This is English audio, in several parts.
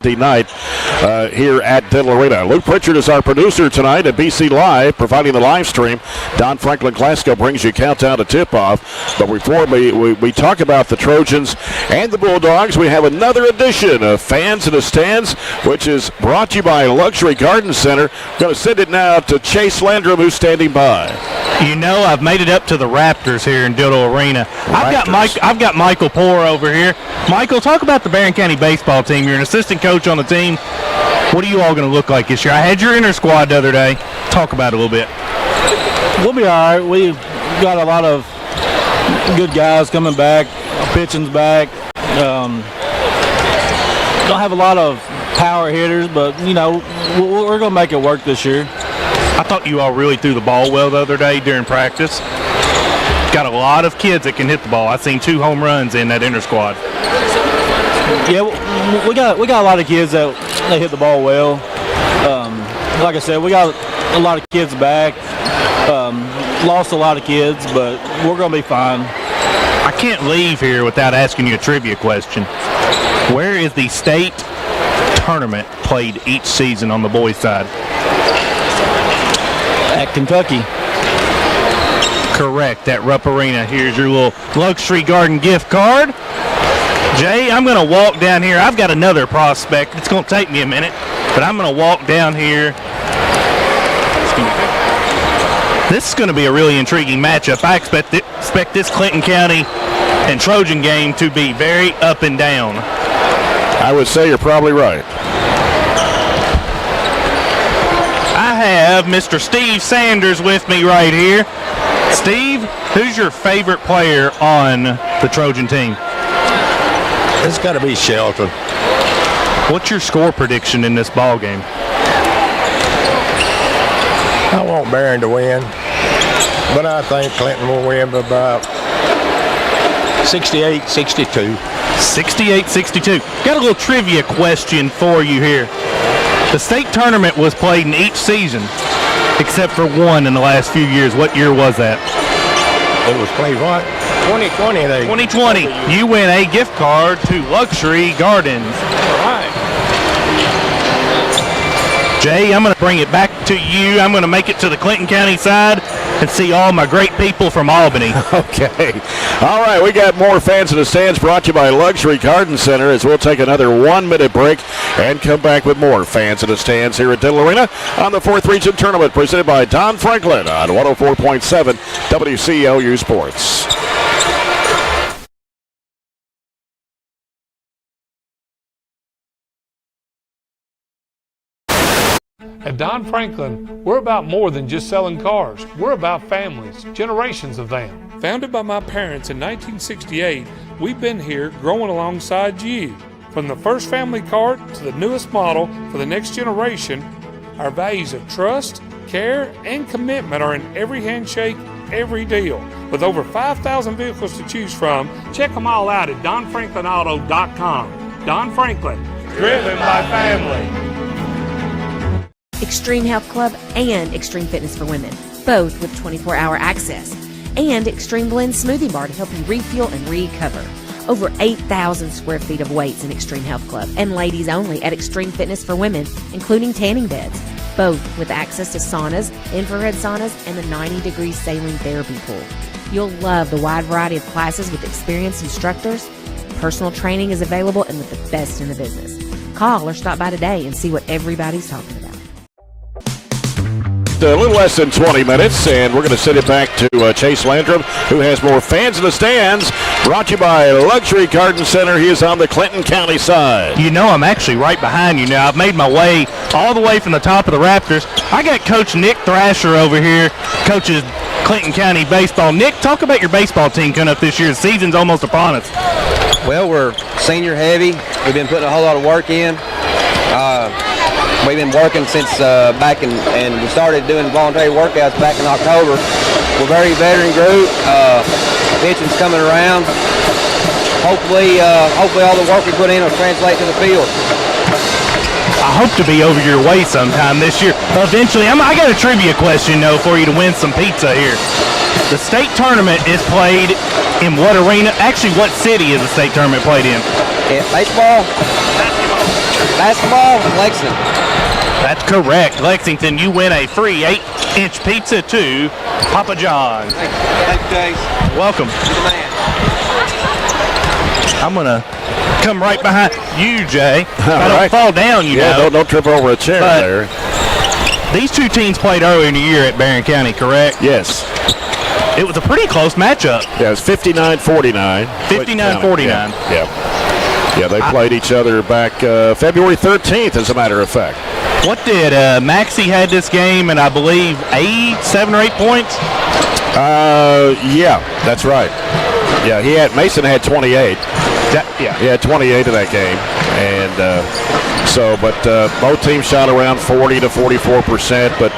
night here at Diddle Arena. Luke Pritchard is our producer tonight at BC Live, providing the live stream. Don Franklin Glasgow brings you countdown to tip-off. But before we talk about the Trojans and the Bulldogs, we have another edition of Fans in the Stands, which is brought to you by Luxury Garden Center. I'm going to send it now to Chase Landrum, who's standing by. You know, I've made it up to the Raptors here in Diddle Arena. I've got Michael Poore over here. Michael, talk about the Barren County baseball team. You're an assistant coach on the team. What are you all going to look like this year? I had your inner squad the other day. Talk about it a little bit. We'll be all right. We've got a lot of good guys coming back. Pitching's back. Don't have a lot of power hitters, but, you know, we're going to make it work this year. I thought you all really threw the ball well the other day during practice. Got a lot of kids that can hit the ball. I've seen 2 home runs in that inner squad. Yeah, we got a lot of kids that they hit the ball well. Like I said, we got a lot of kids back. Lost a lot of kids, but we're going to be fine. I can't leave here without asking you a trivia question. Where is the state tournament played each season on the boys' side? At Kentucky. Correct, at Rupp Arena. Here's your little Luxury Garden gift card. Jay, I'm going to walk down here. I've got another prospect. It's going to take me a minute, but I'm going to walk down here. This is going to be a really intriguing matchup. I expect this Clinton County and Trojan game to be very up and down. I would say you're probably right. I have Mr. Steve Sanders with me right here. Steve, who's your favorite player on the Trojan team? It's got to be Shelton. What's your score prediction in this ball game? I want Barren to win, but I think Clinton will win by about 68-62. 68-62. Got a little trivia question for you here. The state tournament was played in each season, except for one in the last few years. What year was that? It was played what? 2020. 2020. You win a gift card to Luxury Gardens. All right. Jay, I'm going to bring it back to you. I'm going to make it to the Clinton County side and see all my great people from Albany. Okay. All right, we got more Fans in the Stands brought to you by Luxury Garden Center as we'll take another 1-minute break and come back with more Fans in the Stands here at Diddle Arena on the 4th Region Tournament presented by Don Franklin on 104.7 WCLU Sports. At Don Franklin, we're about more than just selling cars. We're about families, generations of them. Founded by my parents in 1968, we've been here growing alongside you. From the first family car to the newest model for the next generation, our values of trust, care, and commitment are in every handshake, every deal. With over 5,000 vehicles to choose from, check them all out at DonFranklinAuto.com. Don Franklin, driven by family. Extreme Health Club and Extreme Fitness for Women, both with 24-hour access. And Extreme Blend Smoothie Bar to help you refuel and recover. Over 8,000 square feet of weights in Extreme Health Club and ladies only at Extreme Fitness for Women, including tanning beds, both with access to saunas, infrared saunas, and the 90-degree saline therapy pool. You'll love the wide variety of classes with experienced instructors. Personal training is available and with the best in the business. Call or stop by today and see what everybody's talking about. A little less than 20 minutes, and we're going to send it back to Chase Landrum, who has more Fans in the Stands, brought to you by Luxury Garden Center. He is on the Clinton County side. You know I'm actually right behind you now. I've made my way all the way from the top of the Raptors. I got Coach Nick Thrasher over here, coaches Clinton County baseball. Nick, talk about your baseball team coming up this year. The season's almost upon us. Well, we're senior heavy. We've been putting a whole lot of work in. We've been working since back and we started doing voluntary workouts back in October. We're a very veteran group. Pitching's coming around. Hopefully all the work we put in will translate to the field. I hope to be over your way sometime this year. Eventually, I got a trivia question, though, for you to win some pizza here. The state tournament is played in what arena? Actually, what city is the state tournament played in? Yeah, baseball. Basketball, Lexington. That's correct. Lexington, you win a free 8-inch pizza to Papa John's. Thanks, Chase. Welcome. You're the man. I'm going to come right behind you, Jay. All I don't right. fall down, you Yeah, know. don't trip over a chair But there. these two teams played earlier in the year at Barren County, correct? Yes. It was a pretty close matchup. Yeah, it's 59-49. 59-49. Yeah, they played each other back February 13th, as a matter of fact. What did Maxie had this game, and I believe 7 or 8 points? Yeah, that's right. Yeah, Mason had 28. He had 28 in that game, and but both teams shot around 40 to 44%. But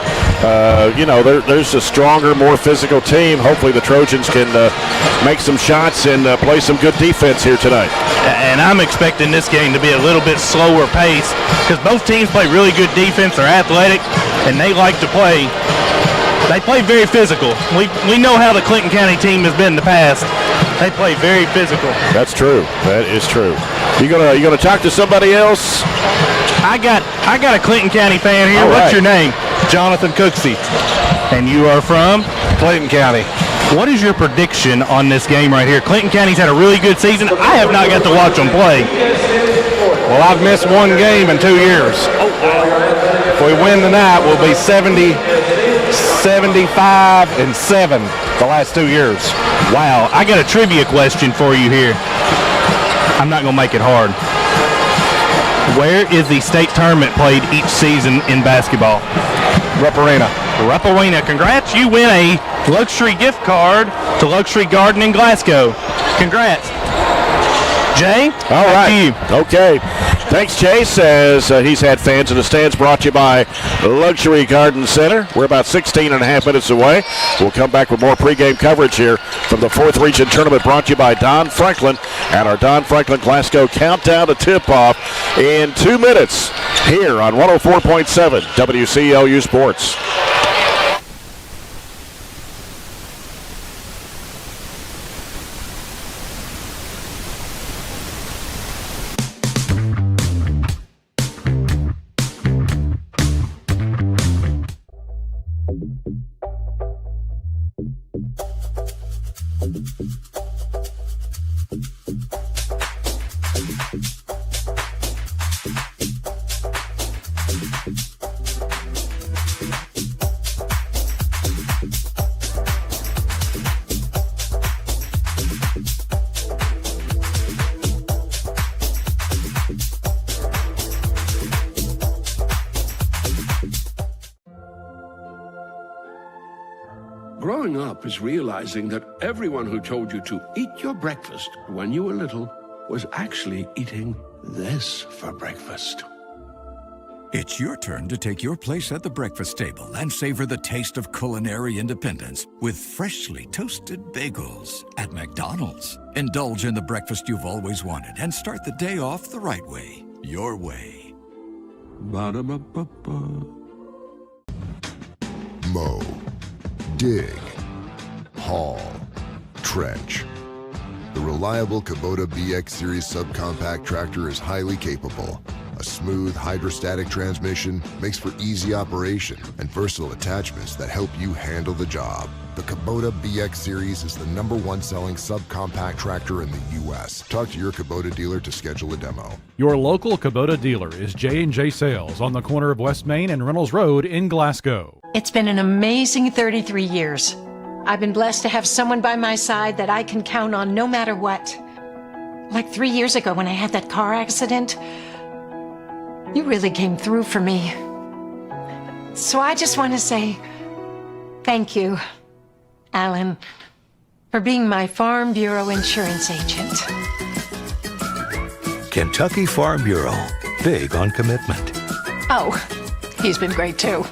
there's a stronger, more physical team. Hopefully, the Trojans can make some shots and play some good defense here tonight. And I'm expecting this game to be a little bit slower pace because both teams play really good defense. They're athletic, and they like to play. They play very physical. We know how the Clinton County team has been in the past. They play very physical. That's true. That is true. You gonna talk to somebody else? I got a Clinton County fan here. All What's right. your name? Jonathan Cooksey. And you are from? Clinton County. What is your prediction on this game right here? Clinton County's had a really good season. I have not got to watch them play. Well, I've missed one game in 2 years. If we win tonight, we'll be 75-7 the last 2 years. Wow. I got a trivia question for you here. I'm not going to make it hard. Where is the state tournament played each season in basketball? Rupp Arena. Rupp Arena. Congrats. You win a luxury gift card to Luxury Garden in Glasgow. Congrats. Jay? All back right. to you. Okay. Thanks, Chase, as he's had fans in the stands, brought to you by Luxury Garden Center. We're about 16 and a half minutes away. We'll come back with more pregame coverage here from the 4th Region Tournament, brought to you by Don Franklin and our Don Franklin Glasgow countdown to tip-off in 2 minutes here on 104.7 WCLU Sports. Growing up is realizing that everyone who told you to eat your breakfast when you were little was actually eating this for breakfast. It's your turn to take your place at the breakfast table and savor the taste of culinary independence with freshly toasted bagels at McDonald's. Indulge in the breakfast you've always wanted and start the day off the right way, your way. Ba-da-ba-ba-ba. Mow, dig, haul, trench. The reliable Kubota BX Series subcompact tractor is highly capable. A smooth hydrostatic transmission makes for easy operation and versatile attachments that help you handle the job. The Kubota BX Series is the #1 selling subcompact tractor in the U.S. Talk to your Kubota dealer to schedule a demo. Your local Kubota dealer is J&J Sales on the corner of West Main and Reynolds Road in Glasgow. It's been an amazing 33 years. I've been blessed to have someone by my side that I can count on no matter what. Like 3 years ago when I had that car accident, you really came through for me. So I just want to say thank you, Alan, for being my Farm Bureau insurance agent. Kentucky Farm Bureau, big on commitment. Oh, he's been great too.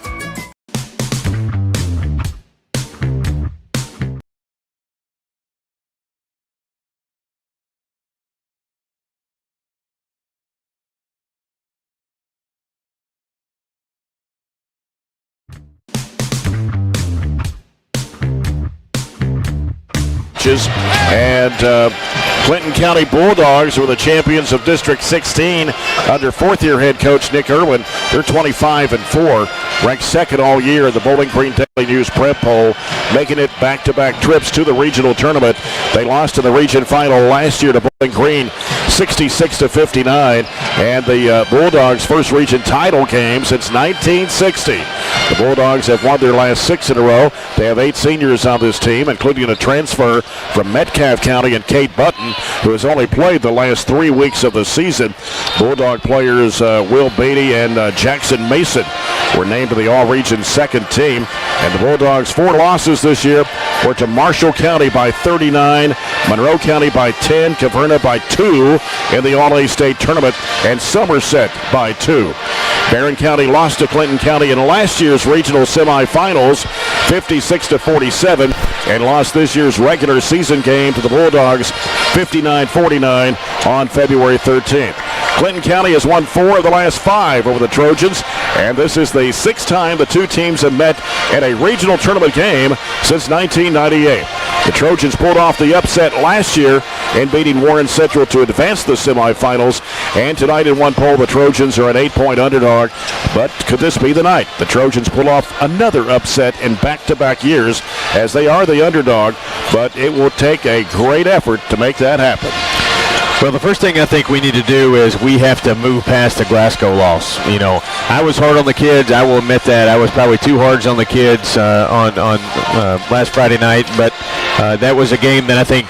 And Clinton County Bulldogs were the champions of District 16 under fourth-year head coach Nick Irwin. They're 25-4, ranked second all year in the Bowling Green Daily News prep poll, making it back-to-back trips to the regional tournament. They lost in the region final last year to Bowling Green 66-59, and the Bulldogs' first region title game since 1960. The Bulldogs have won their last 6 in a row. They have 8 seniors on this team, including a transfer from Metcalfe County and Kate Button, who has only played the last 3 weeks of the season. Bulldog players Will Beatty and Jackson Mason were named to the all-region second team. And the Bulldogs' 4 losses this year were to Marshall County by 39, Monroe County by 10, Caverna by 2 in the All-A-State tournament, and Somerset by 2. Barren County lost to Clinton County in last year's regional semifinals, 56-47, and lost this year's regular season game to the Bulldogs, 59-49 on February 13th. Clinton County has won 4 of the last 5 over the Trojans, and this is the 6th time the two teams have met in a regional tournament game since 1998. The Trojans pulled off the upset last year in beating Warren Central to advance the semifinals, and tonight in one poll the Trojans are an 8-point underdog. But could this be the night the Trojans pull off another upset in back-to-back years, as they are the underdog, but it will take a great effort to make that happen. Well, the first thing I think we need to do is we have to move past the Glasgow loss. You know, I was hard on the kids. I will admit that. I was probably too hard on the kids on last Friday night, but that was a game that I think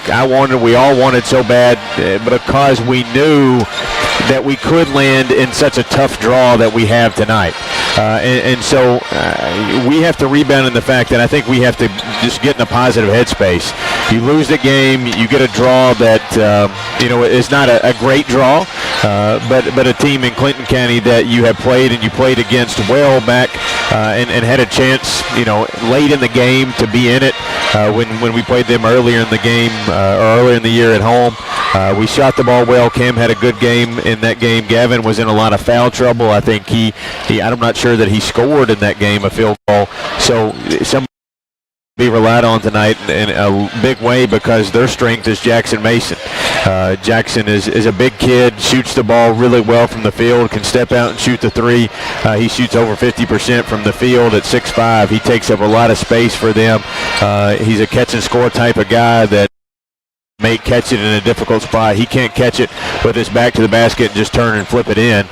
we all wanted so bad because we knew that we could land in such a tough draw that we have tonight. So we have to rebound in the fact that I think we have to just get in a positive headspace. You lose the game, you get a draw that, is not a great draw, but a team in Clinton County that you have played and you played against well back and had a chance, late in the game to be in it when we played them earlier in the game or earlier in the year at home. We shot the ball well. Cam had a good game in that game. Gavin was in a lot of foul trouble. I think I'm not sure that he scored in that game a field goal. So some be relied on tonight in a big way because their strength is Jackson Mason. Jackson is a big kid, shoots the ball really well from the field, can step out and shoot the 3. He shoots over 50% from the field at 6'5". He takes up a lot of space for them. He's a catch and score type of guy that may catch it in a difficult spot. He can't catch it with his back to the basket and just turn and flip it in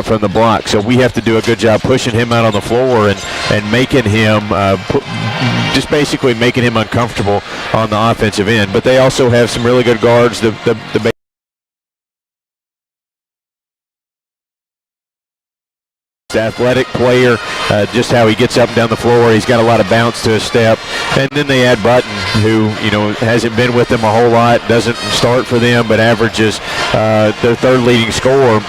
from the block. So we have to do a good job pushing him out on the floor and making him just basically making him uncomfortable on the offensive end. But they also have some really good guards. The athletic player, just how he gets up and down the floor. He's got a lot of bounce to his step. And then they add Button, who, hasn't been with them a whole lot, doesn't start for them, but averages their 3rd leading scorer.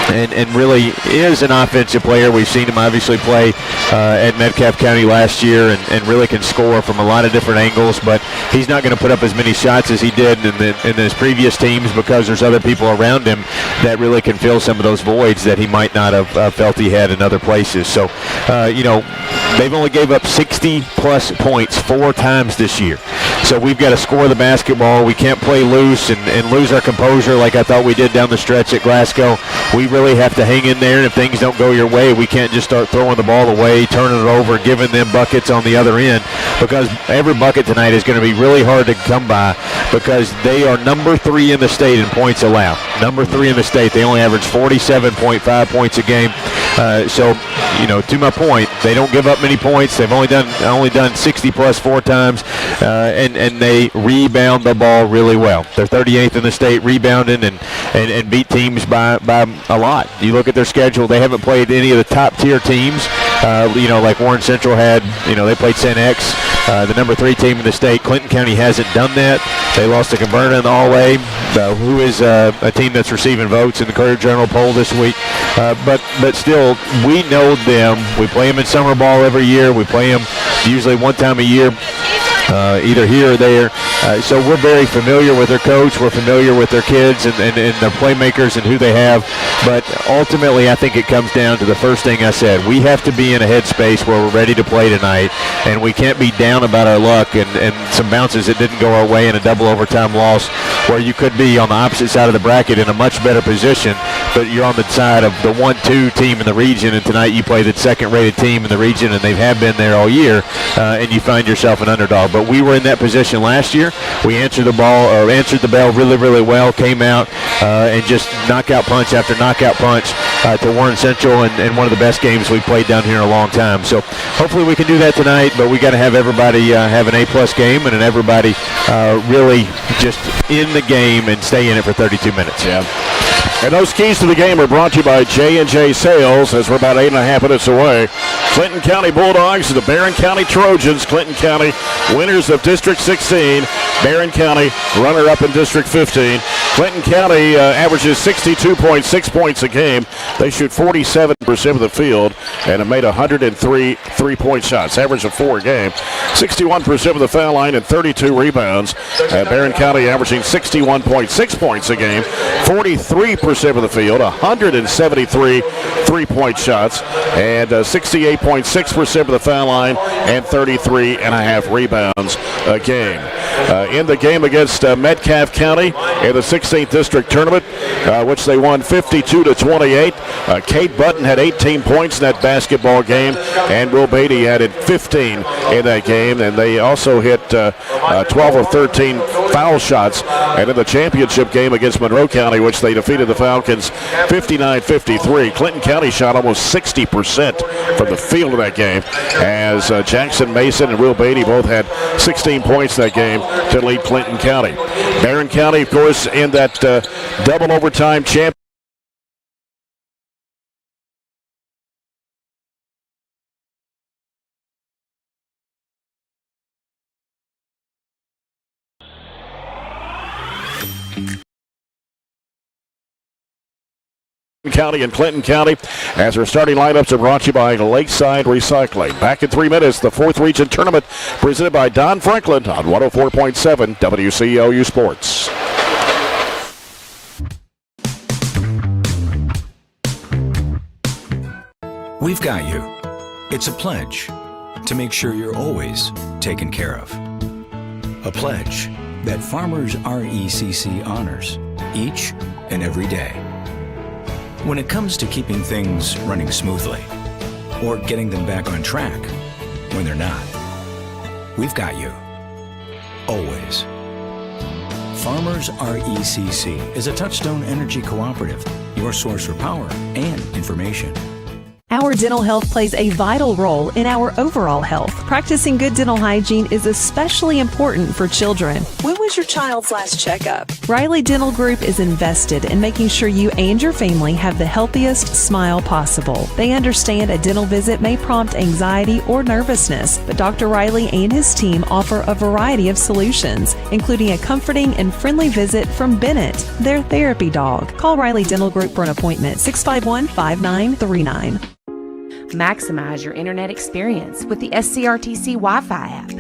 And really is an offensive player. We've seen him obviously play at Metcalfe County last year and really can score from a lot of different angles, but he's not going to put up as many shots as he did in his previous teams because there's other people around him that really can fill some of those voids that he might not have felt he had in other places. So, they've only gave up 60-plus points 4 times this year. So we've got to score the basketball. We can't play loose and lose our composure like I thought we did down the stretch at Glasgow. We really have to hang in there, and if things don't go your way, we can't just start throwing the ball away, turning it over, giving them buckets on the other end, because every bucket tonight is going to be really hard to come by because they are number 3 in the state in points allowed. Number 3 in the state. They only average 47.5 points a game. So, to my point, they don't give up many points. They've only done 60-plus 4 times, and they rebound the ball really well. They're 38th in the state rebounding and beat teams by a lot. You look at their schedule, they haven't played any of the top-tier teams, like Warren Central had. They played St. X, the number 3 team in the state. Clinton County hasn't done that. They lost to Caverna in the All-A, who is a team that's receiving votes in the Courier-Journal poll this week. But still, we know them. We play them in summer ball every year. We play them usually one time a year. either here or there. So we're very familiar with their coach. We're familiar with their kids and their playmakers and who they have. But ultimately, I think it comes down to the first thing I said. We have to be in a headspace where we're ready to play tonight, and we can't be down about our luck and some bounces that didn't go our way in a double overtime loss where you could be on the opposite side of the bracket in a much better position, but you're on the side of the 1-2 team in the region, and tonight you play the second-rated team in the region, and they have been there all year, and you find yourself an underdog. But we were in that position last year. We answered the bell really, really well, came out and just knockout punch after knockout punch to Warren Central, and one of the best games we've played down here in a long time. So hopefully we can do that tonight, but we got to have everybody have an A-plus game and everybody really just in the game and stay in it for 32 minutes. Yeah. And those keys to the game are brought to you by J&J Sales, as we're about 8.5 minutes away. Clinton County Bulldogs and the Barren County Trojans. Clinton County winners of District 16. Barren County runner-up in District 15. Clinton County averages 62.6 points a game. They shoot 47% of the field and have made 103 three-point shots, average of 4 a game. 61% of the foul line and 32 rebounds. Barren County averaging 61.6 points a game, 43% of the field, 173 three-point shots, and 68.6% of the foul line and 33.5 rebounds a game. In the game against Metcalfe County in the 16th District Tournament, which they won 52-28. Kate Button had 18 points in that basketball game, and Will Beatty added 15 in that game, and they also hit 12 of 13 foul shots. And in the championship game against Monroe County, which they defeated the Falcons 59-53, Clinton County shot almost 60% from the field in that game, as Jackson Mason and Will Beatty both had 16 points in that game to lead Clinton County. Barren County, of course, in that double overtime championship. County and Clinton County, as our starting lineups are brought to you by Lakeside Recycling. Back in 3 minutes, the 4th Region Tournament presented by Don Franklin on 104.7 WCLU Sports. We've got you. It's a pledge to make sure you're always taken care of. A pledge that Farmers RECC honors each and every day. When it comes to keeping things running smoothly or getting them back on track when they're not, we've got you. Always. Farmers RECC is a Touchstone Energy Cooperative, your source for power and information. Our dental health plays a vital role in our overall health. Practicing good dental hygiene is especially important for children. When was your child's last checkup? Riley Dental Group is invested in making sure you and your family have the healthiest smile possible. They understand a dental visit may prompt anxiety or nervousness, but Dr. Riley and his team offer a variety of solutions, including a comforting and friendly visit from Bennett, their therapy dog. Call Riley Dental Group for an appointment, 651-5939. Maximize your internet experience with the SCRTC Wi-Fi app.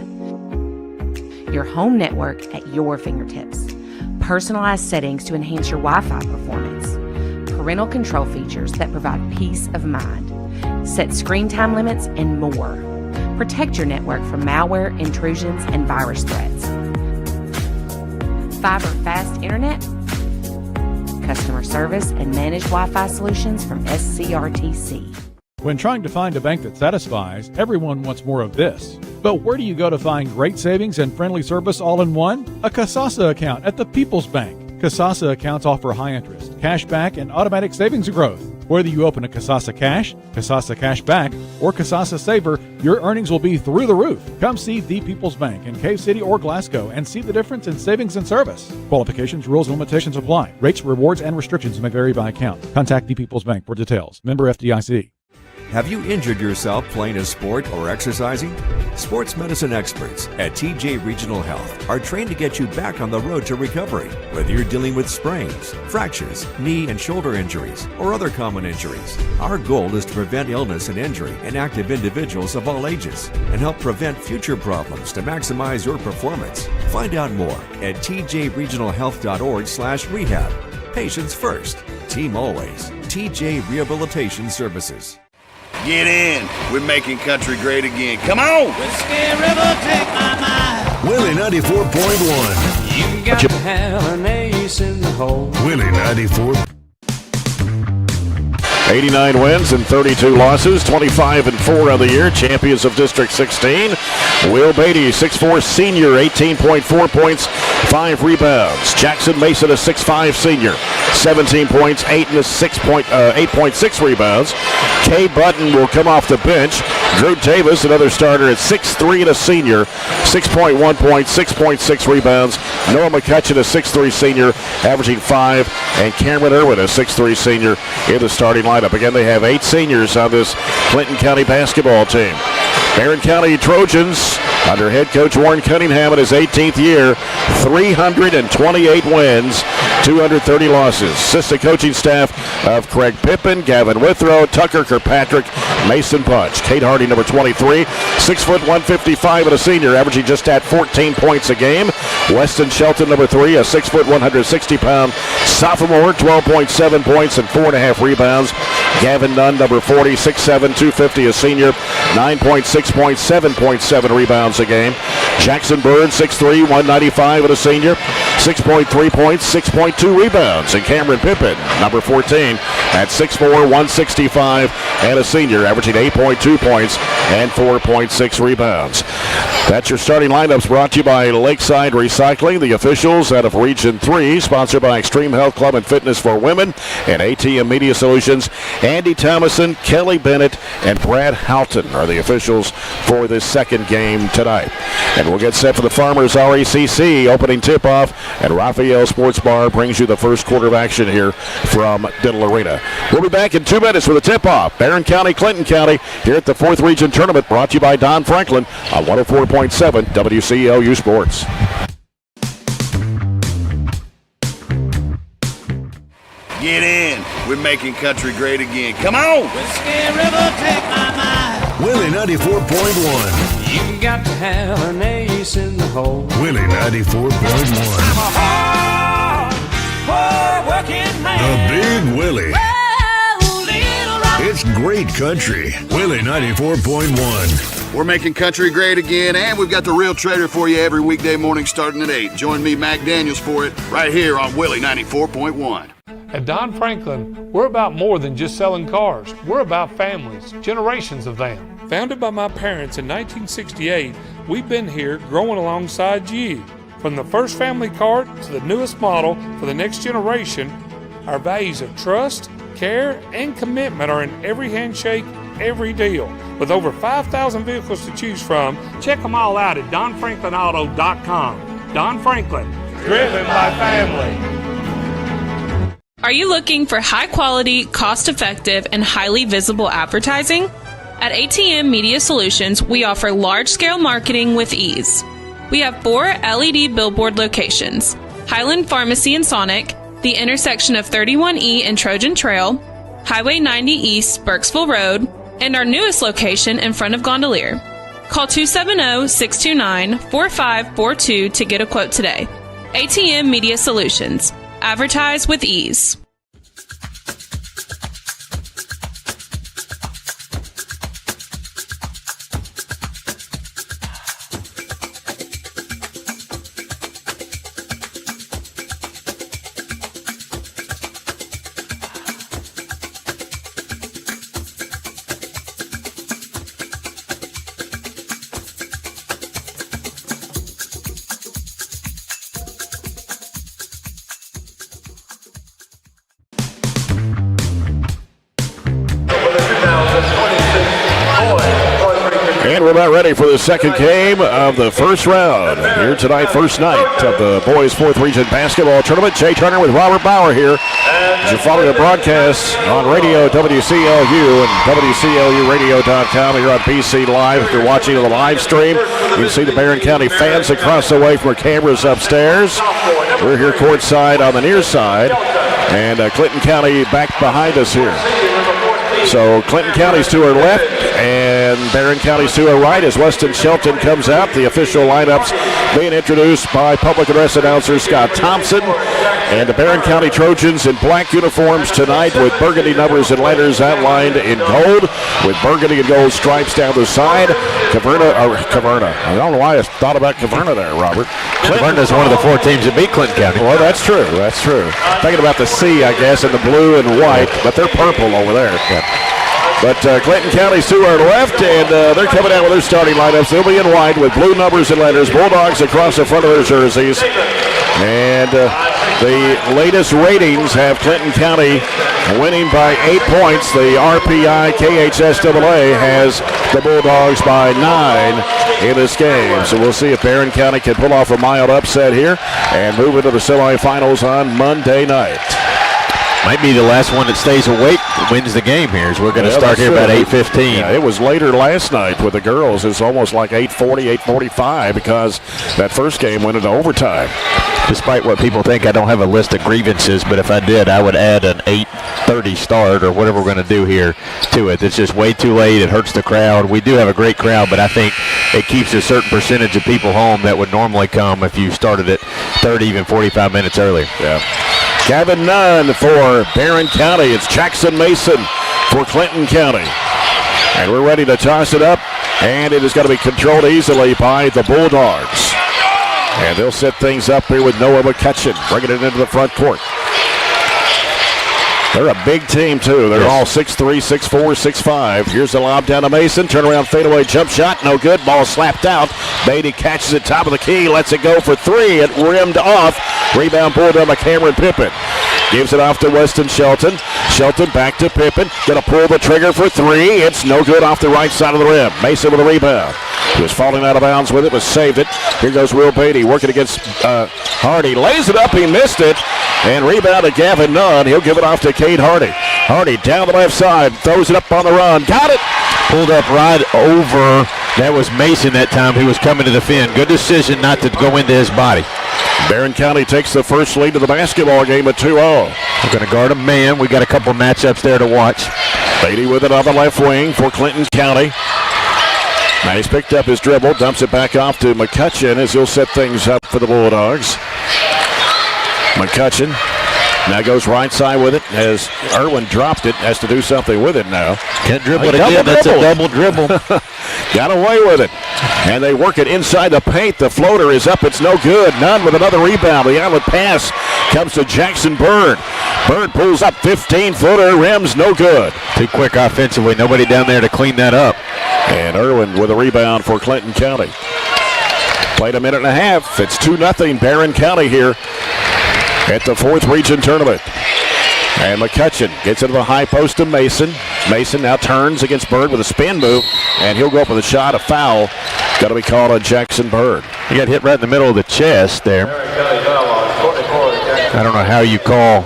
Your home network at your fingertips. Personalized settings to enhance your Wi-Fi performance. Parental control features that provide peace of mind. Set screen time limits and more. Protect your network from malware, intrusions, and virus threats. Fiber fast internet. Customer service and managed Wi-Fi solutions from SCRTC. When trying to find a bank that satisfies, everyone wants more of this. But where do you go to find great savings and friendly service all in one? A Kasasa account at the People's Bank. Kasasa accounts offer high interest, cash back, and automatic savings growth. Whether you open a Kasasa Cash, Kasasa Cash Back, or Kasasa Saver, your earnings will be through the roof. Come see the People's Bank in Cave City or Glasgow and see the difference in savings and service. Qualifications, rules, and limitations apply. Rates, rewards, and restrictions may vary by account. Contact the People's Bank for details. Member FDIC. Have you injured yourself playing a sport or exercising? Sports medicine experts at TJ Regional Health are trained to get you back on the road to recovery. Whether you're dealing with sprains, fractures, knee and shoulder injuries, or other common injuries, our goal is to prevent illness and injury in active individuals of all ages and help prevent future problems to maximize your performance. Find out more at tjregionalhealth.org/rehab. Patients first, team always. TJ Rehabilitation Services. Get in. We're making country great again. Come on. Whiskey River, take my mind. Willie 94.1. You got to have an ace in the hole. Willie 94. 89 wins and 32 losses, 25-4 on the year. Champions of District 16. Will Beatty, 6'4 senior, 18.4 points, 5 rebounds. Jackson Mason, a 6'5 senior, 17 points, 8.6 rebounds. Kay Button will come off the bench. Drew Davis, another starter at 6'3 and a senior, 6.1 points, 6.6 rebounds. Noah McCutcheon, a 6'3 senior, averaging 5, and Cameron Irwin, a 6'3 senior, in the starting lineup. Again, they have 8 seniors on this Clinton County basketball team. Barren County Trojans, under head coach Warren Cunningham in his 18th year, 328 wins, 230 losses. Assistant coaching staff of Craig Pippin, Gavin Withrow, Tucker Kirkpatrick, Mason Punch. Kate Hardy, number 23, 6 foot 155 and a senior, averaging just at 14 points a game. Weston Shelton, number 3, a 6 foot 160 pound sophomore, 12.7 points and 4.5 rebounds. Gavin Nunn, number 40, 6'7", 250, a senior, 9.6 points, 7.7 rebounds a game. Jackson Bird, 6'3", 195 and a senior, 6.3 points, 6.2 rebounds. And Cameron Pippin, number 14, at 6'4", 165 and a senior, averaging 8.2 points and 4.6 rebounds. That's your starting lineups, brought to you by Lakeside Recycling, the officials out of Region 3, sponsored by Extreme Health Club and Fitness for Women and ATM Media Solutions. Andy Thomason, Kelly Bennett, and Brad Houghton are the officials for this second game tonight. And we'll get set for the Farmers RACC opening tip-off, and Raphael Sports Bar brings you the first quarter of action here from Diddle Arena. We'll be back in 2 minutes for the tip-off. Barren County, Clinton County, here at the 4th Region Tournament, brought to you by Don Franklin on 104.7 WCLU Sports. Get in. We're making country great again. Come on. Whiskey River, take my mind. Willie 94.1. You got to have an ace in the hole. Willie 94.1. I'm a hard working man. The Big Willie. Oh, little rock. It's great country. Willie 94.1. We're making country great again, and we've got the Real Trader for you every weekday morning starting at 8. Join me, Mac Daniels, for it right here on Willie 94.1. At Don Franklin, we're about more than just selling cars. We're about families, generations of them. Founded by my parents in 1968, we've been here growing alongside you. From the first family car to the newest model for the next generation, our values of trust, care, and commitment are in every handshake, every deal. With over 5,000 vehicles to choose from, check them all out at DonFranklinAuto.com. Don Franklin, driven by family. Are you looking for high-quality, cost-effective, and highly visible advertising? At ATM Media Solutions, we offer large-scale marketing with ease. We have 4 LED billboard locations: Highland Pharmacy and Sonic, the intersection of 31E and Trojan Trail, Highway 90 East, Burkesville Road, and our newest location in front of Gondolier. Call 270-629-4542 to get a quote today. ATM Media Solutions. Advertise with ease. we're about ready for the second game of the first round. Here tonight, first night of the boys' 4th Region basketball tournament. Jay Turner with Robert Bauer here. As you're following the broadcast on radio WCLU and WCLUradio.com. You're on BC Live. If you're watching on the live stream, you can see the Barren County fans across the way from our cameras upstairs. We're here courtside on the near side, and Clinton County back behind us here. So Clinton County's to our left and Barren County's to our right as Weston Shelton comes out. The official lineups being introduced by public address announcer Scott Thompson. And the Barren County Trojans in black uniforms tonight with burgundy numbers and letters outlined in gold with burgundy and gold stripes down the side. Caverna. I don't know why I thought about Caverna there, Robert. Caverna is one of the 4 teams that beat Clinton County. Well, that's true. That's true. Thinking about the C, I guess, and the blue and white, but they're purple over there. Yeah. But Clinton County's to our left, and they're coming out with their starting lineups. They'll be in white with blue numbers and letters. Bulldogs across the front of their jerseys. And the latest ratings have Clinton County winning by 8 points. The RPI KHSAA has the Bulldogs by 9 in this game. So we'll see if Barren County can pull off a mild upset here and move into the semifinals on Monday night. Might be the last one that stays awake wins the game here. As we're going to start here about 8:15. Yeah, it was later last night with the girls. It's almost like 8:40, 8:45 because that first game went into overtime. Despite what people think, I don't have a list of grievances, but if I did, I would add an 8:30 start or whatever we're going to do here to it. It's just way too late. It hurts the crowd. We do have a great crowd, but I think it keeps a certain percentage of people home that would normally come if you started it 30, even 45 minutes earlier. Yeah. Gavin Nunn for Barren County. It's Jackson Mason for Clinton County. And we're ready to toss it up, and it is going to be controlled easily by the Bulldogs. And they'll set things up here with Noah McCutcheon, bringing it into the front court. They're a big team, too. They're all 6'3", 6'4", 6'5". Here's the lob down to Mason. Turnaround fadeaway jump shot. No good. Ball slapped out. Beatty catches it top of the key. Lets it go for 3. It rimmed off. Rebound pulled down by Cameron Pippin. Gives it off to Weston Shelton. Shelton back to Pippin. Going to pull the trigger for 3. It's no good off the right side of the rim. Mason with a rebound. He was falling out of bounds with it, but saved it. Here goes Will Beatty working against Hardy. Lays it up. He missed it. And rebound to Gavin Nunn. He'll give it off to Cade Hardy. Hardy down the left side. Throws it up on the run. Got it. Pulled up right over. That was Mason that time. He was coming to defend. Good decision not to go into his body. Barren County takes the first lead of the basketball game at 2-0. We're going to guard a man. We got a couple matchups there to watch. Beatty with it on the left wing for Clinton County. Now he's picked up his dribble, dumps it back off to McCutcheon as he'll set things up for the Bulldogs. McCutcheon now goes right side with it as Irwin dropped it, has to do something with it now. Can't dribble it again. That's a double dribble. Got away with it. And they work it inside the paint. The floater is up. It's no good. Nunn with another rebound. The outlet pass comes to Jackson Bird. Bird pulls up 15-footer. Rims no good. Too quick offensively. Nobody down there to clean that up. And Irwin with a rebound for Clinton County. Played a minute and a half. It's 2-0 Barren County here at the 4th Region Tournament. And McCutcheon gets into the high post to Mason. Mason now turns against Bird with a spin move, and he'll go up with a shot. A foul got to be called on Jackson Bird. He got hit right in the middle of the chest there. I don't know how you call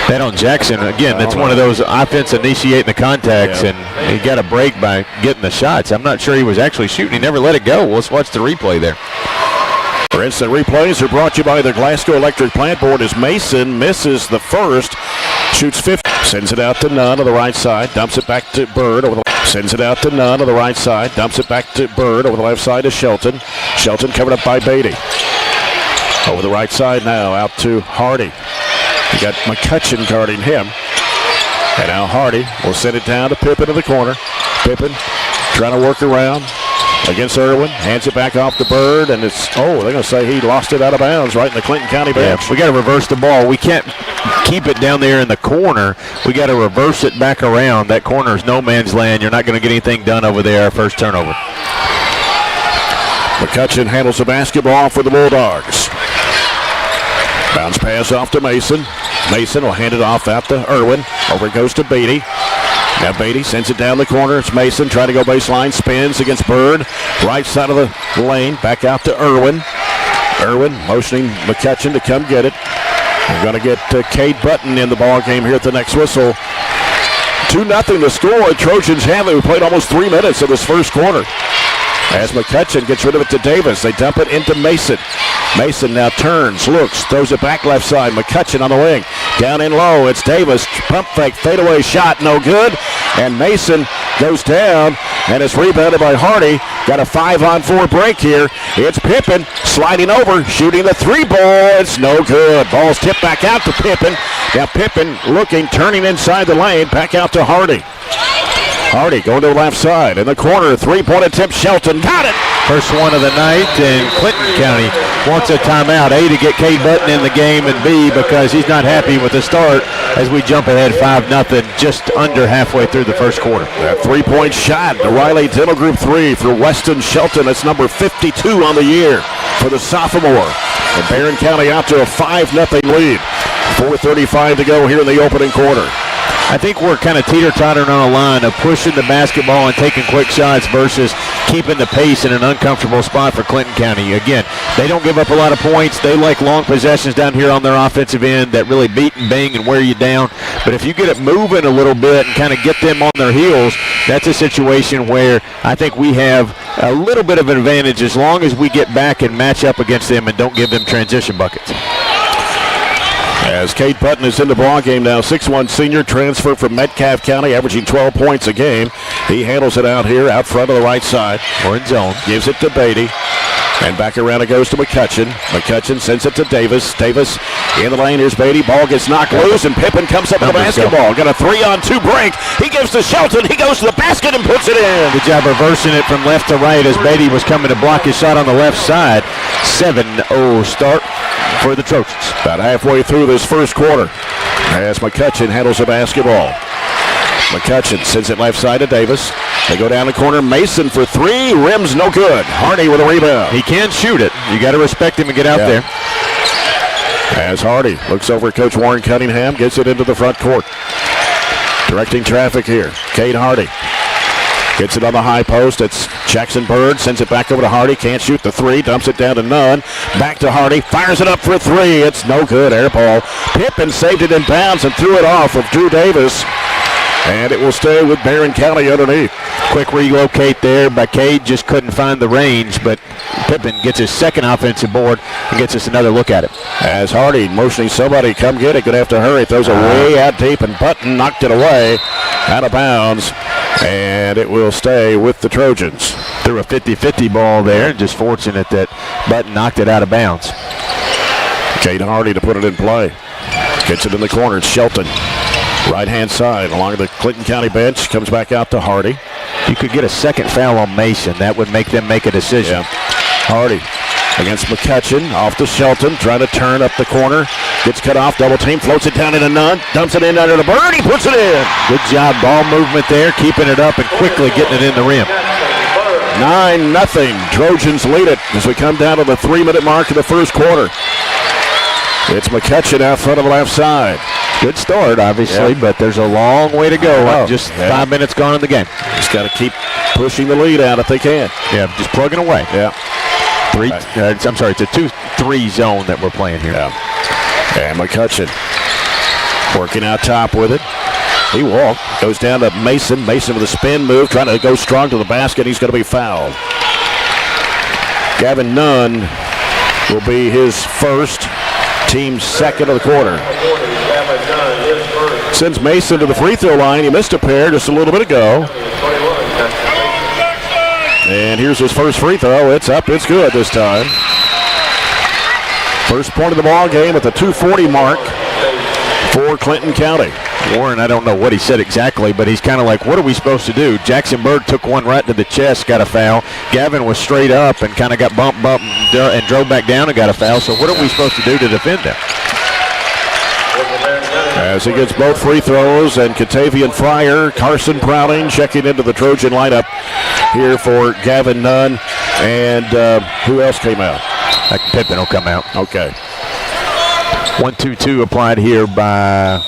that on Jackson. Again, that's one of those offense initiating the contacts, and he got a break by getting the shots. I'm not sure he was actually shooting. He never let it go. Let's watch the replay there. For instant replays are brought to you by the Glasgow Electric Plant Board as Mason misses the first, shoots 50, sends it out to Nunn on the right side, dumps it back to Bird over the left. Sends it out to Nunn on the right side, dumps it back to Bird over the left side to Shelton. Shelton covered up by Beatty. Over the right side now, out to Hardy. You got McCutcheon guarding him. And now Hardy will send it down to Pippin in the corner. Pippin trying to work around against Irwin, hands it back off the Bird, and it's, they're going to say he lost it out of bounds right in the Clinton County bench. Yeah, we got to reverse the ball. We can't keep it down there in the corner. We got to reverse it back around. That corner is no man's land. You're not going to get anything done over there. First turnover. McCutcheon handles the basketball for the Bulldogs. Bounce pass off to Mason. Mason will hand it off out to Irwin. Over it goes to Beatty. Now Beatty sends it down the corner. It's Mason trying to go baseline. Spins against Bird. Right side of the lane. Back out to Irwin. Irwin motioning McCutcheon to come get it. We're going to get Cade Button in the ball game here at the next whistle. 2-0 to score. Trojans have it. We played almost 3 minutes of this first quarter. As McCutcheon gets rid of it to Davis. They dump it into Mason. Mason now turns, looks, throws it back left side. McCutcheon on the wing. Down in low, it's Davis. Pump fake, fadeaway shot, no good. And Mason goes down, and it's rebounded by Hardy. Got a 5-on-4 break here. It's Pippen sliding over, shooting the 3 ball. It's no good. Ball's tipped back out to Pippen. Now Pippen looking, turning inside the lane, back out to Hardy. Hardy going to the left side. In the corner, 3-point attempt. Shelton got it. First one of the night, and Clinton County wants a timeout. A, to get Cade Button in the game, and B, because he's not happy with the start as we jump ahead 5-0 just under halfway through the first quarter. That 3-point shot, the Riley Diddle Group 3 for Weston Shelton. That's number 52 on the year for the sophomore. And Barren County out to a 5-0 lead. 4:35 to go here in the opening quarter. I think we're kind of teeter-tottering on a line of pushing the basketball and taking quick shots versus keeping the pace in an uncomfortable spot for Clinton County. Again, they don't give up a lot of points. They like long possessions down here on their offensive end that really beat and bang and wear you down. But if you get it moving a little bit and kind of get them on their heels, that's a situation where I think we have a little bit of an advantage as long as we get back and match up against them and don't give them transition buckets. As Cade Button is in the ball game now, 6'1" senior, transfer from Metcalfe County, averaging 12 points a game. He handles it out here, out front of the right side. Or in zone. Gives it to Beatty. And back around it goes to McCutcheon. McCutcheon sends it to Davis. Davis in the lane. Here's Beatty. Ball gets knocked loose, and Pippen comes up with the basketball. Got a 3-on-2 break. He gives to Shelton. He goes to the basket and puts it in. Good job reversing it from left to right as Beatty was coming to block his shot on the left side. 7-0 start for the Trojans. About halfway through this first quarter as McCutcheon handles the basketball. McCutcheon sends it left side to Davis. They go down the corner. Mason for 3. Rims no good. Hardy with a rebound. He can shoot it. You got to respect him and get out there. As Hardy looks over at Coach Warren Cunningham, gets it into the front court. Directing traffic here. Cade Hardy gets it on the high post. It's Jackson Bird. Sends it back over to Hardy. Can't shoot the 3. Dumps it down to Nunn. Back to Hardy. Fires it up for 3. It's no good. Air ball. Pippen saved it in bounds and threw it off of Drew Davis. And it will stay with Barren County underneath. Quick relocate there by Cade. Just couldn't find the range, but Pippen gets his second offensive board and gets us another look at it. As Hardy motioning somebody, come get it. Gonna have to hurry. Throws it way out deep, and Button knocked it away out of bounds. And it will stay with the Trojans. Threw a 50-50 ball there, and just fortunate that Button knocked it out of bounds. Cade Hardy to put it in play. Gets it in the corner. It's Shelton. Right-hand side along the Clinton County bench. Comes back out to Hardy. You could get a second foul on Mason. That would make them make a decision. Yeah. Hardy against McCutcheon. Off to Shelton. Trying to turn up the corner. Gets cut off. Double team. Floats it down into Nunn. Dumps it in under the Bird. He puts it in. Good job. Ball movement there. Keeping it up and quickly getting it in the rim. 9-0. Trojans lead it as we come down to the 3-minute mark of the first quarter. It's McCutcheon out front of the left side. Good start, obviously, but there's a long way to go. Just 5 minutes gone in the game. Just got to keep pushing the lead out if they can. Yeah, just plugging away. Yeah. It's a 2-3 zone that we're playing here. Yeah. And McCutcheon working out top with it. He walked. Goes down to Mason. Mason with a spin move, trying to go strong to the basket. He's going to be fouled. Gavin Nunn will be his first, team's second of the quarter. Sends Mason to the free throw line. He missed a pair just a little bit ago. And here's his first free throw. It's up. It's good this time. First point of the ball game at the 2:40 mark for Clinton County. Warren, I don't know what he said exactly, but he's kind of like, what are we supposed to do? Jackson Bird took one right to the chest, got a foul. Gavin was straight up and kind of got bumped and drove back down and got a foul. So what are we supposed to do to defend him? As he gets both free throws, and Catavian Fryer, Carson Prowling checking into the Trojan lineup here for Gavin Nunn. And who else came out? Pippen will come out. Okay. 1-2-2 applied here by,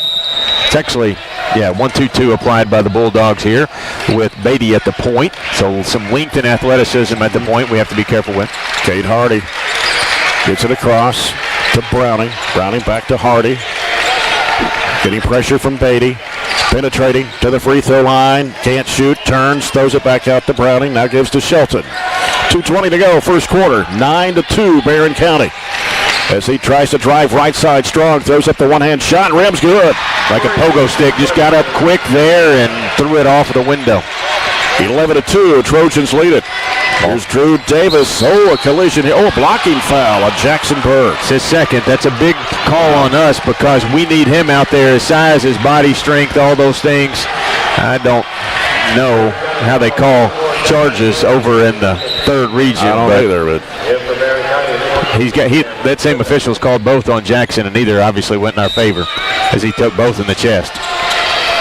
it's actually Yeah, 1-2-2 applied by the Bulldogs here with Beatty at the point. So some length and athleticism at the point we have to be careful with. Cade Hardy gets it across to Browning. Browning back to Hardy. Getting pressure from Beatty. Penetrating to the free throw line. Can't shoot. Turns. Throws it back out to Browning. Now gives to Shelton. 2:20 to go. First quarter. 9-2 Barren County. As he tries to drive right side strong. Throws up the one-hand shot. Rim's good. Like a pogo stick. Just got up quick there and threw it off the window. 11-2. Trojans lead it. Here's Drew Davis. Oh, a collision. Oh, a blocking foul on Jackson Berg. It's his second. That's a big call on us because we need him out there. His size, his body strength, all those things. I don't know how they call charges over in the third region. I don't either, but that same official's called both on Jackson, and neither obviously went in our favor as he took both in the chest.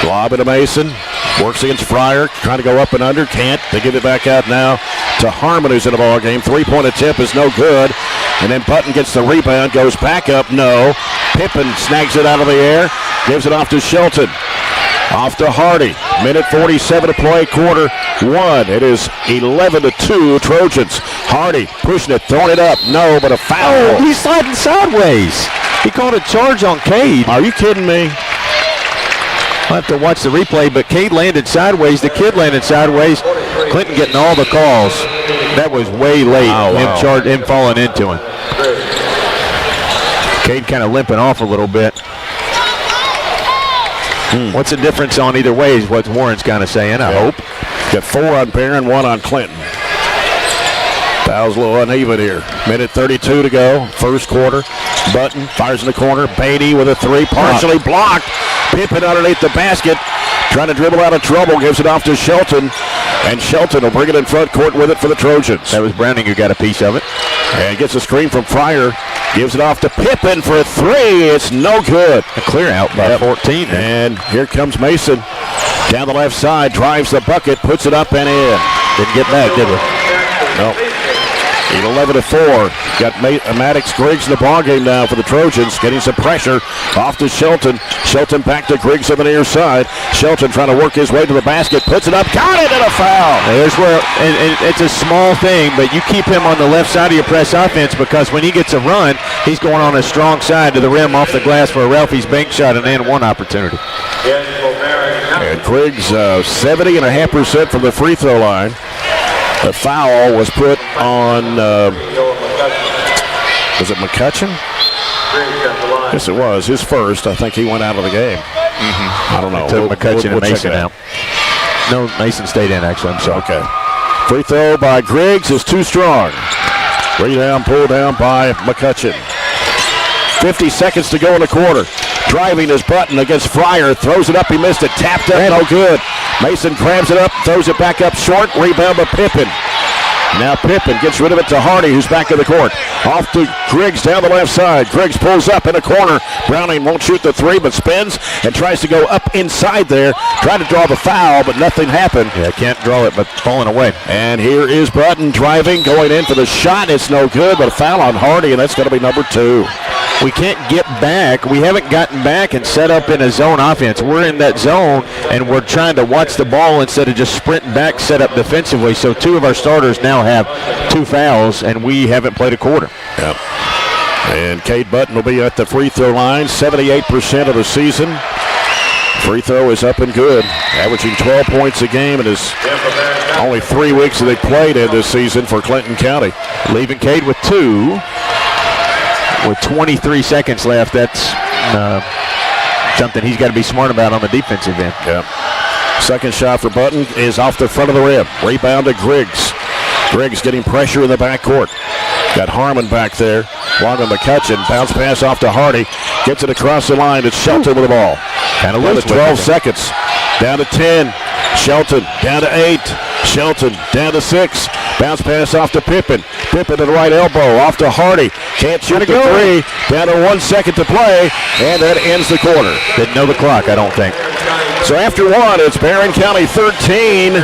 Lob into Mason. Works against Fryer, trying to go up and under, can't. They give it back out now to Harmon, who's in the ball game. Three-point attempt is no good. And then Button gets the rebound, goes back up, no. Pippen snags it out of the air, gives it off to Shelton. Off to Hardy. Minute 47 to play, quarter one. It is 11-2 Trojans. Hardy pushing it, throwing it up, no, but a foul. Oh, he's sliding sideways. He called a charge on Cade. Are you kidding me? I'll have to watch the replay, but Cade landed sideways. The kid landed sideways. Clinton getting all the calls. That was way late, him falling into him. Cade kind of limping off a little bit. What's the difference on either way is what Warren's kind of saying, I hope. Got 4 on Barren, 1 on Clinton. Foul's a little uneven here. Minute 32 to go, first quarter. Button fires in the corner. Beatty with a three, partially blocked. Pippen underneath the basket, trying to dribble out of trouble, gives it off to Shelton, and Shelton will bring it in front court with it for the Trojans. That was Browning who got a piece of it. And gets a screen from Fryer, gives it off to Pippen for a three. It's no good. A clear out by 14. And here comes Mason down the left side, drives the bucket, puts it up and in. Didn't get back, did we? No. 11-4. Got Maddox Griggs in the ballgame now for the Trojans. Getting some pressure off to Shelton. Shelton back to Griggs on the near side. Shelton trying to work his way to the basket. Puts it up. Got it, and a foul. There's where and it's a small thing, but you keep him on the left side of your press offense because when he gets a run, he's going on a strong side to the rim off the glass for a Ralphie's bank shot and one opportunity. And Griggs 70.5% from the free throw line. The foul was put on, was it McCutcheon? Yes, it was. His first. I think he went out of the game. I don't know. Took McCutcheon and Mason out. No, Mason stayed in, actually. I'm sorry. Okay. Free throw by Griggs is too strong. Rebound, pull down by McCutcheon. 50 seconds to go in the quarter. Driving his Button against Fryer. Throws it up. He missed it. Tapped up. No good. Mason grabs it up. Throws it back up short. Rebound by Pippen. Now Pippen gets rid of it to Hardy, who's back in the court. Off to Griggs down the left side. Griggs pulls up in the corner. Browning won't shoot the three, but spins and tries to go up inside there. Trying to draw the foul, but nothing happened. Yeah, can't draw it, but falling away. And here is Button driving, going in for the shot. It's no good, but a foul on Hardy, and that's going to be number 2. We can't get back. We haven't gotten back and set up in a zone offense. We're in that zone, and we're trying to watch the ball instead of just sprinting back, set up defensively. So 2 of our starters now have 2 fouls, and we haven't played a quarter. Yep. And Cade Button will be at the free throw line, 78% of the season. Free throw is up and good, averaging 12 points a game. It is only 3 weeks that they played in this season for Clinton County. Leaving Cade with 2. With 23 seconds left, that's something he's got to be smart about on the defensive end. Yeah. Second shot for Button is off the front of the rim. Rebound to Griggs. Griggs getting pressure in the backcourt. Got Harmon back there. Long to McCutcheon. Bounce pass off to Hardy. Gets it across the line. It's Shelton with the ball. Kind of down to loose 12 seconds. Down to 10. Shelton down to 8. Shelton down to 6. Bounce pass off to Pippen. Pippen to the right elbow. Off to Hardy. Can't shoot the three. Down to 1 second to play. And that ends the quarter. Didn't know the clock, I don't think. So after 1, it's Barren County 13,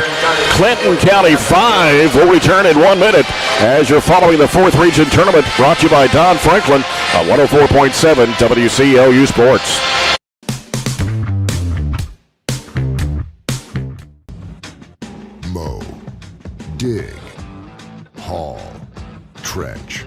Clinton County 5. We'll return in 1 minute as you're following the 4th Region Tournament, brought to you by Don Franklin on 104.7 WCLU Sports. mow, dig, haul, trench.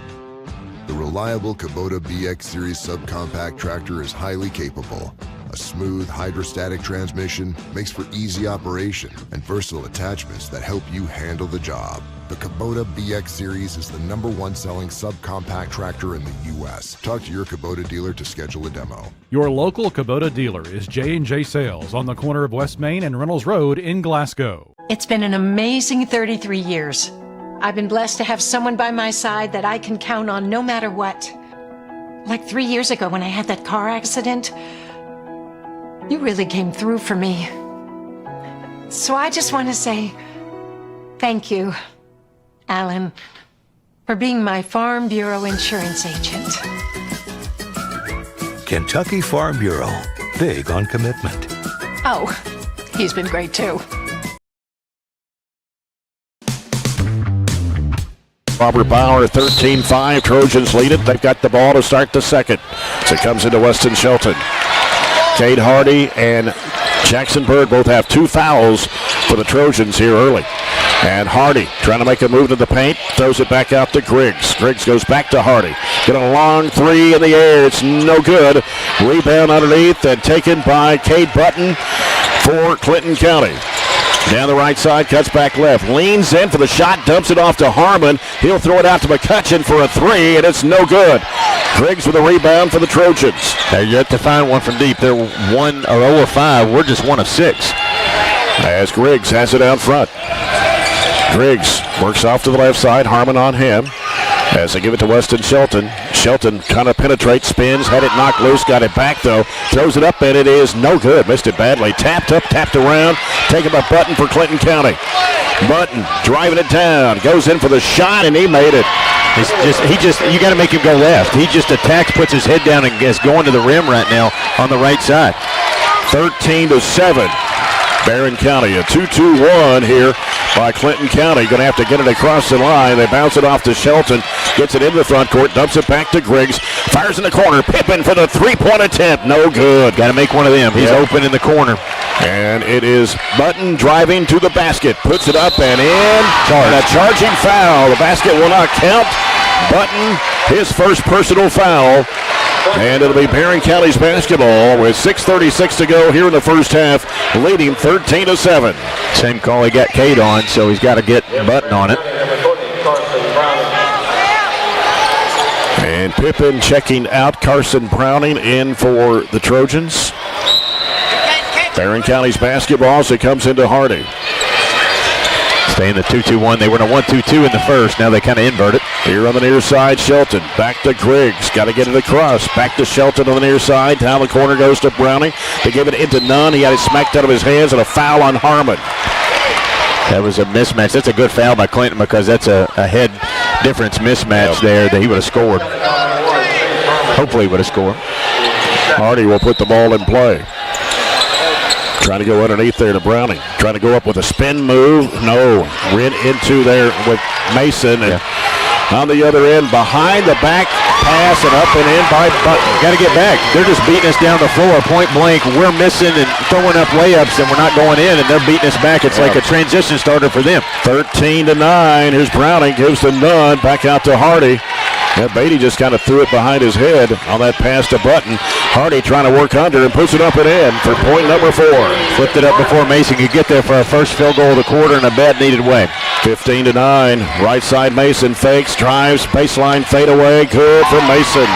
The reliable Kubota BX Series subcompact tractor is highly capable. A smooth hydrostatic transmission makes for easy operation and versatile attachments that help you handle the job. The Kubota BX Series is the #1 selling subcompact tractor in the U.S. Talk to your Kubota dealer to schedule a demo. Your local Kubota dealer is J&J Sales on the corner of West Main and Reynolds Road in Glasgow. It's been an amazing 33 years. I've been blessed to have someone by my side that I can count on no matter what. Like 3 years ago when I had that car accident, you really came through for me. So I just want to say thank you, Alan, for being my Farm Bureau insurance agent. Kentucky Farm Bureau, big on commitment. Oh, he's been great too. Robert Bauer, 13-5. Trojans lead it. They've got the ball to start the second. So it comes into Weston Shelton. Cade Hardy and Jackson Bird both have 2 fouls for the Trojans here early. And Hardy trying to make a move to the paint, throws it back out to Griggs. Griggs goes back to Hardy. Get a long 3 in the air. It's no good. Rebound underneath and taken by Cade Button for Clinton County. Down the right side, cuts back left. Leans in for the shot, dumps it off to Harmon. He'll throw it out to McCutcheon for a 3, and it's no good. Griggs with a rebound for the Trojans. They're yet to find one from deep. They're 1 or 0 of 5. We're just 1 of 6. As Griggs has it out front. Griggs works off to the left side. Harmon on him. As they give it to Weston Shelton. Shelton kind of penetrates, spins, had it knocked loose, got it back though. Throws it up and it is no good. Missed it badly. Tapped up, tapped around. Taken by Button for Clinton County. Button driving it down. Goes in for the shot and he made it. You got to make him go left. He just attacks, puts his head down and is going to the rim right now on the right side. 13-7. Barren County, a 2-2-1 here by Clinton County. Going to have to get it across the line. They bounce it off to Shelton. Gets it into the front court. Dumps it back to Griggs. Fires in the corner. Pippen for the 3-point attempt. No good. Got to make one of them. He's open in the corner. And it is Button driving to the basket. Puts it up and in. And a charging foul. The basket will not count. Button, his first personal foul. And it'll be Barren County's basketball with 6:36 to go here in the first half, leading 13-7. Same call he got Cade on, so he's got to get Button on it. And Pippen checking out. Carson Browning in for the Trojans. Barren County's basketball as it comes into Hardy. Stay in the 2-2-1. They were in a 1-2-2 in the first. Now they kind of invert it. Here on the near side, Shelton. Back to Griggs. Got to get it across. Back to Shelton on the near side. Down the corner goes to Browning. They give it into Nunn. He had it smacked out of his hands and a foul on Harmon. That was a mismatch. That's a good foul by Clinton because that's a head difference mismatch there that he would have scored. Hopefully he would have scored. Hardy will put the ball in play. Trying to go underneath there to Browning. Trying to go up with a spin move. No. Ran into there with Mason. And on the other end, behind the back pass and up and in by Button. Got to get back. They're just beating us down the floor, point blank. We're missing and throwing up layups, and we're not going in, and they're beating us back. It's like a transition starter for them. 13-9. Here's Browning. Gives the Nunn. Back out to Hardy. Yeah, Beatty just kind of threw it behind his head on that pass to Button. Hardy trying to work under and puts it up and in for point number 4. Flipped it up before Mason could get there for a first field goal of the quarter in a bad needed way. 15-9. Right side Mason fakes, drives, baseline fade away. Good for Mason.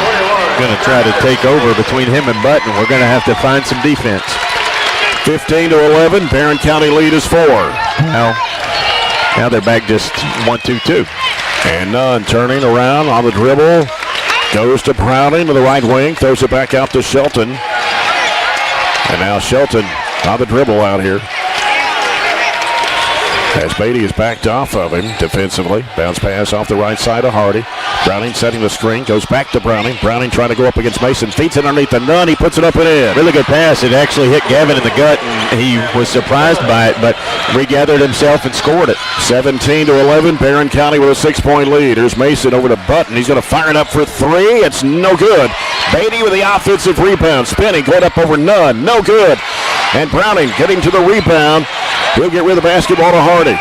Going to try to take over between him and Button. We're going to have to find some defense. 15-11. Barren County lead is 4. Now they're back just 1-2-2. And Nunn turning around on the dribble. Goes to Browning to the right wing. Throws it back out to Shelton. And now Shelton on the dribble out here. As Beatty is backed off of him defensively. Bounce pass off the right side of Hardy. Browning setting the screen. Goes back to Browning. Browning trying to go up against Mason. Feeds it underneath the Nunn. He puts it up and in. Really good pass. It actually hit Gavin in the gut, and he was surprised by it, but regathered himself and scored it. 17-11. Barren County with a 6-point lead. Here's Mason over to Button. He's going to fire it up for 3. It's no good. Beatty with the offensive rebound. Spinning. Going up over Nunn. No good. And Browning getting to the rebound. He'll get rid of the basketball to Hardy.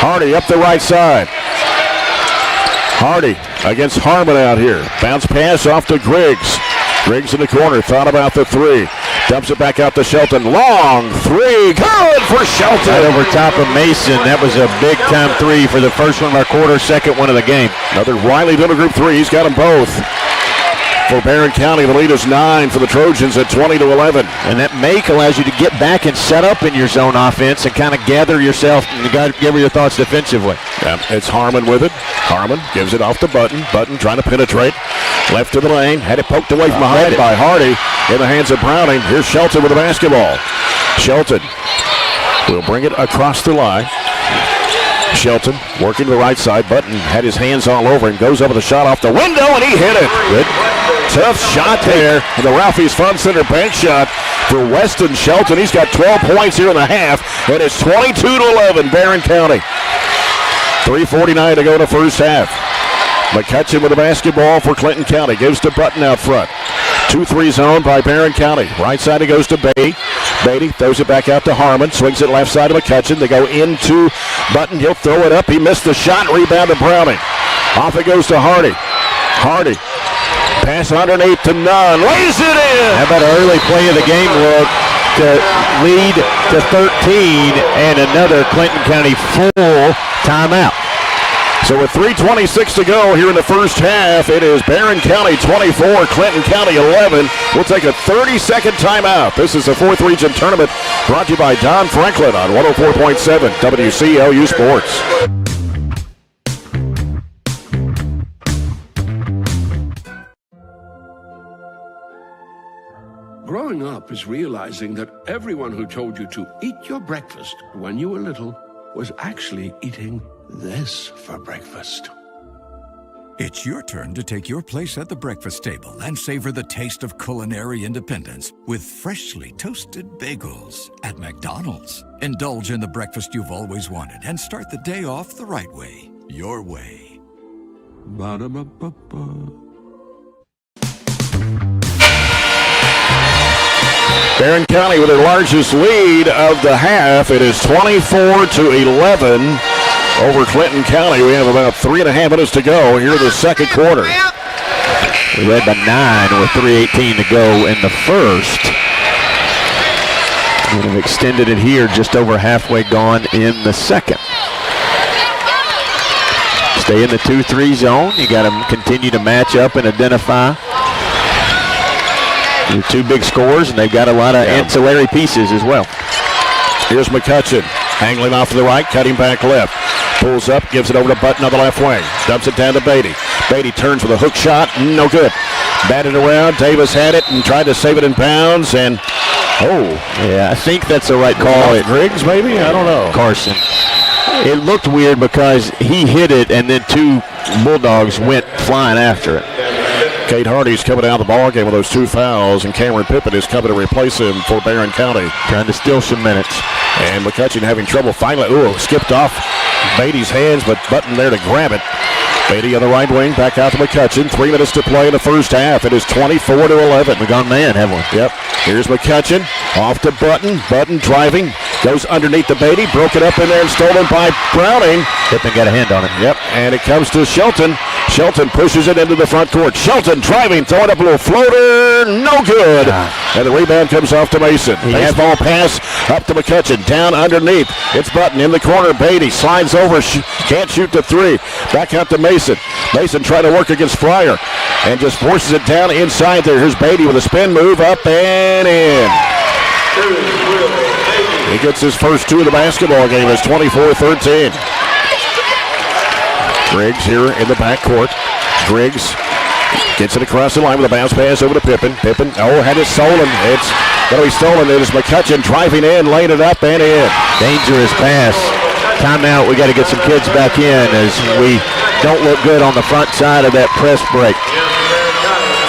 Hardy up the right side. Hardy against Harmon out here. Bounce pass off to Griggs. Griggs in the corner, thought about the three. Dumps it back out to Shelton. Long three, good for Shelton. Right over top of Mason. That was a big-time three for the first one of our quarter, second one of the game. Another Riley Diddle Group three. He's got them both. For Barren County, the lead is 9 for the Trojans at 20-11. And that make allows you to get back and set up in your zone offense and kind of gather yourself and gather your thoughts defensively. Yeah, it's Harmon with it. Harmon gives it off to Button. Button trying to penetrate. Left to the lane. Had it poked away from behind by Hardy. In the hands of Browning. Here's Shelton with the basketball. Shelton will bring it across the line. Shelton working to the right side. Button had his hands all over and goes up with a shot off the window, and he hit it. Good. Tough shot there. And the Ralphie's Fun Center bank shot for Weston Shelton. He's got 12 points here in the half, and it's 22-11, Barren County. 3:49 to go in the first half. McCutcheon with the basketball for Clinton County. Gives to Button out front. 2-3 zone by Barren County. Right side it goes to Beatty. Beatty throws it back out to Harmon. Swings it left side of McCutcheon. They go into Button. He'll throw it up. He missed the shot. Rebound to Browning. Off it goes to Hardy. Hardy. Pass underneath to Nunn. Lays it in. How about an early play of the game look to lead to 13 and another Clinton County full timeout. So with 3:26 to go here in the first half, it is Barren County 24, Clinton County 11. We'll take a 30-second timeout. This is the 4th Region Tournament brought to you by Don Franklin on 104.7 WCLU Sports. Growing up is realizing that everyone who told you to eat your breakfast when you were little was actually eating this for breakfast. It's your turn to take your place at the breakfast table and savor the taste of culinary independence with freshly toasted bagels at McDonald's. Indulge in the breakfast you've always wanted and start the day off the right way, your way. Ba-da-ba-ba-ba. Barren County with their largest lead of the half. It is 24-11 over Clinton County. We have about 3.5 minutes to go here in the second quarter. We led by 9 with 3:18 to go in the first. And have extended it here, just over halfway gone in the second. Stay in the 2-3 zone. You got to continue to match up and identify your two big scores, and they've got a lot of ancillary pieces as well. Here's McCutcheon, angling off to the right, cutting back left. Pulls up, gives it over to Button on the left wing. Dumps it down to Beatty. Beatty turns with a hook shot, no good. Batted around, Davis had it and tried to save it in bounds, and I think that's the right call. Griggs, maybe? I don't know. Carson. It looked weird because he hit it, and then two Bulldogs went flying after it. Kate Hardy's coming out of the ball game with those 2 fouls, and Cameron Pippin is coming to replace him for Barren County. Trying to steal some minutes. And McCutcheon having trouble finally. Skipped off Beatty's hands, but Button there to grab it. Beatty on the right wing, back out to McCutcheon. 3 minutes to play in the first half. It is 24-11. We've gone man, haven't we? Yep. Here's McCutcheon. Off to Button. Button driving. Goes underneath the Beatty. Broke it up in there and stolen by Browning. Pippin got a hand on it. Yep. And it comes to Shelton. Shelton pushes it into the front court. Shelton driving, throwing up a little floater. No good. And the rebound comes off to Mason. Baseball pass up to McCutcheon. Down underneath. It's Button in the corner. Beatty slides over. Can't shoot the 3. Back out to Mason. Mason trying to work against Fryer and just forces it down inside there. Here's Beatty with a spin move up and in. He gets his first 2 of the basketball game. It's 24-13. Griggs here in the backcourt. Griggs gets it across the line with a bounce pass over to Pippin. Pippin, had it stolen. It's going to be stolen. It is McCutcheon driving in, laying it up and in. Dangerous pass. Timeout. We got to get some kids back in as we don't look good on the front side of that press break.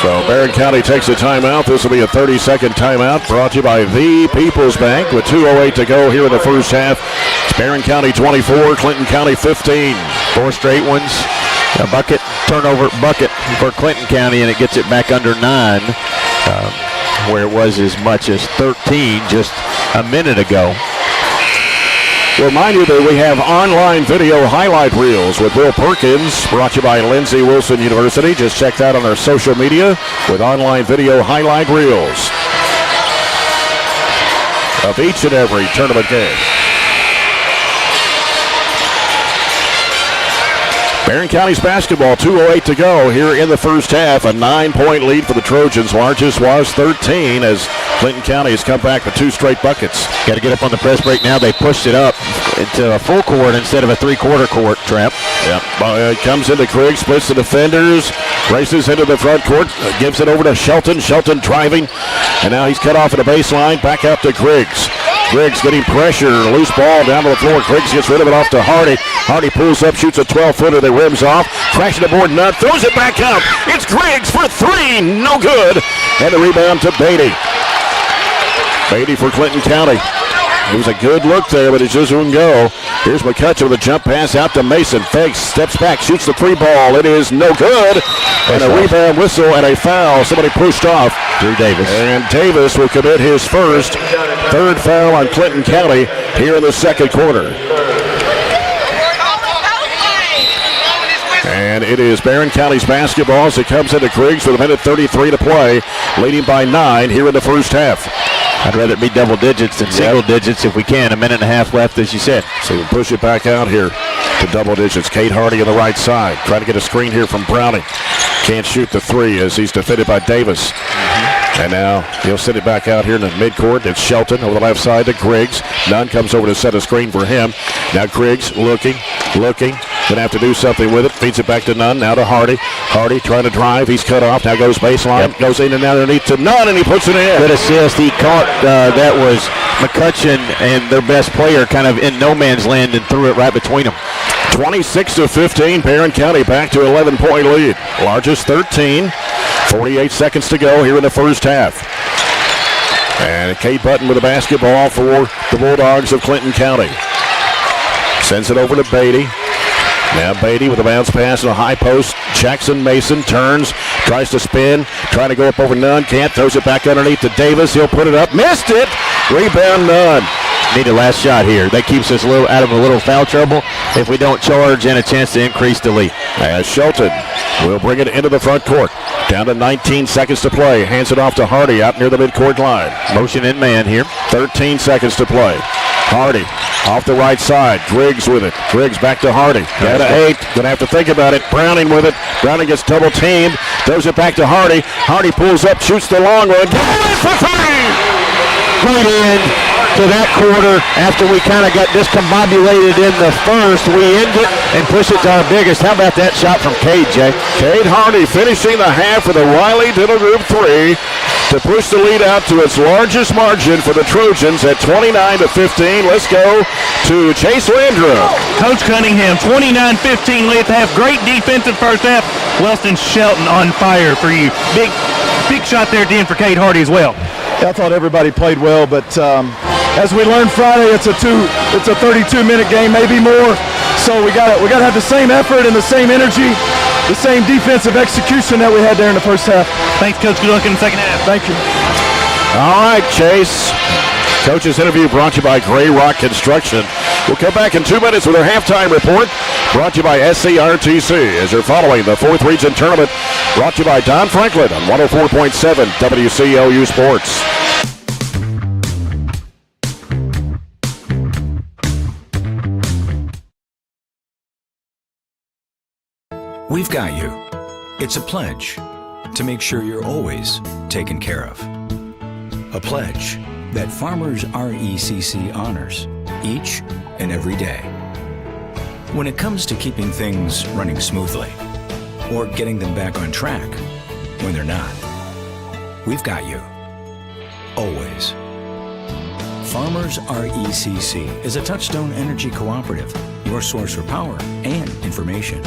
So Barren County takes a timeout. This will be a 30-second timeout brought to you by The People's Bank with 2:08 to go here in the first half. It's Barren County 24, Clinton County 15. 4 straight ones. A turnover bucket for Clinton County, and it gets it back under 9, where it was as much as 13 just a minute ago. Remind you that we have online video highlight reels with Will Perkins, brought to you by Lindsey Wilson University. Just check that on our social media with online video highlight reels of each and every tournament game. Barren County's basketball, 2:08 to go here in the first half. A 9-point lead for the Trojans. Largest was 13 as Clinton County has come back with 2 straight buckets. Got to get up on the press break now. They pushed it up into a full court instead of a 3/4 court trap. Yep. Comes into Kriggs, splits the defenders, races into the front court, gives it over to Shelton. Shelton driving, and now he's cut off at a baseline. Back out to Kriggs. Kriggs getting pressure, loose ball down to the floor. Kriggs gets rid of it off to Hardy. Hardy pulls up, shoots a 12-footer that rims off. Crashing the board, Nutt throws it back up. It's Kriggs for 3, no good. And the rebound to Beatty. Beatty for Clinton County. It was a good look there, but it just wouldn't go. Here's McCutcheon with a jump pass out to Mason. Fakes, steps back, shoots the 3 ball. It is no good. And a rebound whistle and a foul. Somebody pushed off. Drew Davis. And Davis will commit his third foul on Clinton County here in the second quarter. And it is Barren County's basketball as it comes into Kriggs with 1:33 to play, leading by 9 here in the first half. I'd rather it be double digits than single digits if we can. 1.5 minutes left, as you said. So we push it back out here to double digits. Kate Hardy on the right side. Trying to get a screen here from Browning. Can't shoot the 3 as he's defended by Davis. And now he'll send it back out here in the midcourt. It's Shelton over the left side to Kriggs. Nunn comes over to set a screen for him. Now Kriggs looking. Gonna have to do something with it. Feeds it back to Nunn. Now to Hardy. Hardy trying to drive. He's cut off. Now goes baseline. Yep. Goes in and underneath to Nunn, and he puts it in. Good assist. He caught that was McCutcheon and their best player kind of in no man's land and threw it right between them. 26-15. Barren County back to 11-point lead. Largest 13. 48 seconds to go here in the first half. And Kate Button with the basketball for the Bulldogs of Clinton County. Sends it over to Beatty. Now Beatty with a bounce pass on a high post. Jackson Mason turns, tries to spin, trying to go up over Nunn. Can't, throws it back underneath to Davis. He'll put it up. Missed it. Rebound Nunn. Need a last shot here. That keeps us out of a little foul trouble if we don't charge and a chance to increase the lead. As Shelton will bring it into the front court. Down to 19 seconds to play. Hands it off to Hardy out near the midcourt line. Motion in man here. 13 seconds to play. Hardy off the right side. Griggs with it. Griggs back to Hardy. Down to 8. Gonna have to think about it. Browning with it. Browning gets double teamed. Throws it back to Hardy. Hardy pulls up, shoots the long one. For 3! Right in to that quarter after we kind of got discombobulated in the first. We end it and push it to our biggest. How about that shot from Cade, Jay? Cade Hardy finishing the half with a Riley Diddle Group 3 to push the lead out to its largest margin for the Trojans at 29-15. Let's go to Chase Landrum. Coach Cunningham, 29-15 lead at the half. Great defensive first half. Welston Shelton on fire for you. Big shot there at the end for Cade Hardy as well. I thought everybody played well, but as we learned Friday, it's a 32-minute game, maybe more. So we got to have the same effort and the same energy, the same defensive execution that we had there in the first half. Thanks, Coach. Good luck in the second half. Thank you. All right, Chase. Coach's interview brought to you by Gray Rock Construction. We'll come back in 2 minutes with our halftime report brought to you by SCRTC as you're following the 4th Region Tournament brought to you by Don Franklin on 104.7 WCLU Sports. We've got you. It's a pledge to make sure you're always taken care of. A pledge that Farmers RECC honors each and every day. When it comes to keeping things running smoothly or getting them back on track when they're not, we've got you. Always. Farmers RECC is a Touchstone Energy Cooperative, your source for power and information.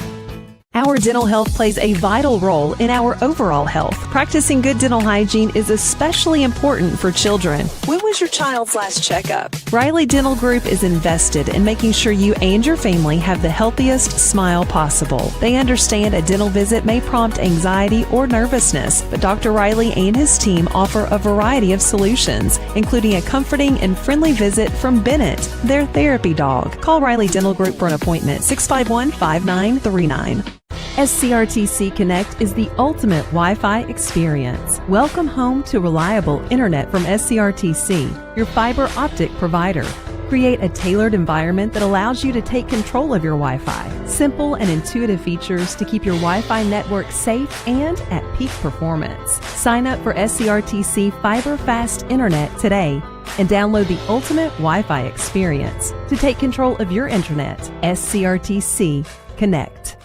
Our dental health plays a vital role in our overall health. Practicing good dental hygiene is especially important for children. When was your child's last checkup? Riley Dental Group is invested in making sure you and your family have the healthiest smile possible. They understand a dental visit may prompt anxiety or nervousness, but Dr. Riley and his team offer a variety of solutions, including a comforting and friendly visit from Bennett, their therapy dog. Call Riley Dental Group for an appointment, 651-5939. SCRTC Connect is the ultimate Wi-Fi experience. Welcome home to reliable internet from SCRTC, your fiber optic provider. Create a tailored environment that allows you to take control of your Wi-Fi. Simple and intuitive features to keep your Wi-Fi network safe and at peak performance. Sign up for SCRTC Fiber Fast Internet today and download the ultimate Wi-Fi experience to take control of your internet. SCRTC Connect.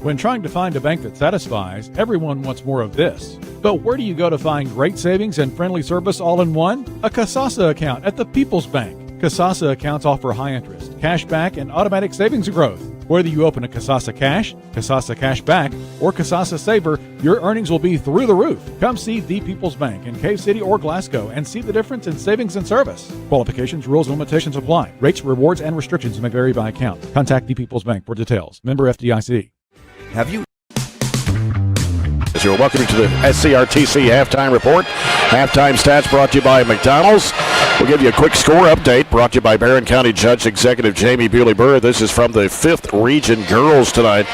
When trying to find a bank that satisfies, everyone wants more of this. But where do you go to find great savings and friendly service all in one? A Kasasa account at the People's Bank. Kasasa accounts offer high interest, cash back, and automatic savings growth. Whether you open a Kasasa Cash, Kasasa Cash Back, or Kasasa Saver, your earnings will be through the roof. Come see the People's Bank in Cave City or Glasgow and see the difference in savings and service. Qualifications, rules, and limitations apply. Rates, rewards, and restrictions may vary by account. Contact the People's Bank for details. Member FDIC. Have you? As you're welcome to the SCRTC Halftime Report. Halftime stats brought to you by McDonald's. We'll give you a quick score update brought to you by Barren County Judge Executive Jamie Bewley-Burr. This is from the 5th Region Girls tonight.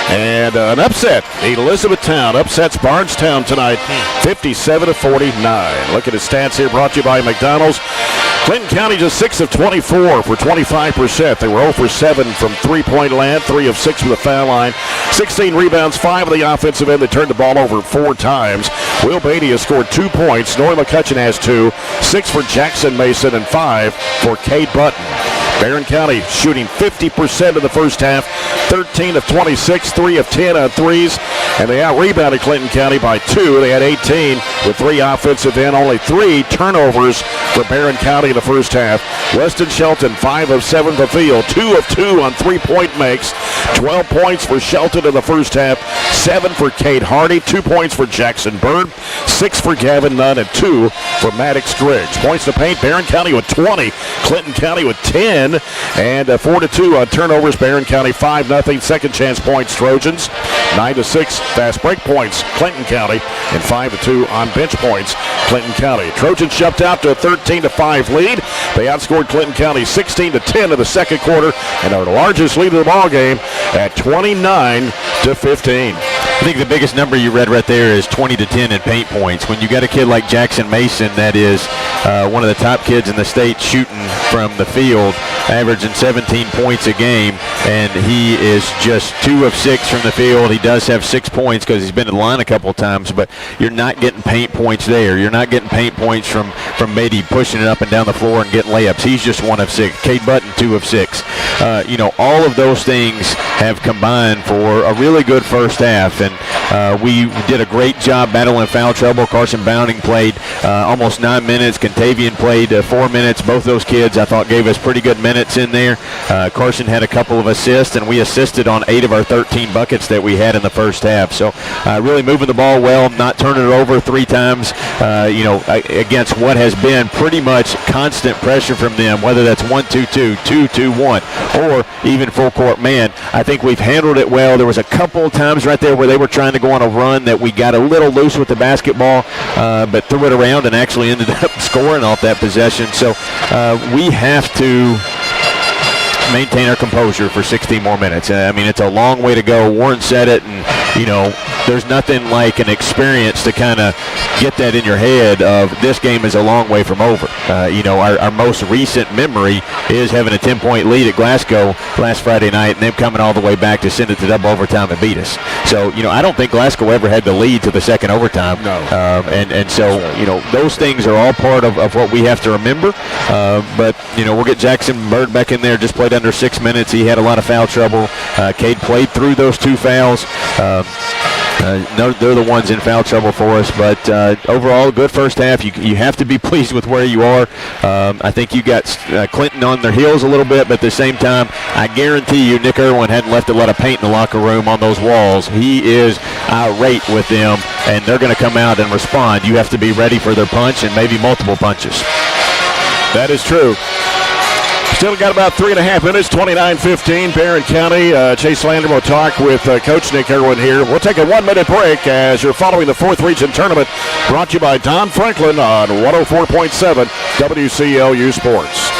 And an upset. Elizabethtown upsets Bardstown tonight, 57-49. Look at his stats here brought to you by McDonald's. Clinton County just 6 of 24 for 25%. They were 0 for 7 from three-point land, 3 of 6 from the foul line. 16 rebounds, 5 on the offensive end. They turned the ball over 4 times. Will Beatty has scored 2 points. Norrie McCutcheon has 2. 6 for Jackson Mason and 5 for Cade Button. Barren County shooting 50% in the first half, 13 of 26, 3 of 10 on threes, and they out-rebounded Clinton County by 2. They had 18 with 3 offensive end, only 3 turnovers for Barren County in the first half. Weston Shelton, 5 of 7 from the field, 2 of 2 on three-point makes, 12 points for Shelton in the first half, 7 for Kate Hardy, 2 points for Jackson Bird, 6 for Gavin Nunn, and 2 for Maddox Griggs. Points to paint, Barren County with 20, Clinton County with 10, and 4-2 on turnovers. Barren County 5-0. Second chance points Trojans. 9-6 fast break points Clinton County, and 5-2 on bench points Clinton County. Trojans jumped out to a 13-5 lead. They outscored Clinton County 16-10 in the second quarter and are the largest lead of the ball game at 29-15. I think the biggest number you read right there is 20-10 in paint points. When you got a kid like Jackson Mason that is one of the top kids in the state shooting from the field, averaging 17 points a game, and he is just 2 of 6 from the field. He does have 6 points because he's been to the line a couple of times, but you're not getting paint points there. You're not getting paint points from Beatty pushing it up and down the floor and getting layups. He's just 1 of 6. Cade Button, 2 of 6. All of those things have combined for a really good first half, and we did a great job battling foul trouble. Carson Bounding played almost 9 minutes. Contavian played 4 minutes. Both those kids, I thought, gave us pretty good minutes in there. Carson had a couple of assists, and we assisted on 8 of our 13 buckets that we had in the first half. So really moving the ball well, not turning it over 3 times, against what has been pretty much constant pressure from them, whether that's 1-2-2, 2-2-1, or even full court man. I think we've handled it well. There was a couple of times right there where they were trying to go on a run that we got a little loose with the basketball, but threw it around and actually ended up scoring off that possession. So we have to maintain our composure for 16 more minutes. It's a long way to go. Warren said it, and there's nothing like an experience to kind of get that in your head of this game is a long way from over. Our most recent memory is having a 10-point lead at Glasgow last Friday night and them coming all the way back to send it to double overtime and beat us. So, I don't think Glasgow ever had the lead to the second overtime. No. So, those things are all part of what we have to remember. But we'll get Jackson Bird back in there, just played under 6 minutes. He had a lot of foul trouble. Cade played through those 2 fouls. they're the ones in foul trouble for us. But overall, good first half. You have to be pleased with where you are. I think you got Clinton on their heels a little bit, but at the same time, I guarantee you Nick Irwin hadn't left a lot of paint in the locker room on those walls. He is irate with them, and they're going to come out and respond. You have to be ready for their punch and maybe multiple punches. That is true. Still got about 3.5 minutes, 29-15, Barren County. Chase Landrum will talk with Coach Nick Irwin here. We'll take a 1-minute break as you're following the 4th Region Tournament, brought to you by Don Franklin on 104.7 WCLU Sports.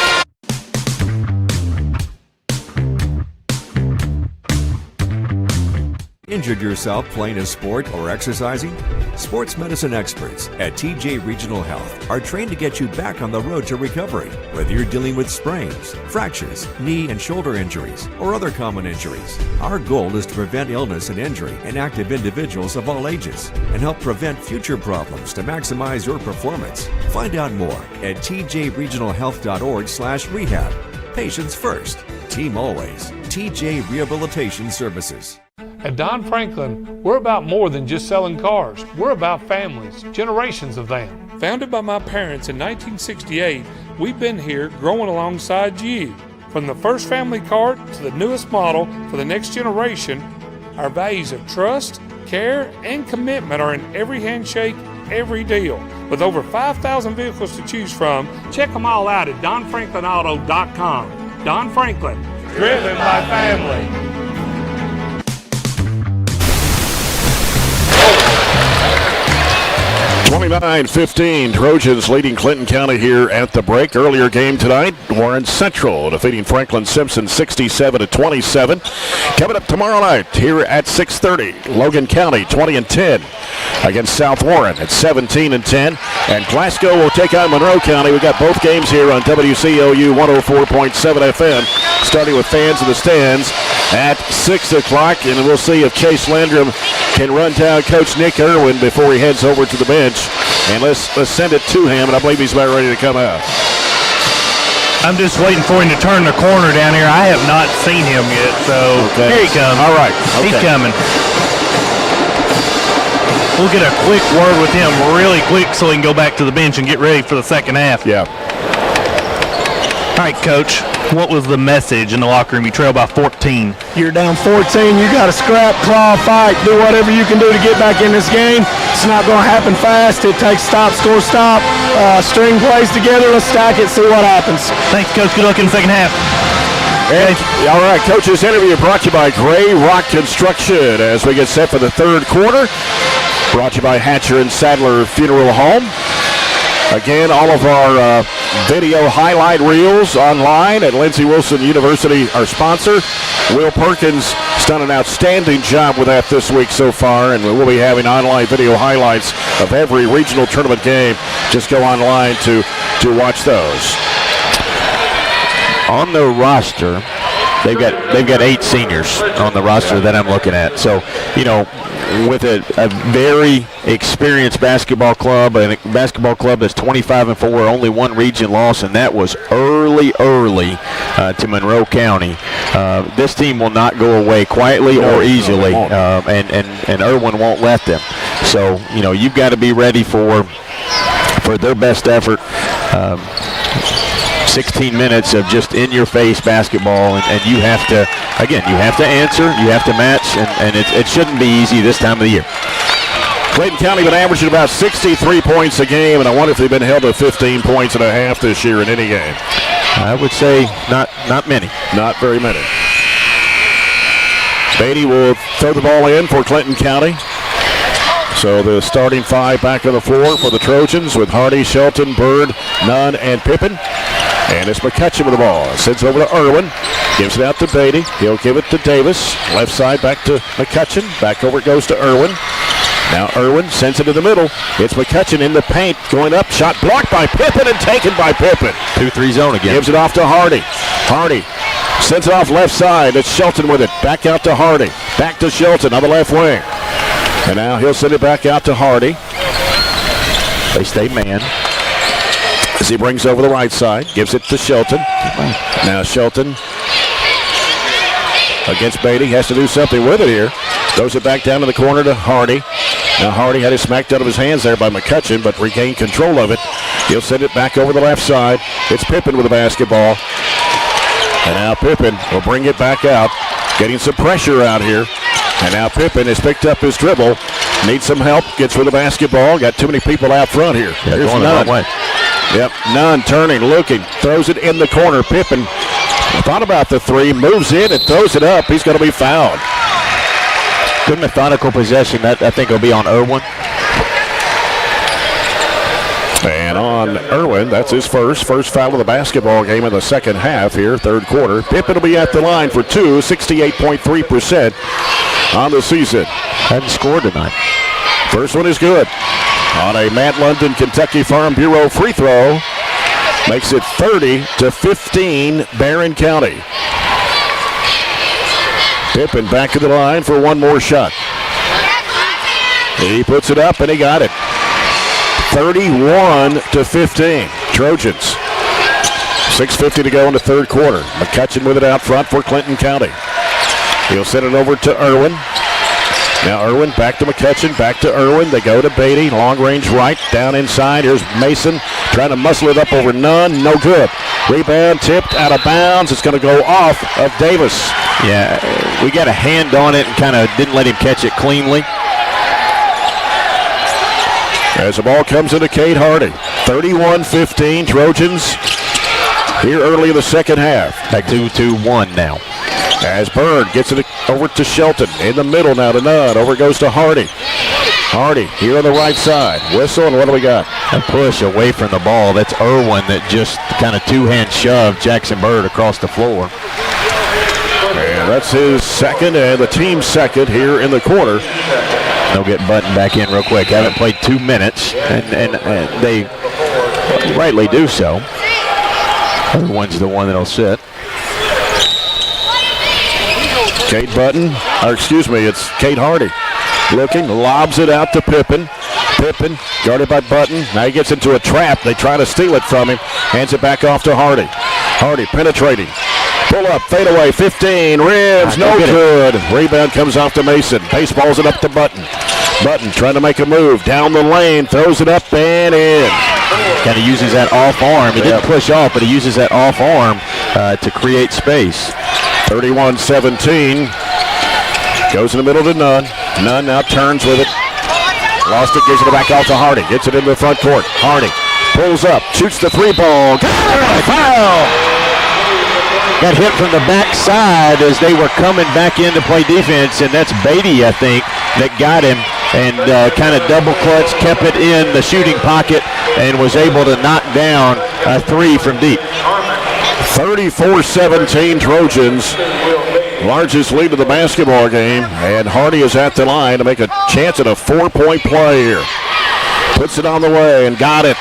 Injured yourself playing a sport or exercising? Sports medicine experts at TJ Regional Health are trained to get you back on the road to recovery. Whether you're dealing with sprains, fractures, knee and shoulder injuries, or other common injuries, our goal is to prevent illness and injury in active individuals of all ages and help prevent future problems to maximize your performance. Find out more at tjregionalhealth.org/rehab. Patients first, team always. TJ Rehabilitation Services. At Don Franklin, we're about more than just selling cars. We're about families, generations of them. Founded by my parents in 1968, we've been here growing alongside you. From the first family car to the newest model for the next generation, our values of trust, care, and commitment are in every handshake, every deal. With over 5,000 vehicles to choose from, check them all out at DonFranklinAuto.com. Don Franklin, driven by family. 29-15, Trojans leading Clinton County here at the break. Earlier game tonight, Warren Central defeating Franklin Simpson 67-27. Coming up tomorrow night here at 6:30, Logan County 20-10 against South Warren at 17-10. And Glasgow will take on Monroe County. We got both games here on WCLU 104.7 FM, starting with fans in the stands at 6 o'clock. And we'll see if Chase Landrum can run down Coach Nick Irwin before he heads over to the bench. And let's send it to him, and I believe he's about ready to come out. I'm just waiting for him to turn the corner down here. I have not seen him yet, so here he comes. All right. Okay. He's coming. We'll get a quick word with him really quick so he can go back to the bench and get ready for the second half. Yeah. All right, Coach, what was the message in the locker room? You trail by 14. You're down 14. You got to scrap, claw, fight, do whatever you can do to get back in this game. It's not going to happen fast. It takes stop, score, stop, string plays together. Let's stack it, see what happens. Thanks, Coach. Good luck in the second half. And, all right, Coach's interview brought to you by Gray Rock Construction as we get set for the third quarter. Brought to you by Hatcher and Sadler Funeral Home. Again, all of our video highlight reels online at Lindsey Wilson University, our sponsor. Will Perkins has done an outstanding job with that this week so far, and we'll be having online video highlights of every regional tournament game. Just go online to watch those. On the roster, they've got 8 seniors on the roster that I'm looking at. So, you know, with a very experienced basketball club, and a basketball club that's 25-4, only one region loss, and that was early to Monroe County. This team will not go away quietly or easily, and Irwin won't let them. So, you know, you've got to be ready for their best effort. 16 minutes of just in-your-face basketball, and you have to, again, you have to answer, you have to match, and it shouldn't be easy this time of the year. Clayton County been averaging about 63 points a game, and I wonder if they've been held to 15 points and a half this year in any game. I would say not many. Not very many. Beatty will throw the ball in for Clinton County. So the starting 5 back on the floor for the Trojans with Hardy, Shelton, Bird, Nunn, and Pippin. And it's McCutcheon with the ball. Sends it over to Irwin. Gives it out to Beatty. He'll give it to Davis. Left side back to McCutcheon. Back over it goes to Irwin. Now Irwin sends it to the middle. It's McCutcheon in the paint. Going up. Shot blocked by Pippin and taken by Pippin. 2-3 zone again. Gives it off to Hardy. Hardy sends it off left side. It's Shelton with it. Back out to Hardy. Back to Shelton on the left wing. And now he'll send it back out to Hardy. They stay man. As he brings over the right side, gives it to Shelton. Now Shelton against Beatty has to do something with it here. Throws it back down to the corner to Hardy. Now Hardy had it smacked out of his hands there by McCutcheon, but regained control of it. He'll send it back over the left side. It's Pippen with the basketball. And now Pippen will bring it back out, getting some pressure out here. And now Pippen has picked up his dribble. Needs some help. Gets for the basketball. Got too many people out front here. Yeah, Here's going the wrong way. Yep, Nunn turning, looking, throws it in the corner. Pippen thought about the three, moves in and throws it up. He's going to be fouled. Good methodical possession. That I think will be on Irwin. And on Irwin, that's his first foul of the basketball game in the second half here, third quarter. Pippen will be at the line for two, 68.3% on the season. Hadn't scored tonight. First one is good. On a Matt London Kentucky Farm Bureau free throw. Makes it 30-15 Barren County. Pippen back to the line for one more shot. He puts it up and he got it. 31-15 Trojans. 6:50 to go in the third quarter. McCutcheon with it out front for Clinton County. He'll send it over to Irwin. Now Irwin back to McCutcheon, back to Irwin. They go to Beatty, long range right, down inside. Here's Mason trying to muscle it up over Nunn, no good. Rebound tipped out of bounds. It's going to go off of Davis. Yeah, we got a hand on it and kind of didn't let him catch it cleanly. As the ball comes into Cade Hardy. 31-15 Trojans here early in the second half. Back 2-1 now. As Bird gets it over to Shelton. In the middle now to Nunn. Over goes to Hardy. Hardy here on the right side. Whistle, and what do we got? A push away from the ball. That's Irwin that just kind of two-hand shoved Jackson Bird across the floor. And that's his second and the team's second here in the quarter. They'll get Button back in real quick. Haven't played 2 minutes, and they rightly do so. Irwin's the one that'll sit. Cade Button, it's Cade Hardy. Looking, lobs it out to Pippen. Pippen, guarded by Button. Now he gets into a trap. They try to steal it from him. Hands it back off to Hardy. Hardy penetrating. Pull up, fade away, 15, rims, no good. Rebound comes off to Mason. Baseballs it up to Button. Button trying to make a move. Down the lane, throws it up and in. Kind of uses that off arm. He didn't push off, but he uses that off arm to create space. 31-17. Goes in the middle to Nunn. Nunn now turns with it. Lost it, gives it back out to Hardy. Gets it into the front court. Hardy pulls up, shoots the three ball. Foul! Got hit from the backside as they were coming back in to play defense, and that's Beatty, I think, that got him and kind of double clutch, kept it in the shooting pocket, and was able to knock down a three from deep. 34-17 Trojans. Largest lead of the basketball game, and Hardy is at the line to make a chance at a 4-point play here. Puts it on the way and got it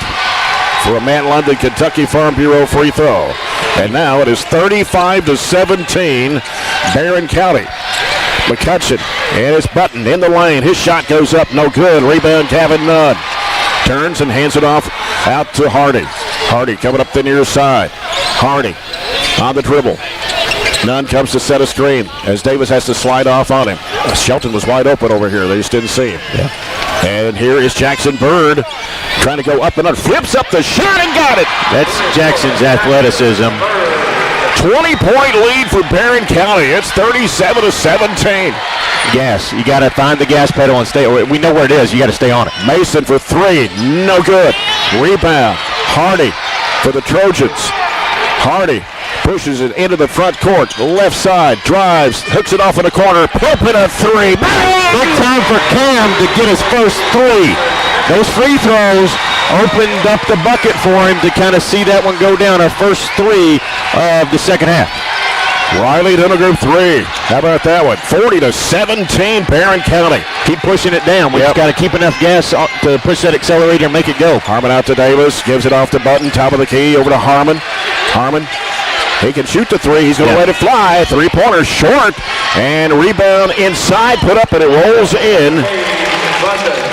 for a Matt London Kentucky Farm Bureau free throw. And now it is 35-17 Barren County. McCutcheon and it's Button in the lane. His shot goes up, no good. Rebound Kevin Nunn. Turns and hands it off out to Hardy. Hardy coming up the near side. Hardy on the dribble. Nunn comes to set a screen as Davis has to slide off on him. Shelton was wide open over here. They just didn't see him. Yeah. And here is Jackson Bird trying to go up and under. Flips up the shot and got it. That's Jackson's athleticism. 20-point lead for Barren County. It's 37-17. Gas. You got to find the gas pedal and stay. We know where it is. You got to stay on it. Mason for three. No good. Rebound. Hardy for the Trojans. Hardy pushes it into the front court. Left side. Drives. Hooks it off in the corner. Pippen a three. Big time for Cam to get his first three. Those free throws opened up the bucket for him to kind of see that one go down. Our first three of the second half. Riley to the group three. How about that one? 40-17 Barren County. Keep pushing it down. We just got to keep enough gas to push that accelerator and make it go. Harmon out to Davis. Gives it off to Button. Top of the key. Over to Harmon. Harmon. He can shoot the three. He's going to let it fly. Three-pointer short. And rebound inside. Put up and it rolls in.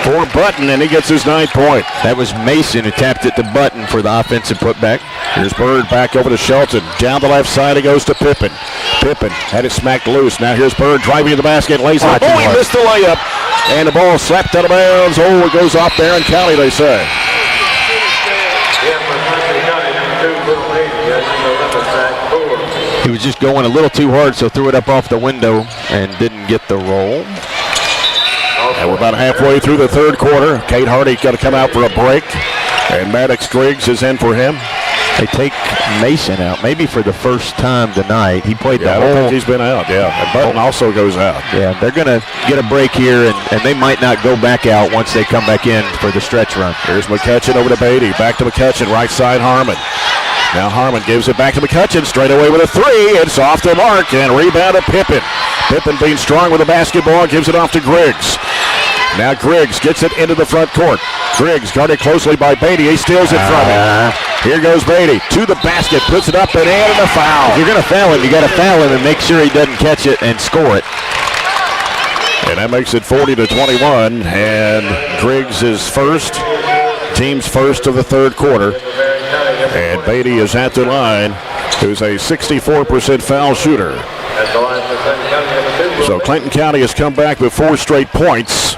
for Button, and he gets his 9th point. That was Mason who tapped it to Button for the offensive putback. Here's Bird back over to Shelton. Down the left side, he goes to Pippen. Pippen had it smacked loose. Now here's Bird driving to the basket, lays it up. Oh, he missed the layup. And the ball slapped out of bounds. Oh, it goes off Barren County, they say. He was just going a little too hard, so threw it up off the window and didn't get the roll. And we're about halfway through the third quarter. Kate Hardy got to come out for a break. And Maddox Griggs is in for him. They take Mason out, maybe for the first time tonight. He played the I whole. don't think he's been out, And Button also goes out. Yeah, they're going to get a break here, and they might not go back out once they come back in for the stretch run. Here's McCutcheon over to Beatty. Back to McCutcheon, right side Harmon. Now Harmon gives it back to McCutcheon, straight away with a 3. It's off the mark, and rebound to Pippen. Pippen being strong with the basketball, gives it off to Griggs. Now Griggs gets it into the front court. Griggs guarded closely by Beatty. He steals it from him. Here goes Beatty to the basket, puts it up and in, and a foul. If you're going to foul him, you got to foul him and make sure he doesn't catch it and score it. And that makes it 40-21, and Griggs is first, team's first of the third quarter. And Beatty is at the line, who's a 64% foul shooter. So Clinton County has come back with 4 straight points.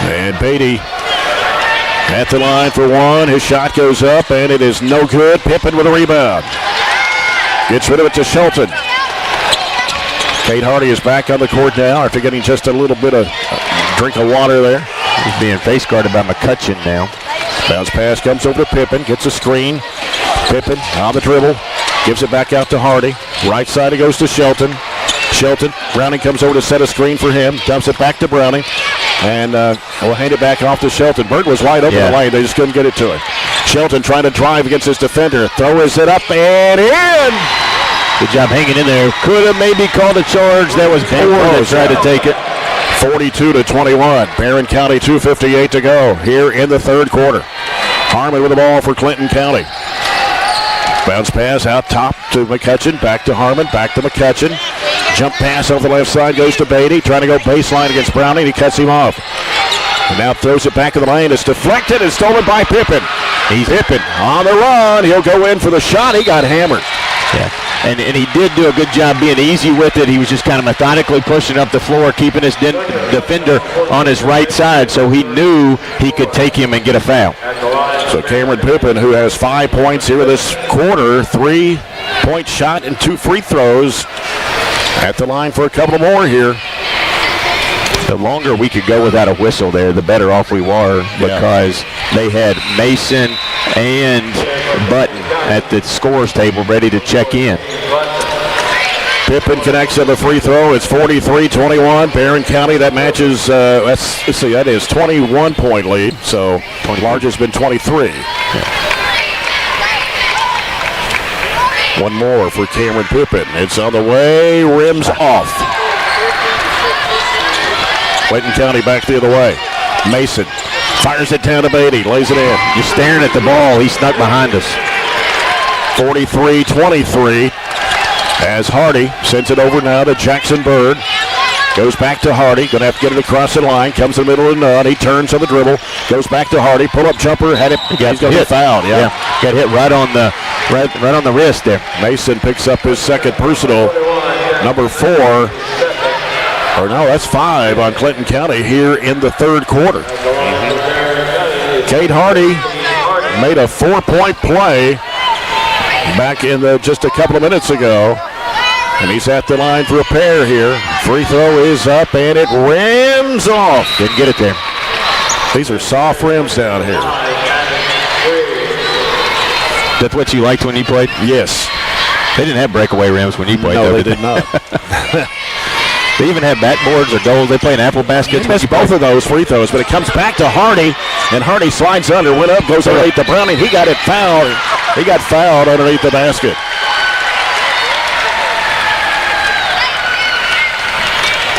And Beatty at the line for 1. His shot goes up, and it is no good. Pippen with a rebound. Gets rid of it to Shelton. Kate Hardy is back on the court now after getting just a little bit of drink of water there. He's being face guarded by McCutcheon now. Bounce pass comes over to Pippen, gets a screen. Pippen on the dribble, gives it back out to Hardy. Right side it goes to Shelton. Shelton, Browning comes over to set a screen for him, dumps it back to Browning, and will hand it back off to Shelton. Bird was wide open the lane, they just couldn't get it to him. Shelton trying to drive against his defender, throws it up and in! Good job hanging in there. Could have maybe called a charge. That was Ford that tried to take it. 42-21. Barren County 2:58 to go here in the third quarter. Harmon with the ball for Clinton County. Bounce pass out top to McCutcheon, back to Harmon, back to McCutcheon. Jump pass over the left side goes to Beatty, trying to go baseline against Browning. He cuts him off. And now throws it back in the lane. It's deflected and stolen by Pippen. Pippen on the run. He'll go in for the shot. He got hammered. Yeah. And he did do a good job being easy with it. He was just kind of methodically pushing up the floor, keeping his defender on his right side, so he knew he could take him and get a foul. So Cameron Pippen, who has 5 points here this quarter, 3-point shot and 2 free throws, at the line for a couple more here. The longer we could go without a whistle there, the better off we were, because they had Mason and Button at the scores table ready to check in. Pippen connects on the free throw. It's 43-21. Barren County, that matches, that is 21-point lead. So largest been 23. One more for Cameron Pippen. It's on the way, rims off. Clinton County back the other way. Mason fires it down to Beatty, lays it in. Just staring at the ball. He snuck behind us. 43-23 as Hardy sends it over now to Jackson Bird. Goes back to Hardy, going to have to get it across the line, comes in the middle of the nut, he turns on the dribble, goes back to Hardy, pull-up jumper, had it, he's going to get fouled. Got hit right on the wrist there. Mason picks up his second personal, number 4, or no, that's 5 on Clinton County here in the third quarter. Kate Hardy made a 4-point play back in just a couple of minutes ago. And he's at the line for a pair here. Free throw is up, and it rims off. Didn't get it there. These are soft rims down here. That's what you liked when you played? Yes. They didn't have breakaway rims when you played. No, they did not. They even have backboards or goals. They play in apple baskets. He missed both of those free throws, but it comes back to Hardy, and Hardy slides under, went up, goes underneath the Browning. He got it fouled. He got fouled underneath the basket.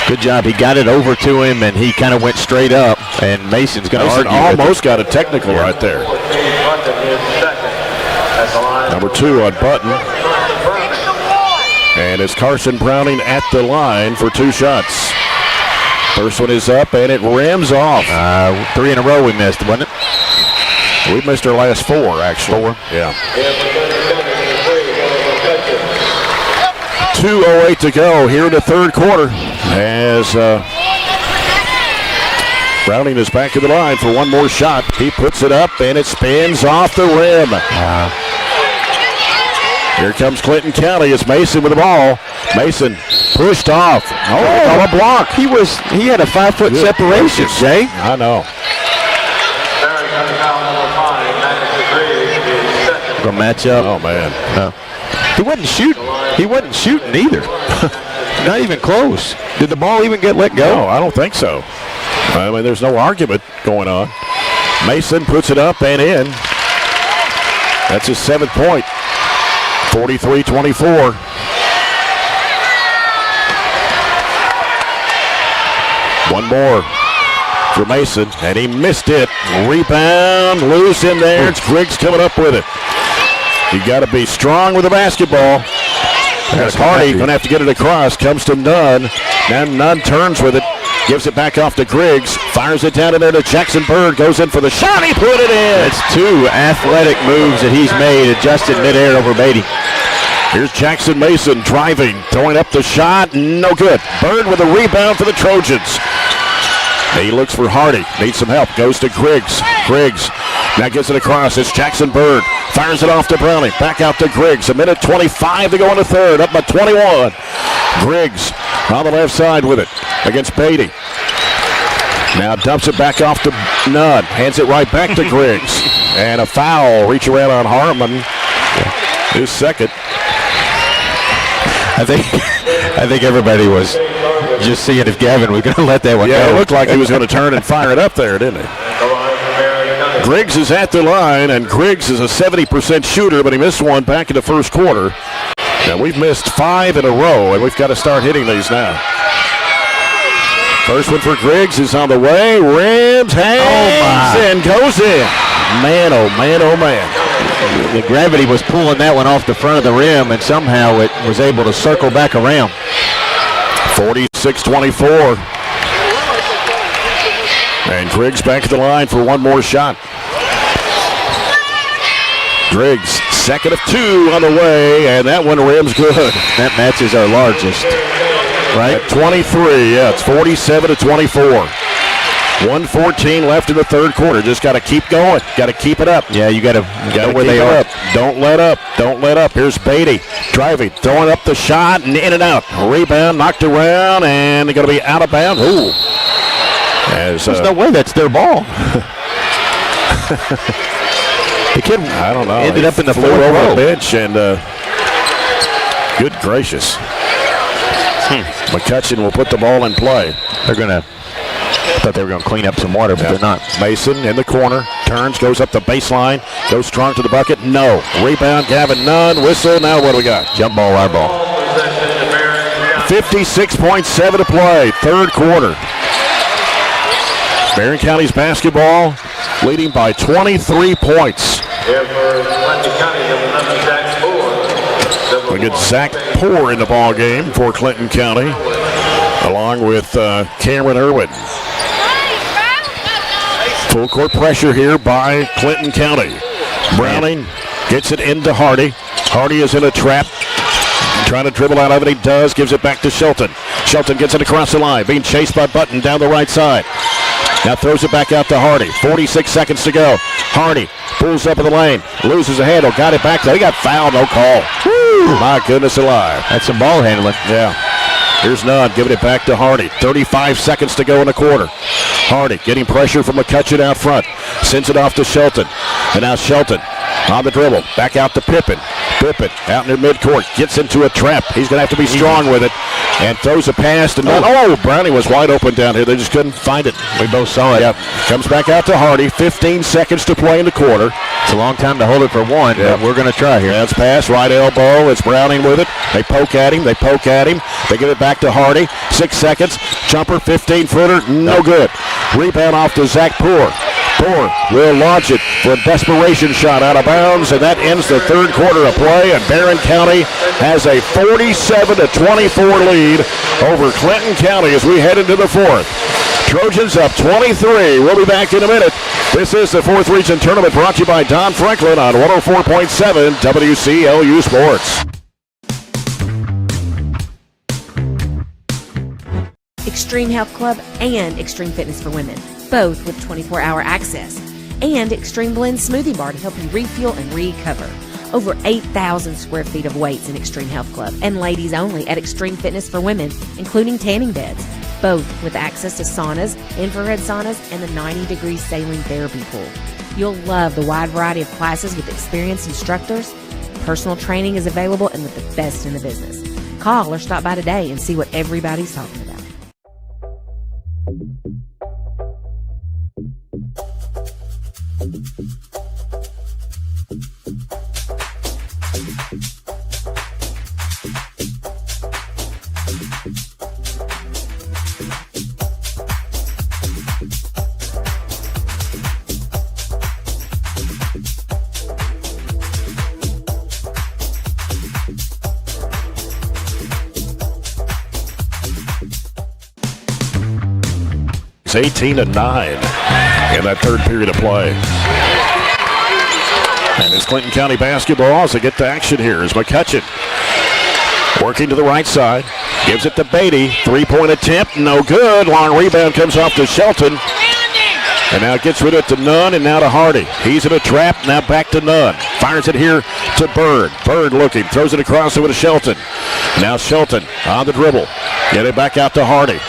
Good job. He got it over to him, and he kind of went straight up, and Mason's going to argue. Almost got a technical right there. Number 2 on Button. And it's Carson Browning at the line for 2 shots. First one is up, and it rims off. 3 in a row we missed, wasn't it? We missed our last 4, actually. 4? Yeah. 2:08 to go here in the third quarter as Browning is back to the line for one more shot. He puts it up, and it spins off the rim. Here comes Clinton County. It's Mason with the ball. Mason pushed off. Oh, a block. He had a 5-foot separation, Jay. I know. Gonna match up. Oh man. He wasn't shooting. He wasn't shooting either. Not even close. Did the ball even get let go? No, I don't think so. I mean, there's no argument going on. Mason puts it up and in. That's his 7th point. 43-24. One more for Mason, and he missed it. Rebound, loose in there. It's Griggs coming up with it. You got to be strong with the basketball. As Hardy going to have to get it across. Comes to Nunn. Now Nunn turns with it. Gives it back off to Griggs. Fires it down in there to Jackson Bird. Goes in for the shot. He put it in. It's 2 athletic moves that he's made, adjusted midair over Beatty. Here's Jackson Mason driving. Throwing up the shot. No good. Bird with a rebound for the Trojans. He looks for Hardy. Needs some help. Goes to Griggs. Griggs now gets it across. It's Jackson Bird. Fires it off to Browning. Back out to Griggs. 1:25 to go in the third. Up by 21. Griggs on the left side with it against Beatty. Now dumps it back off to Nunn. Hands it right back to Griggs. And a foul. Reach around on Harmon. His second. I think everybody was just seeing if Gavin was going to let that one go. Yeah, it looked like he was going to turn and fire it up there, didn't he? Griggs is at the line, and Griggs is a 70% shooter, but he missed one back in the first quarter. And we've missed 5 in a row, and we've got to start hitting these now. First one for Griggs is on the way. Rims, hangs, and goes in. Man, oh man, oh man. The gravity was pulling that one off the front of the rim, and somehow it was able to circle back around. 46-24. And Griggs back at the line for one more shot. Griggs, second of 2 on the way, and that one rims good. That matches our largest, right? At 23, yeah, it's 47-24. 1:14 left in the third quarter. Just got to keep going. Got to keep it up. Yeah, you got to know where they are. Don't let up. Don't let up. Here's Beatty driving, throwing up the shot, and in and out. Rebound, knocked around, and they're going to be out of bounds. Ooh. There's no way that's their ball. The kid, I don't know, ended up in the fourth row over the bench, and good gracious. McCutcheon will put the ball in play. They're going to. I thought they were going to clean up some water, but they're not. Mason in the corner, turns, goes up the baseline, goes strong to the bucket. No. Rebound, Gavin Nunn. Whistle. Now what do we got? Jump ball, our ball. 56.7 to play, third quarter. Barren County's basketball leading by 23 points. We get Zach Poor in the ball game for Clinton County, along with Cameron Irwin. Full court pressure here by Clinton County. Browning gets it into Hardy. Hardy is in a trap. Trying to dribble out of it. He does. Gives it back to Shelton. Shelton gets it across the line. Being chased by Button down the right side. Now throws it back out to Hardy. 46 seconds to go. Hardy pulls up in the lane. Loses a handle. Got it back. He got fouled. No call. Woo! My goodness alive. That's some ball handling. Yeah. Here's Nunn giving it back to Hardy. 35 seconds to go in the quarter. Hardy getting pressure from McCutcheon out front. Sends it off to Shelton. And now Shelton on the dribble. Back out to Pippin. Pippin out in the midcourt. Gets into a trap. He's going to have to be strong with it. And throws a pass to Nunn. Oh, Browning was wide open down here. They just couldn't find it. We both saw it. Yep. Comes back out to Hardy. 15 seconds to play in the quarter. It's a long time to hold it for one, but we're going to try here. That's pass, right elbow. It's Browning with it. They poke at him. They poke at him. They give it back to Hardy. 6 seconds. Jumper, 15-footer. No good. Rebound off to Zach Poor. Poor will launch it for a desperation shot out of bounds, and that ends the third quarter of play, and Barren County has a 47-24 lead over Clinton County as we head into the fourth. Trojans up 23. We'll be back in a minute. This is the 4th Region Tournament brought to you by Don Franklin on 104.7 WCLU Sports. Extreme Health Club and Extreme Fitness for Women, both with 24-hour access. And Extreme Blend Smoothie Bar to help you refuel and recover. Over 8,000 square feet of weights in Extreme Health Club and ladies only at Extreme Fitness for Women, including tanning beds, both with access to saunas, infrared saunas, and the 90-degree saline therapy pool. You'll love the wide variety of classes with experienced instructors. Personal training is available and with the best in the business. Call or stop by today and see what everybody's talking about. It's 18-9 in that third period of play. And it's Clinton County basketball as they get to action here is McCutcheon. Working to the right side. Gives it to Beatty. Three-point attempt. No good. Long rebound comes off to Shelton. And now it gets rid of it to Nunn and now to Hardy. He's in a trap. Now back to Nunn. Fires it here to Bird. Bird looking. Throws it across over to Shelton. Now Shelton on the dribble. Get it back out to Hardy.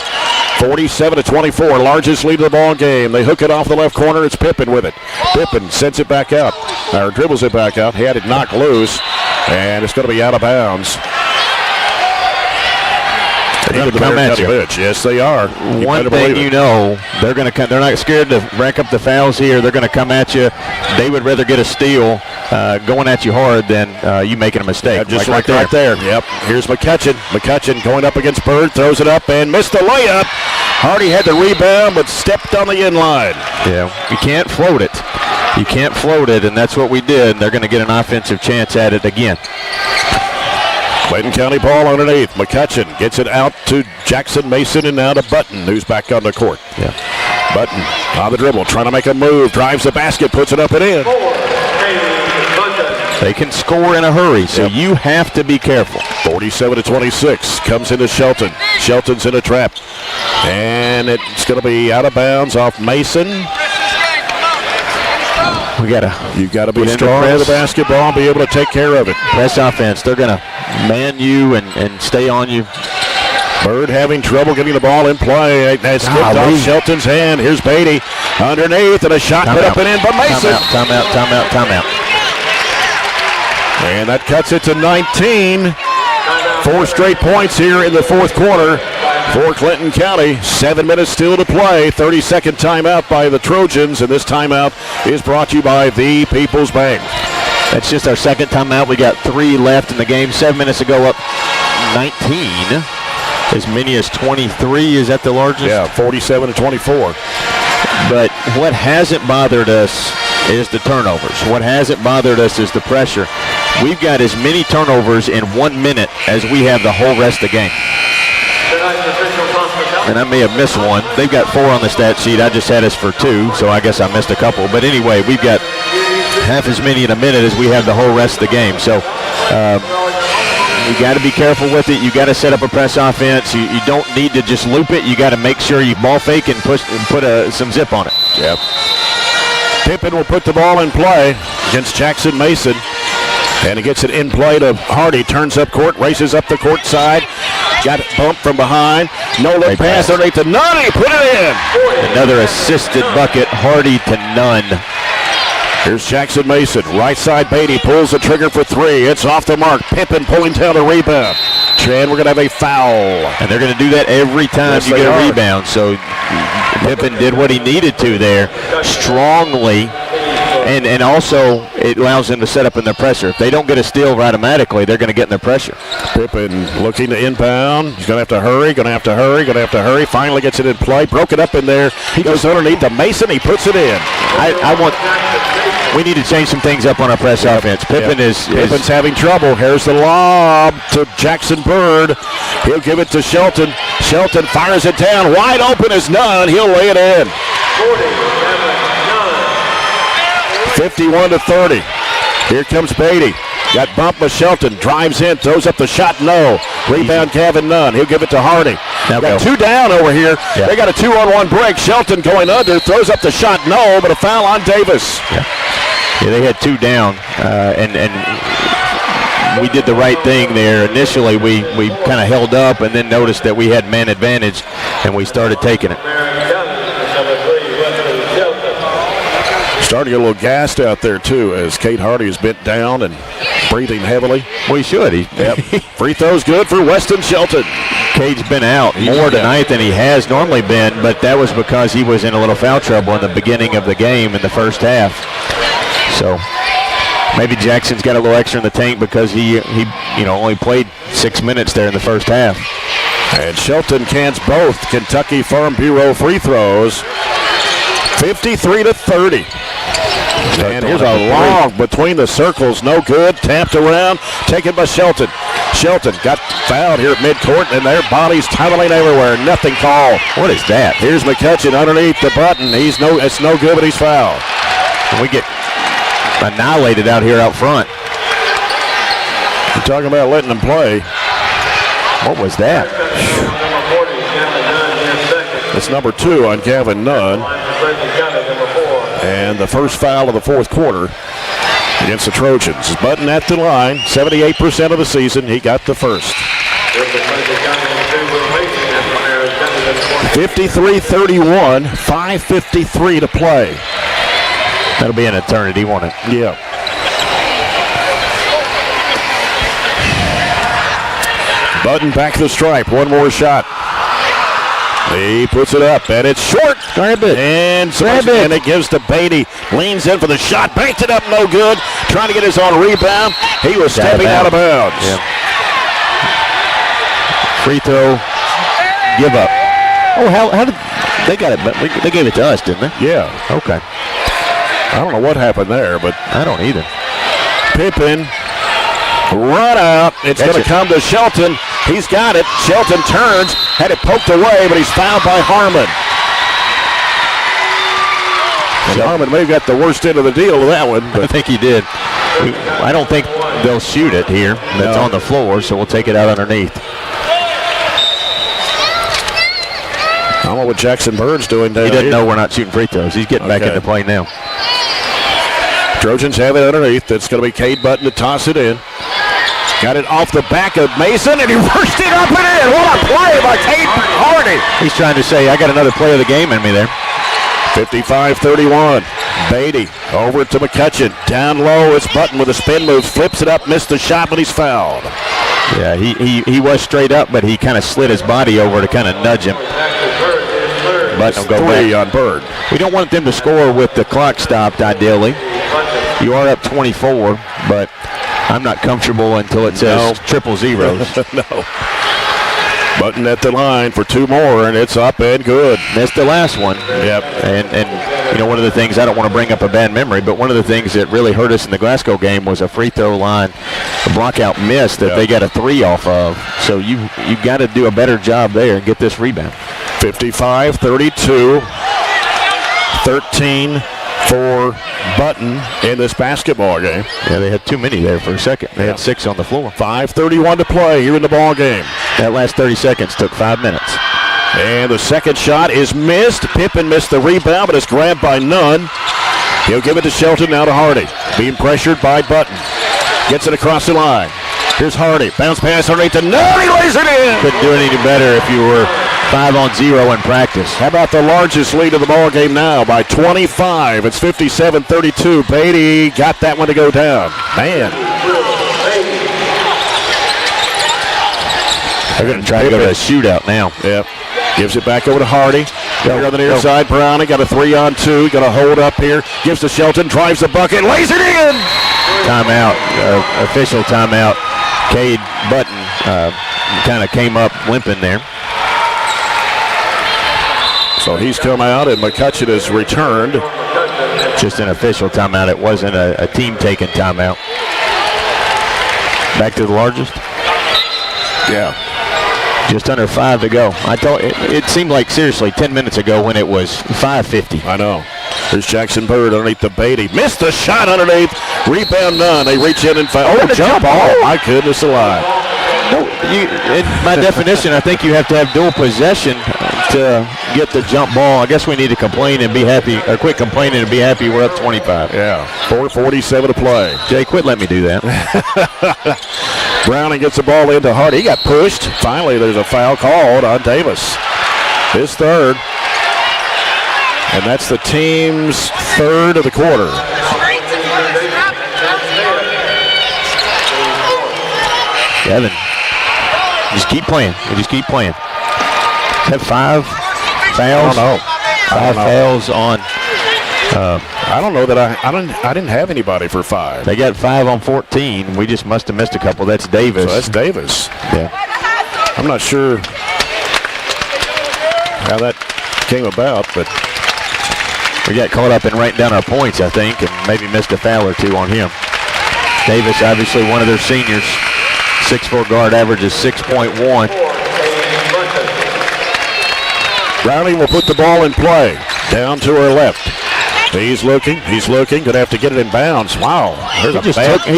47-24, largest lead of the ball game. They hook it off the left corner. It's Pippin with it. Pippin sends it back out, or dribbles it back out. He had it knocked loose, and it's going to be out of bounds. They're going to come at you. Yes, they are. One thing you know, they're going to come. They're not scared to rack up the fouls here. They're going to come at you. They would rather get a steal going at you hard than you making a mistake. Yeah, just like right there. Yep. Here's McCutcheon. McCutcheon going up against Bird, throws it up and missed the layup. Hardy had the rebound, but stepped on the in line. Yeah, you can't float it. You can't float it, and that's what we did. They're going to get an offensive chance at it again. Clayton County ball underneath. McCutcheon gets it out to Jackson Mason and now to Button, who's back on the court. Yeah. Button on the dribble, trying to make a move, drives the basket, puts it up and in. They can score in a hurry, so you have to be careful. 47-26 comes into Shelton. Shelton's in a trap, and it's going to be out of bounds off Mason. You've got to be strong with the basketball and be able to take care of it. Press offense. They're going to man you and stay on you. Bird having trouble getting the ball in play. That's skipped off Shelton's hand. Here's Beatty underneath, and a shot put up and in by Mason. Timeout. And that cuts it to 19. 4 straight points here in the fourth quarter for Clinton County. 7 minutes still to play. 30-second timeout by the Trojans, and this timeout is brought to you by the People's Bank. That's just our second timeout. We got 3 left in the game. 7 minutes ago, up 19. As many as 23. Is that the largest? Yeah, 47-24. But what hasn't bothered us is the turnovers. What hasn't bothered us is the pressure. We've got as many turnovers in 1 minute as we have the whole rest of the game. And I may have missed one. They've got 4 on the stat sheet. I just had us for 2, so I guess I missed a couple. But anyway, we've got half as many in a minute as we have the whole rest of the game. So you got to be careful with it. You got to set up a press offense. You don't need to just loop it. You got to make sure you ball fake and put some zip on it. Yep. Pippin will put the ball in play against Jackson Mason. And he gets it in play to Hardy. Turns up court, races up the court side. Got it bumped from behind. No look pass underneath to Nunn. He put it in. Another assisted bucket. Hardy to Nunn. Here's Jackson Mason. Right side Beatty pulls the trigger for 3. It's off the mark. Pippin pulling down the rebound. Chan, we're going to have a foul. And they're going to do that every time you get a rebound. So Pippin did what he needed to there. Strongly And also, it allows them to set up in their pressure. If they don't get a steal automatically, they're going to get in their pressure. Pippen looking to inbound. He's going to have to hurry. Finally gets it in play. Broke it up in there. He goes underneath to Mason. He puts it in. We need to change some things up on our press offense. Pippen's having trouble. Here's the lob to Jackson Bird. He'll give it to Shelton. Shelton fires it down. Wide open is none. He'll lay it in. 51-30. Here comes Beatty. Got bumped by Shelton. Drives in. Throws up the shot. No. Rebound Gavin Nunn. He'll give it to Hardy. Got two down over here. Yeah. They got a 2-on-1 break. Shelton going under. Throws up the shot. No, but a foul on Davis. Yeah, they had two down. And we did the right thing there. Initially, we kind of held up and then noticed that we had man advantage, and we started taking it. Starting to get a little gassed out there, too, as Kate Hardy is bent down and breathing heavily. Well, he should. Free throw's good for Weston Shelton. Cade's been out more tonight than he has normally been, but that was because he was in a little foul trouble in the beginning of the game in the first half. So maybe Jackson's got a little extra in the tank because he only played 6 minutes there in the first half. And Shelton cans both Kentucky Farm Bureau free throws. 53-30. And here's a long between the circles, no good. Tapped around, taken by Shelton. Shelton got fouled here at midcourt, and their bodies tumbling everywhere. Nothing called. What is that? Here's McCutcheon underneath the button. It's no good, but he's fouled. And we get annihilated out here out front. You're talking about letting them play. What was that? It's number 2 on Gavin Nunn. And the first foul of the fourth quarter against the Trojans. Button at the line, 78% of the season. He got the first. 53-31, 5:53 to play. That'll be an eternity, won't it? Yeah. Button back to the stripe. One more shot. He puts it up, and it's short. Grab it. And it gives to Beatty. Leans in for the shot. Banked it up, no good. Trying to get his own rebound. He was stepping out of bounds. Yeah. Free throw. Give up. Oh, how did they got it? But they gave it to us, didn't they? Yeah. Okay. I don't know what happened there, but I don't either. Pippen. Run out. It's going to come to Shelton. He's got it. Shelton turns. Had it poked away, but he's fouled by Harmon. And Harmon may have got the worst end of the deal with that one. But I think he did. I don't think they'll shoot it here. That's on the floor, so we'll take it out underneath. I don't know what Jackson Bird's doing down He doesn't here. know we're not shooting free throws. He's getting back into play now. Trojans have it underneath. It's going to be Cade Button to toss it in. Got it off the back of Mason, and he rushed it up and in. What a play by Cade Hardy. He's trying to say, I got another play of the game in me there. 55-31. Beatty over to McCutcheon. Down low, it's Button with a spin move. Flips it up, missed the shot, but he's fouled. Yeah, he was straight up, but he kind of slid his body over to kind of nudge him. Button will go back on Bird. We don't want them to score with the clock stopped, ideally. You are up 24, but I'm not comfortable until it says triple zeros. No. Button at the line for 2 more, and it's up and good. Missed the last one. Yep. And one of the things, I don't want to bring up a bad memory, but one of the things that really hurt us in the Glasgow game was a free throw line, a blockout miss that they got a 3 off of. So you got to do a better job there and get this rebound. 55-32, 13 for Button in this basketball game. Yeah, they had too many there for a second. They had 6 on the floor. 5:31 to play here in the ball game. That last 30 seconds took 5 minutes. And the second shot is missed. Pippen missed the rebound, but it's grabbed by Nunn. He'll give it to Shelton, now to Hardy. Being pressured by Button. Gets it across the line. Here's Hardy. Bounce pass underneath to Nunn. He lays it in. Couldn't do it any better if you were 5-on-0 in practice. How about the largest lead of the ball game now by 25? It's 57-32. Beatty got that one to go down. Man. They're going to try to go to a shootout now. Yep. Gives it back over to Hardy. Here on the near side, Browning got a 3-on-2. Got a hold up here. Gives to Shelton. Drives the bucket. Lays it in. Timeout. Official timeout. Cade Button kind of came up limping there. So he's come out, and McCutcheon has returned. Just an official timeout. It wasn't a team-taken timeout. Back to the largest. Yeah. Just under 5 to go. I thought it seemed like, seriously, 10 minutes ago when it was 5:50. I know. There's Jackson Bird underneath the Beatty. Missed the shot underneath. Rebound none. They reach in and foul. Oh, jump ball. My goodness alive. No, by definition, I think you have to have dual possession to get the jump ball. I guess we need to complain and be happy, or quit complaining and be happy we're up 25. Yeah, 4:47 to play. Jay, quit letting me do that. Browning gets the ball into Hardy. He got pushed. Finally, there's a foul called on Davis. His third. And that's the team's third of the quarter. Kevin, just keep playing. Just keep playing. Have 5 fouls? I don't know. 5 fouls on. I don't know that I didn't have anybody for 5. They got 5 on 14. We just must have missed a couple. That's Davis. So that's Davis. Yeah. I'm not sure how that came about, but we got caught up in writing down our points, I think, and maybe missed a foul or 2 on him. Davis, obviously one of their seniors. 6'4" guard, averages 6.1. Browning will put the ball in play. Down to her left. He's looking. Gonna have to get it in bounds. Wow. He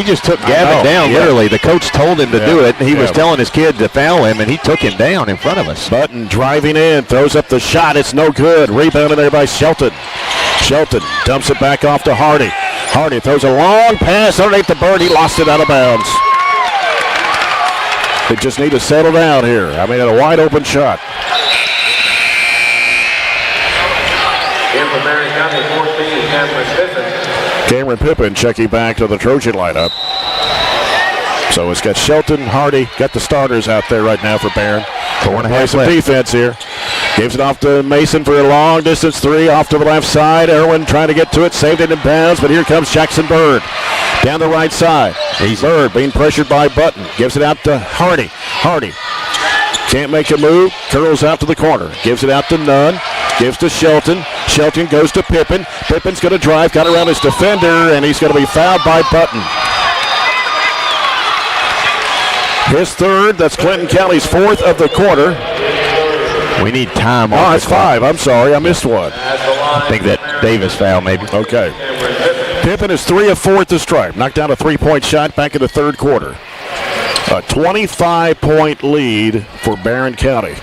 just took Gavin down, literally. The coach told him to do it. He was telling his kid to foul him, and he took him down in front of us. Button driving in, throws up the shot. It's no good. Rebounded there by Shelton. Shelton dumps it back off to Hardy. Hardy throws a long pass underneath the Bird. He lost it out of bounds. They just need to settle down here. I mean, a wide open shot. Cameron Pippin checking back to the Trojan lineup. So it's got Shelton, Hardy, got the starters out there right now for Barren. 4.5 some left. defense here. Gives it off to Mason for a long distance 3 off to the left side. Irwin trying to get to it, saved it in bounds, but here comes Jackson Bird down the right side. Bird being pressured by Button. Gives it out to Hardy. Hardy can't make a move, curls out to the corner. Gives it out to Nunn. Gives to Shelton. Shelton goes to Pippin. Pippin's going to drive, got around his defender, and he's going to be fouled by Button. His third, that's Clinton County's 4th of the quarter. We need time Oh, off that's the clock. 5. I'm sorry, I missed one. I think that Davis foul maybe. Okay. Pippin is 3 of 4 at the stripe. Knocked down a 3-point shot back in the third quarter. A 25-point lead for Barren County.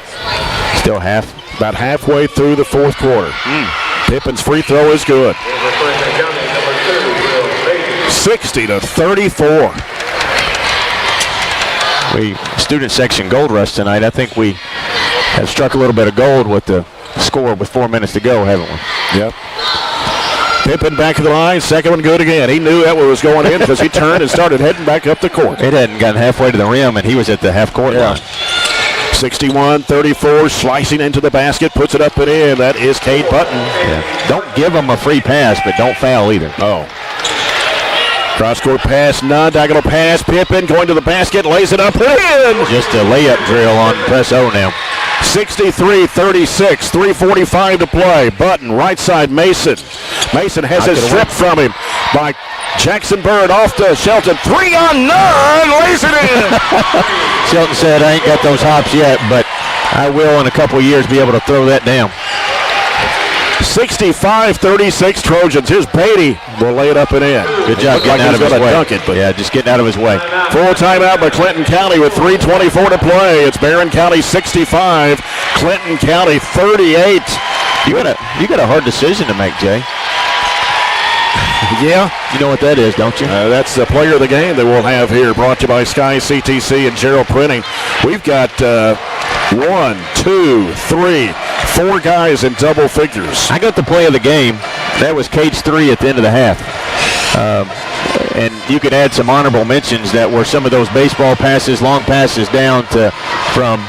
Still about halfway through the fourth quarter. Pippin's free throw is good. 60-34. Student section gold rush tonight. I think we have struck a little bit of gold with the score with 4 minutes to go, haven't we? Yep. Pippin back of the line, second one good again. He knew that one was going in because he turned and started heading back up the court. It hadn't gotten halfway to the rim, and he was at the half-court line. 61-34, slicing into the basket, puts it up and in. That is Cade Button. Yeah. Don't give him a free pass, but don't foul either. Oh. Cross-court pass, Nunn, diagonal pass, Pippin going to the basket, lays it up and in. Just a layup drill on press O now. 63-36, 3:45 to play. Button, right side, Mason. Mason has it stripped from him by Jackson Bird off to Shelton. 3 on Nunn, lays it in. Shelton said, I ain't got those hops yet, but I will in a couple of years be able to throw that down. 65-36 Trojans. Here's Beatty. Will lay it up and in. Good job getting out of his way. Dunk it, but yeah, just getting out of his way. Full timeout by Clinton County with 3:24 to play. It's Barren County 65, Clinton County 38. You got a hard decision to make, Jay. Yeah. You know what that is, don't you? That's the player of the game that we'll have here, brought to you by Sky CTC and Gerald Printing. We've got 1, 2, 3, 4 guys in double figures. I got the play of the game. That was Cade's 3 at the end of the half. And you could add some honorable mentions that were some of those baseball passes, long passes down to from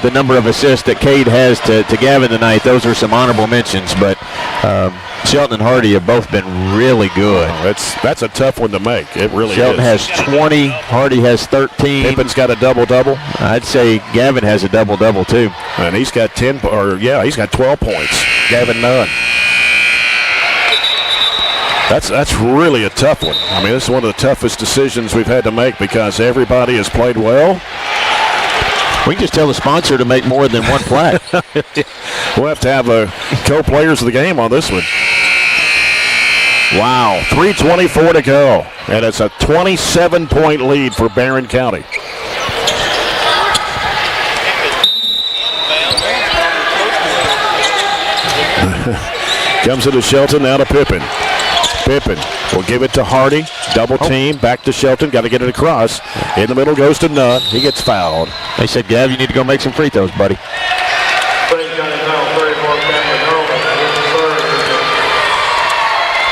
the number of assists that Cade has to Gavin tonight. Those are some honorable mentions, but Shelton and Hardy have both been really good. That's a tough one to make. It really Shelton is. has 20. Hardy has 13. Pippen's got a double-double. I'd say Gavin has a double-double, too. And he's got he's got 12 points. Gavin none. That's really a tough one. I mean, this is one of the toughest decisions we've had to make because everybody has played well. We can just tell the sponsor to make more than one plaque. We'll have to have co-players of the game on this one. Wow, 3:24 to go, and it's a 27-point lead for Barren County. Comes into Shelton, now to Pippen. Pippen will give it to Hardy. Double team, back to Shelton. Got to get it across. In the middle goes to Nunn. He gets fouled. They said, Gav, you need to go make some free throws, buddy.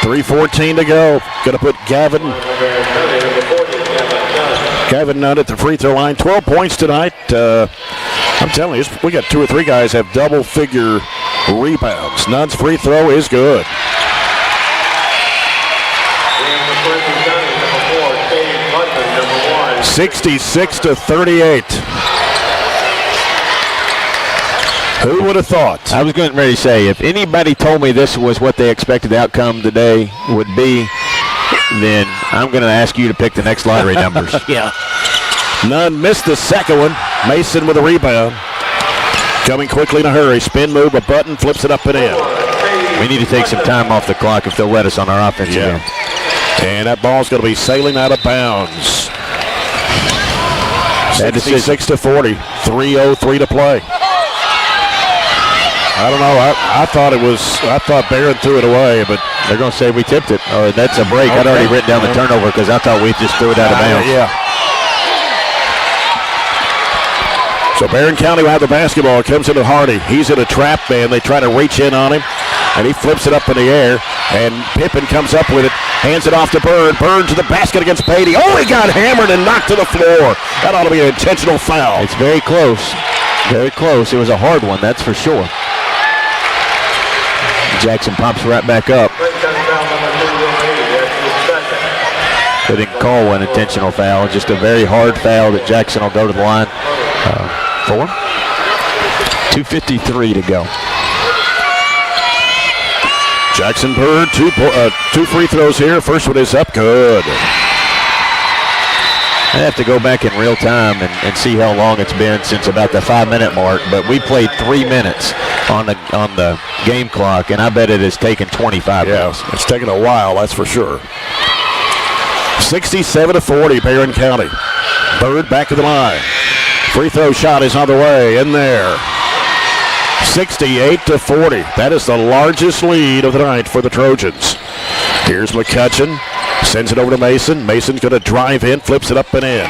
3:14 to go. Going to put Gavin Nunn at the free throw line. 12 points tonight. I'm telling you, we got 2 or 3 guys have double-figure rebounds. Nunn's free throw is good. 66-38. Who would have thought? I was getting ready to say, if anybody told me this was what they expected the outcome today would be, then I'm going to ask you to pick the next lottery numbers. Yeah. Nunn missed the second one. Mason with a rebound. Coming quickly in a hurry. Spin move, a button, flips it up and in. We need to take some time off the clock if they'll let us on our offensive end. And that ball's going to be sailing out of bounds. 66-40. 3:03 to play. I don't know. I thought Barren threw it away, but they're going to say we tipped it. Or that's a break. I'd already written down the turnover because I thought we just threw it out of bounds. Yeah. So Barren County will have the basketball. It comes into Hardy. He's in a trap man. They try to reach in on him, and he flips it up in the air. And Pippen comes up with it, hands it off to Bird. Bird to the basket against Patey. Oh, he got hammered and knocked to the floor. That ought to be an intentional foul. It's very close. Very close. It was a hard one, that's for sure. Jackson pops right back up. They didn't call an intentional foul, just a very hard foul that Jackson will go to the line for. 2:53 to go. Jackson Bird, two free throws here. First one is up, good. I have to go back in real time and see how long it's been since about the 5-minute mark, but we played 3 minutes on the game clock, and I bet it has taken 25 minutes. It's taken a while, that's for sure. 67-40, Barren County. Bird back to the line. Free throw shot is on the way, in there. 68-40. That is the largest lead of the night for the Trojans. Here's McCutcheon. Sends it over to Mason. Mason's going to drive in, flips it up and in.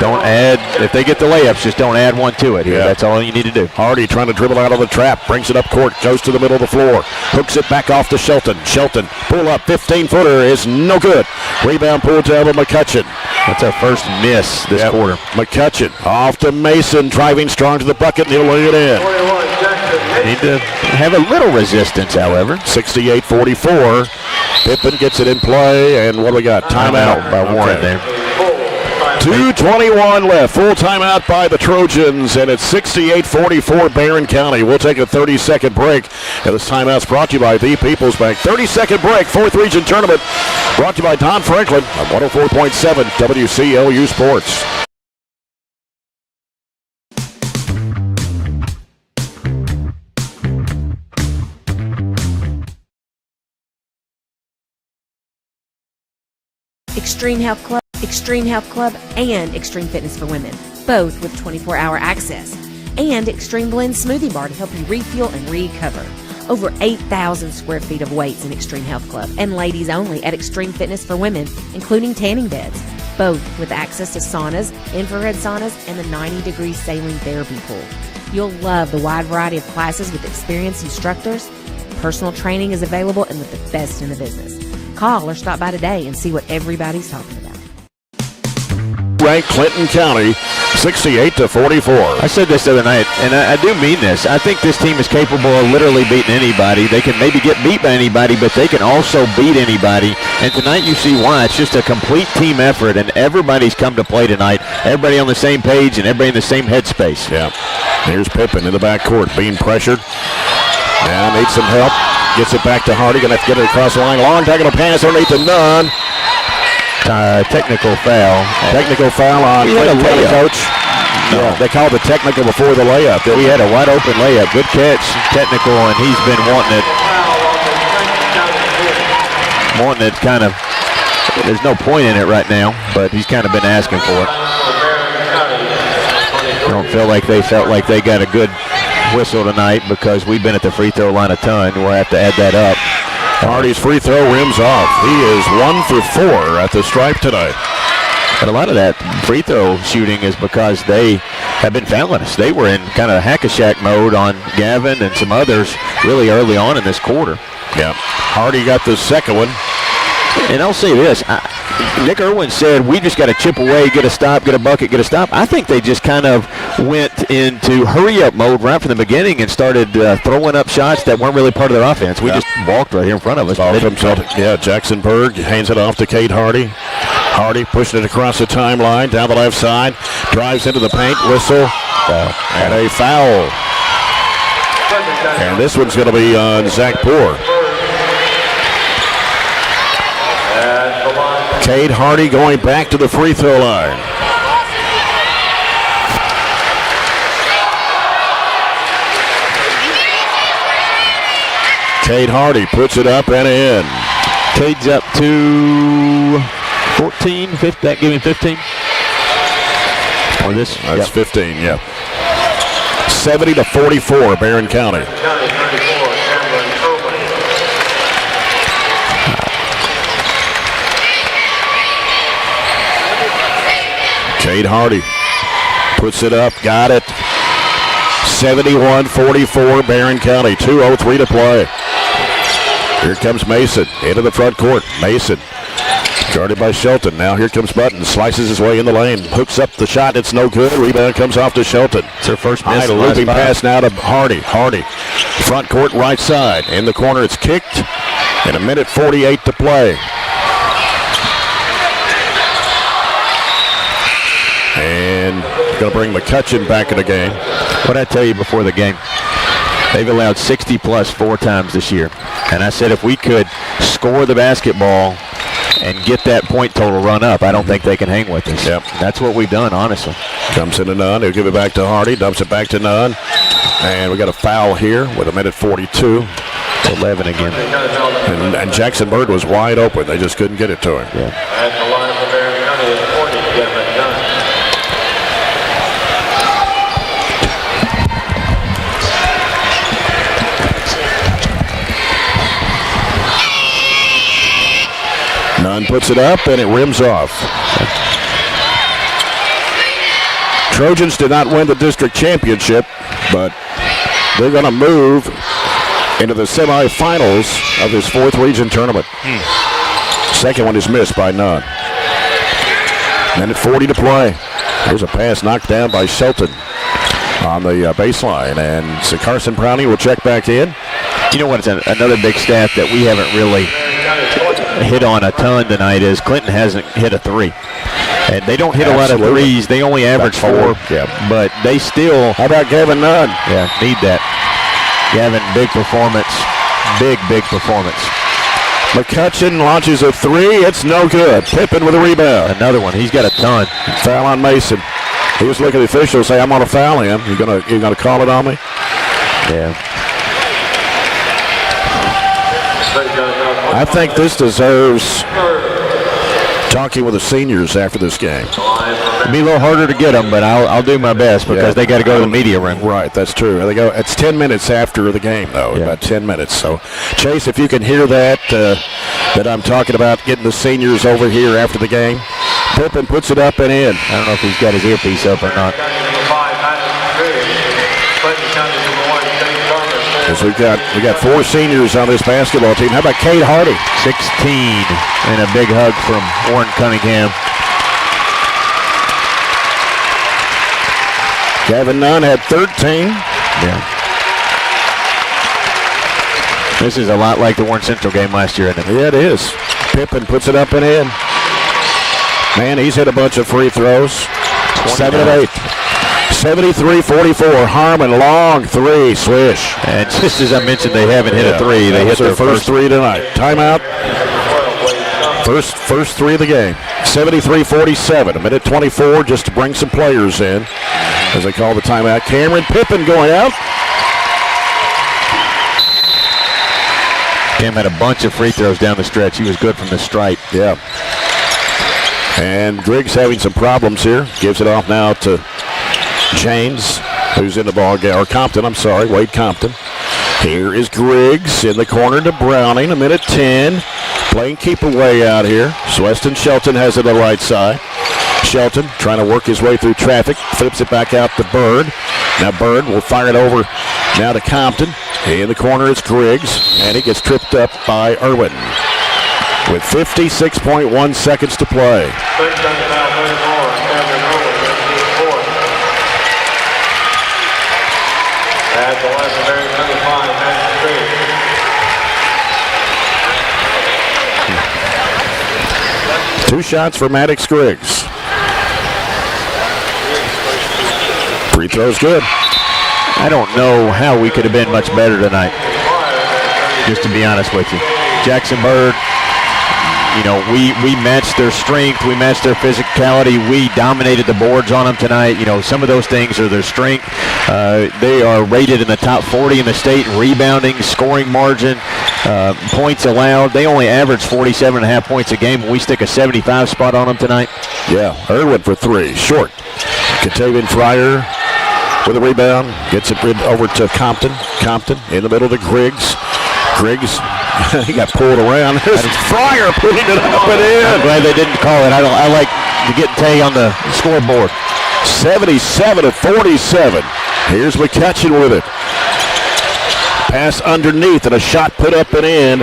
Don't add, if they get the layups, just don't add one to it here. That's all you need to do. Hardy trying to dribble out of the trap, brings it up court, goes to the middle of the floor, hooks it back off to Shelton. Shelton, pull up, 15-footer is no good. Rebound pulled down to McCutcheon. That's our first miss this quarter. McCutcheon off to Mason, driving strong to the bucket, and he'll lay it in. Need to have a little resistance, however. 68-44. Pippen gets it in play, and what do we got? Timeout by Warren there. 2:21 left. Full timeout by the Trojans, and it's 68-44 Barren County. We'll take a 30-second break. And this timeout's brought to you by The People's Bank. 30-second break, 4th Region Tournament, brought to you by Don Franklin on 104.7 WCLU Sports. Extreme Health Club, and Extreme Fitness for Women, both with 24-hour access. And Extreme Blend Smoothie Bar to help you refuel and recover. Over 8,000 square feet of weights in Extreme Health Club, and ladies only at Extreme Fitness for Women, including tanning beds, both with access to saunas, infrared saunas, and the 90-degree saline therapy pool. You'll love the wide variety of classes with experienced instructors. Personal training is available and with the best in the business. Call or stop by today and see what everybody's talking about. Ranked Clinton County 68-44. I said this the other night, and I do mean this. I think this team is capable of literally beating anybody. They can maybe get beat by anybody, but they can also beat anybody. And tonight you see why. It's just a complete team effort, and everybody's come to play tonight. Everybody on the same page and everybody in the same headspace. Yeah. Here's Pippen in the backcourt, being pressured. Now needs some help. Gets it back to Hardy. Going to have to get it across the line. Long diagonal pass underneath the Nunn. Technical foul. Technical foul on Clinton County coach. No. Yeah, they called the technical before the layup. We had a wide open layup. Good catch, technical, and he's been wanting it kind of. There's no point in it right now, but he's kind of been asking for it. I don't feel like they felt like they got a good whistle tonight because we've been at the free throw line a ton. We'll have to add that up. Hardy's free throw rims off. He is 1 for 4 at the stripe tonight. But a lot of that free throw shooting is because they have been fouling us. They were in kind of hack-a-shack mode on Gavin and some others really early on in this quarter. Yeah. Hardy got the second one. And I'll say this. Nick Irwin said, we just got to chip away, get a stop, get a bucket, get a stop. I think they just kind of went into hurry-up mode right from the beginning and started throwing up shots that weren't really part of their offense. We just walked right here in front of us. Jackson Berg hands it off to Cade Hardy. Hardy pushing it across the timeline, down the left side, drives into the paint, whistle, and a foul. And this one's going to be on Zach Poor. Cade Hardy going back to the free throw line. Cade Hardy puts it up and in. Cade's up to 14, 15, that give him 15? Or this? That's 15, yeah. 70-44, Barren County. Cade Hardy puts it up, got it. 71-44, Barren County. 2:03 to play. Here comes Mason into the front court. Mason guarded by Shelton. Now here comes Button. Slices his way in the lane. Hooks up the shot. It's no good. Rebound comes off to Shelton. It's her first miss. Looping pass now to Hardy. Hardy. Front court right side. In the corner it's kicked. And 1:48 to play. And going to bring McCutcheon back in the game. What did I tell you before the game? They've allowed 60-plus 4 times this year. And I said if we could score the basketball and get that point total run up, I don't think they can hang with us. Yep. That's what we've done, honestly. Comes into Nunn. He'll give it back to Hardy. Dumps it back to Nunn. And we got a foul here with 1:42. 11 again. And Jackson Bird was wide open. They just couldn't get it to him. Yeah. At the line for Barren County is 40, Kevin Nunn. Nunn puts it up, and it rims off. Trojans did not win the district championship, but they're going to move into the semifinals of this 4th region tournament. Second one is missed by Nunn. 1:40 to play. There's a pass knocked down by Shelton on the baseline, and so Carson Brownie will check back in. You know what? It's another big stat that we haven't really hit on a ton tonight is Clinton hasn't hit a 3. And they don't hit a lot of threes. They only average 4. Yeah. But they still. How about Gavin Nunn? Yeah, need that. Gavin, big performance. Big performance. McCutcheon launches a 3. It's no good. Pippen with a rebound. Another one. He's got a ton. Foul on Mason. He was looking at the official say, I'm going to foul him. You gonna call it on me? Yeah. I think this deserves talking with the seniors after this game. It'll be a little harder to get them, but I'll do my best because they got to go to the media room. Right, that's true. They go. It's 10 minutes after the game, though. Yeah. About 10 minutes. So, Chase, if you can hear that, that I'm talking about getting the seniors over here after the game. Pippen puts it up and in. I don't know if he's got his earpiece up or not. Because we got 4 seniors on this basketball team. How about Cade Hardy? 16, and a big hug from Warren Cunningham. Gavin Nunn had 13. Yeah. This is a lot like the Warren Central game last year, isn't it? Yeah, it is. Pippen puts it up and in. Man, he's hit a bunch of free throws. 7 of 8. 73-44. Harmon, long three, swish. And just as I mentioned, they haven't hit a three. They hit their first three tonight. Timeout. First three of the game. 73-47. A minute 24 just to bring some players in as they call the timeout. Cameron Pippen going out. Cam had a bunch of free throws down the stretch. He was good from the stripe. Yeah. And Griggs having some problems here. Gives it off now to James, who's in the ball game. Or Compton, I'm sorry. Wade Compton. Here is Griggs in the corner to Browning. A minute 10. Playing keep away out here. Weston Shelton has it on the right side. Shelton trying to work his way through traffic. Flips it back out to Bird. Now Bird will fire it over now to Compton. In the corner it's Griggs, and he gets tripped up by Irwin with 56.1 seconds to play. At the legendary 25, Maddox Griggs. 2 shots for Maddox Griggs. Free throw's good. I don't know how we could have been much better tonight, just to be honest with you. Jackson Bird, you know, we matched their strength, we matched their physicality, we dominated the boards on them tonight. You know, some of those things are their strength. They are rated in the top 40 in the state in rebounding, scoring margin, points allowed. They only average 47.5 points a game, and we stick a 75 spot on them tonight. Yeah, Irwin for 3, short. Katavian Fryer with a rebound, gets it over to Compton. Compton in the middle to Griggs. Griggs, he got pulled around. There's Fryer putting it up and in. I'm glad they didn't call it. I like to get Tay on the scoreboard. 77-47. Here's McCutcheon with it. Pass underneath and a shot put up and in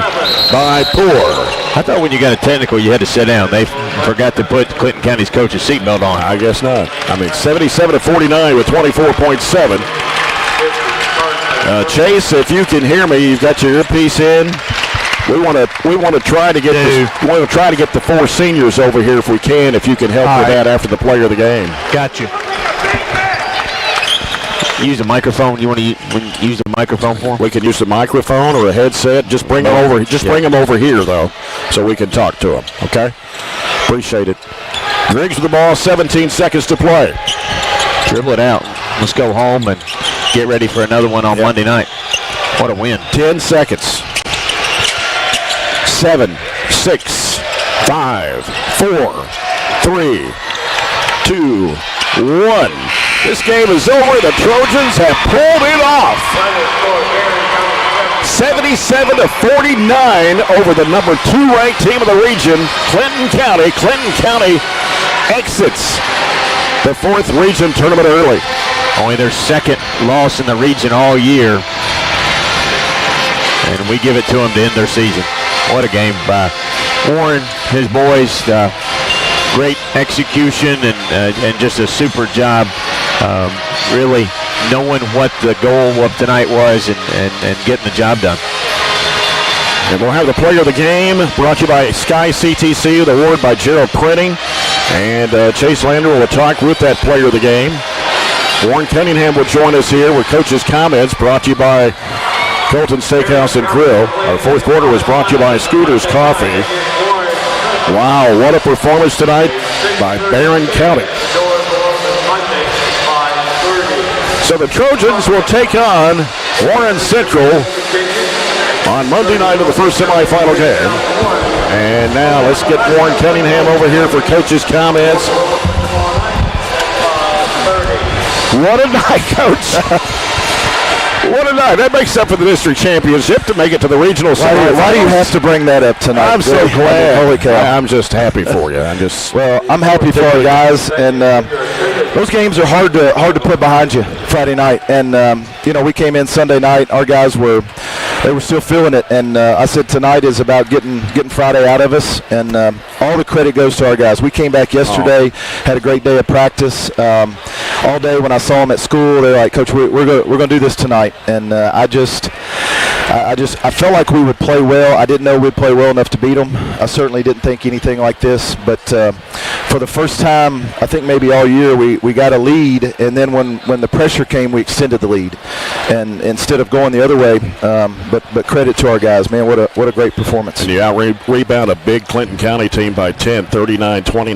by Poor. I thought when you got a technical, you had to sit down. They forgot to put Clinton County's coach's seatbelt on. I guess not. I mean, 77-49 with 24.7. Chase, if you can hear me, you've got your earpiece in. We want to try to get the 4 seniors over here if we can. If you can help with that after the player of the game. Gotcha. Use a microphone. You want to use the microphone for? We can use the microphone or a headset. Just bring them over. Bring them over here though, so we can talk to them. Okay. Appreciate it. Griggs with the ball. 17 seconds to play. Dribble it out. Let's go home and get ready for another one on Monday night. What a win. 10 seconds. 7, 6, 5, 4, 3, 2, 1. This game is over. The Trojans have pulled it off. 77-49 over the number 2 ranked team of the region, Clinton County. Clinton County exits the 4th region tournament early. Only their 2nd loss in the region all year. And we give it to them to end their season. What a game by Warren, his boys. Great execution and just a super job. Really knowing what the goal of tonight was and getting the job done. And we'll have the player of the game brought to you by Sky CTC, the award by Gerald Printing. And Chase Lander will talk with that player of the game. Warren Cunningham will join us here with coach's comments brought to you by Colton Steakhouse and Grill. Our 4th quarter was brought to you by Scooters Coffee. Wow, what a performance tonight by Barren County. So the Trojans will take on Warren Central on Monday night of the first semifinal game. And now let's get Warren Cunningham over here for coach's comments. What a night, Coach. What a night. That makes up for the district championship to make it to the regional semifinals. Why do you have to bring that up tonight? I'm so glad. Holy cow. I'm just happy for you. I'm happy for you guys. And those games are hard to put behind you Friday night, and we came in Sunday night. Our guys were still feeling it, and I said tonight is about getting Friday out of us, and all the credit goes to our guys. We came back yesterday, had a great day of practice. All day when I saw them at school, they're like, Coach, we're going to do this tonight, and I felt like we would play well. I didn't know we'd play well enough to beat them. I certainly didn't think anything like this, but for the first time, I think maybe all year, we got a lead, and then when the pressure came, we extended the lead, and instead of going the other way. But credit to our guys, man. What a great performance. And you out-rebound a big Clinton County team by 10, 39-29.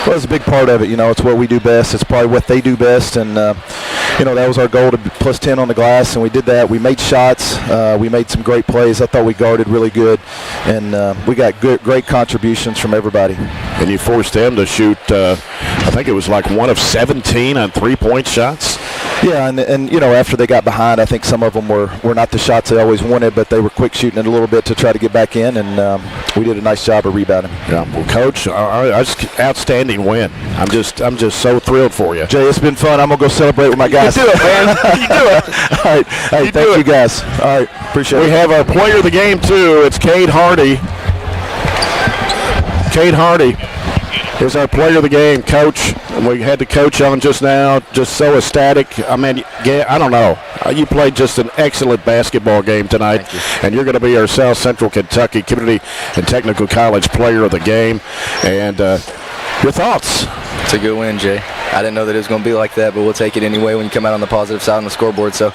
Well, it's a big part of it. It's what we do best. It's probably what they do best, and that was our goal, to plus 10 on the glass, and we did that. We made shots. We made some great plays. I thought we guarded really good, and we got great contributions from everybody. And you forced them to shoot, I think it was like 1 of 17 on three-point shots. Yeah, and after they got behind, I think some of them were not the shots they always wanted, but they were quick shooting it a little bit to try to get back in, and we did a nice job of rebounding. Yeah, well, Coach, outstanding win. I'm just so thrilled for you. Jay, it's been fun. I'm gonna go celebrate with my guys. You do it, man. You do it. All right. Hey, thank you guys. All right, appreciate it. We have our player of the game too. It's Cade Hardy. Cade Hardy is our player of the game, Coach. We had the coach on just now, just so ecstatic. I mean, I don't know. You played just an excellent basketball game tonight, and you're going to be our South Central Kentucky Community and Technical College player of the game. And your thoughts? It's a good win, Jay. I didn't know that it was going to be like that, but we'll take it anyway when you come out on the positive side on the scoreboard. So,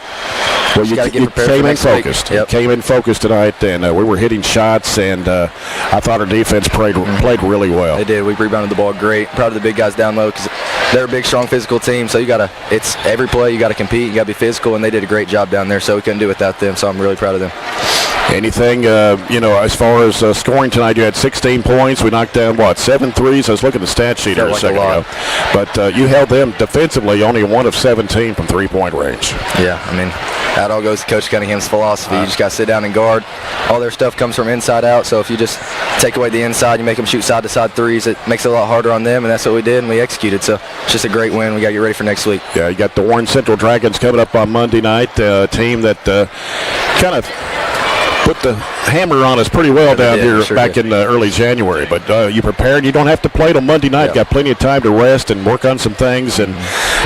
well, you got to get prepared came for in next focused. week. Yep. Came in focused tonight, and we were hitting shots, and I thought our defense played really well. They did. We rebounded the ball great. Proud of the big guys down low because they're a big, strong, physical team. So it's every play you got to compete. You got to be physical, and they did a great job down there. So we couldn't do it without them. So I'm really proud of them. Anything, as far as scoring tonight, you had 16 points. We knocked down, 7 threes? I was looking at the stat sheet here a second ago. But you held them defensively, only 1 of 17 from three-point range. Yeah, I mean, that all goes to Coach Cunningham's philosophy. You just got to sit down and guard. All their stuff comes from inside out, so if you just take away the inside, you make them shoot side-to-side threes, it makes it a lot harder on them, and that's what we did, and we executed. So it's just a great win. We got to get ready for next week. Yeah, you got the Warren Central Dragons coming up on Monday night, a team that kind of put the hammer on us pretty well down here back in early January. But you prepared. You don't have to play till Monday night. Got plenty of time to rest and work on some things. And,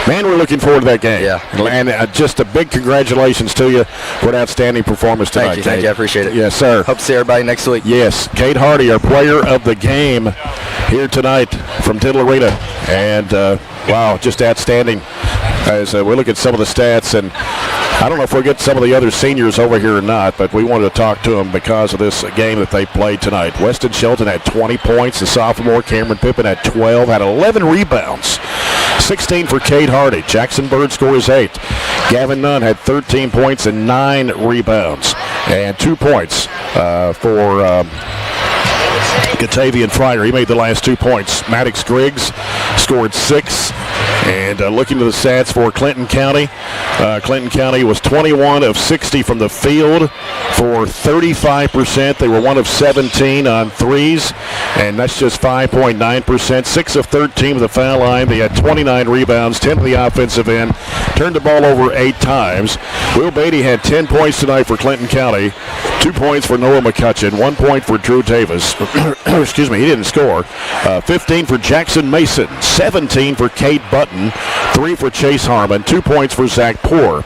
man, we're looking forward to that game. Yeah. And just a big congratulations to you for an outstanding performance tonight. Thank you. I appreciate it. Yes, sir. Hope to see everybody next week. Yes. Cade Hardy, our player of the game here tonight from Diddle Arena. And, wow, just outstanding as we look at some of the stats. And I don't know if we'll get some of the other seniors over here or not, but we wanted to talk to them because of this game that they played tonight. Weston Shelton had 20 points. The sophomore Cameron Pippin had 12, had 11 rebounds. 16 for Cade Hardy. Jackson Bird scores 8. Gavin Nunn had 13 points and 9 rebounds. And 2 points for Catavian Fryer. He made the last 2 points. Maddox Griggs scored 6. And looking to the stats for Clinton County, Clinton County was 21 of 60 from the field for 35%. They were 1 of 17 on threes, and that's just 5.9%. 6 of 13 with the foul line. They had 29 rebounds, 10 to the offensive end, turned the ball over 8 times. Will Beatty had 10 points tonight for Clinton County, 2 points for Noah McCutcheon, 1 point for Drew Davis. Excuse me, he didn't score. 15 for Jackson Mason, 17 for Kate Button, 3 for Chase Harmon, 2 points for Zach Poor.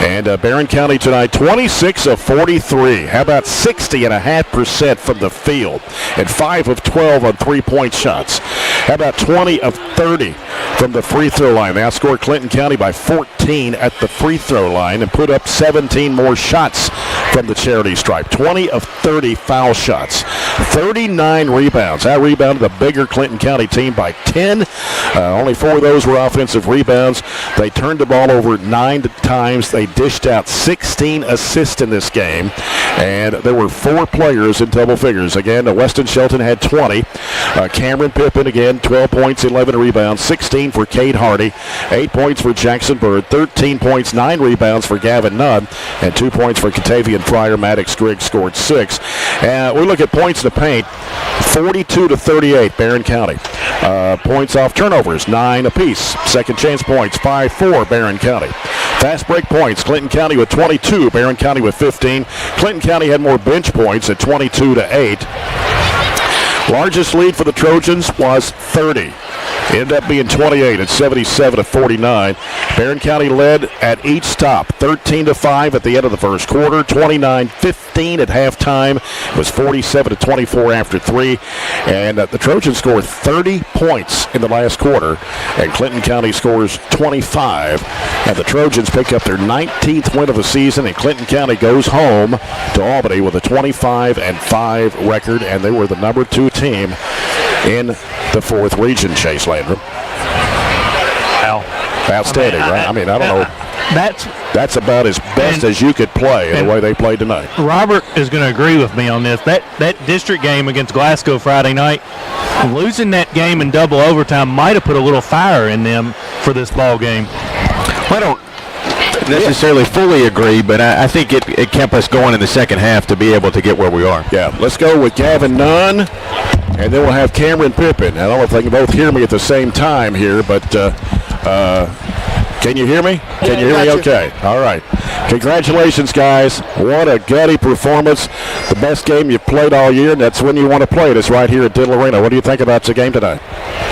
And Barren County tonight, 26 of 43. How about 60.5% from the field and 5 of 12 on three-point shots? How about 20 of 30 from the free throw line? They outscored Clinton County by 14 at the free throw line and put up 17 more shots from the charity stripe. 20 of 30 foul shots. 39 rebounds. That rebounded the bigger Clinton County team by 10. Only 4 of those were offensive rebounds. They turned the ball over 9 times. They dished out 16 assists in this game. And there were 4 players in double figures. Again, Weston Shelton had 20. Cameron Pippin, again, 12 points, 11 rebounds, 16 for Cade Hardy, 8 points for Jackson Bird, 13 points, 9 rebounds for Gavin Nunn, and 2 points for Catavian Fryer. Maddox Griggs scored 6. We look at points in the paint, 42 to 38, Barren County. Points off turnovers, 9 apiece. Second chance points, 5-4, Barren County. Fast break points, Clinton County with 22, Barren County with 15. Clinton County had more bench points at 22-8. Largest lead for the Trojans was 30. Ended up being 28 at 77-49. Barren County led at each stop, 13-5 at the end of the first quarter, 29-15 at halftime. It was 47-24 after 3. And the Trojans scored 30 points in the last quarter, and Clinton County scores 25. And the Trojans pick up their 19th win of the season, and Clinton County goes home to Albany with a 25-5 record, and they were the number 2 team in the 4th region, Chase Landrum. Wow. Outstanding, right? I mean, I don't know. That's about as best as you could play in the way they played tonight. Robert is going to agree with me on this. That district game against Glasgow Friday night, losing that game in double overtime might have put a little fire in them for this ball game. I don't necessarily fully agree, but I think it kept us going in the second half to be able to get where we are. Yeah, let's go with Gavin Nunn, and then we'll have Cameron Pippin. I don't know if they can both hear me at the same time here, but can you hear me? Can you hear me okay? All right. Congratulations, guys. What a gutty performance. The best game you've played all year, and that's when you want to play it. It's right here at Diddle Arena. What do you think about the game tonight?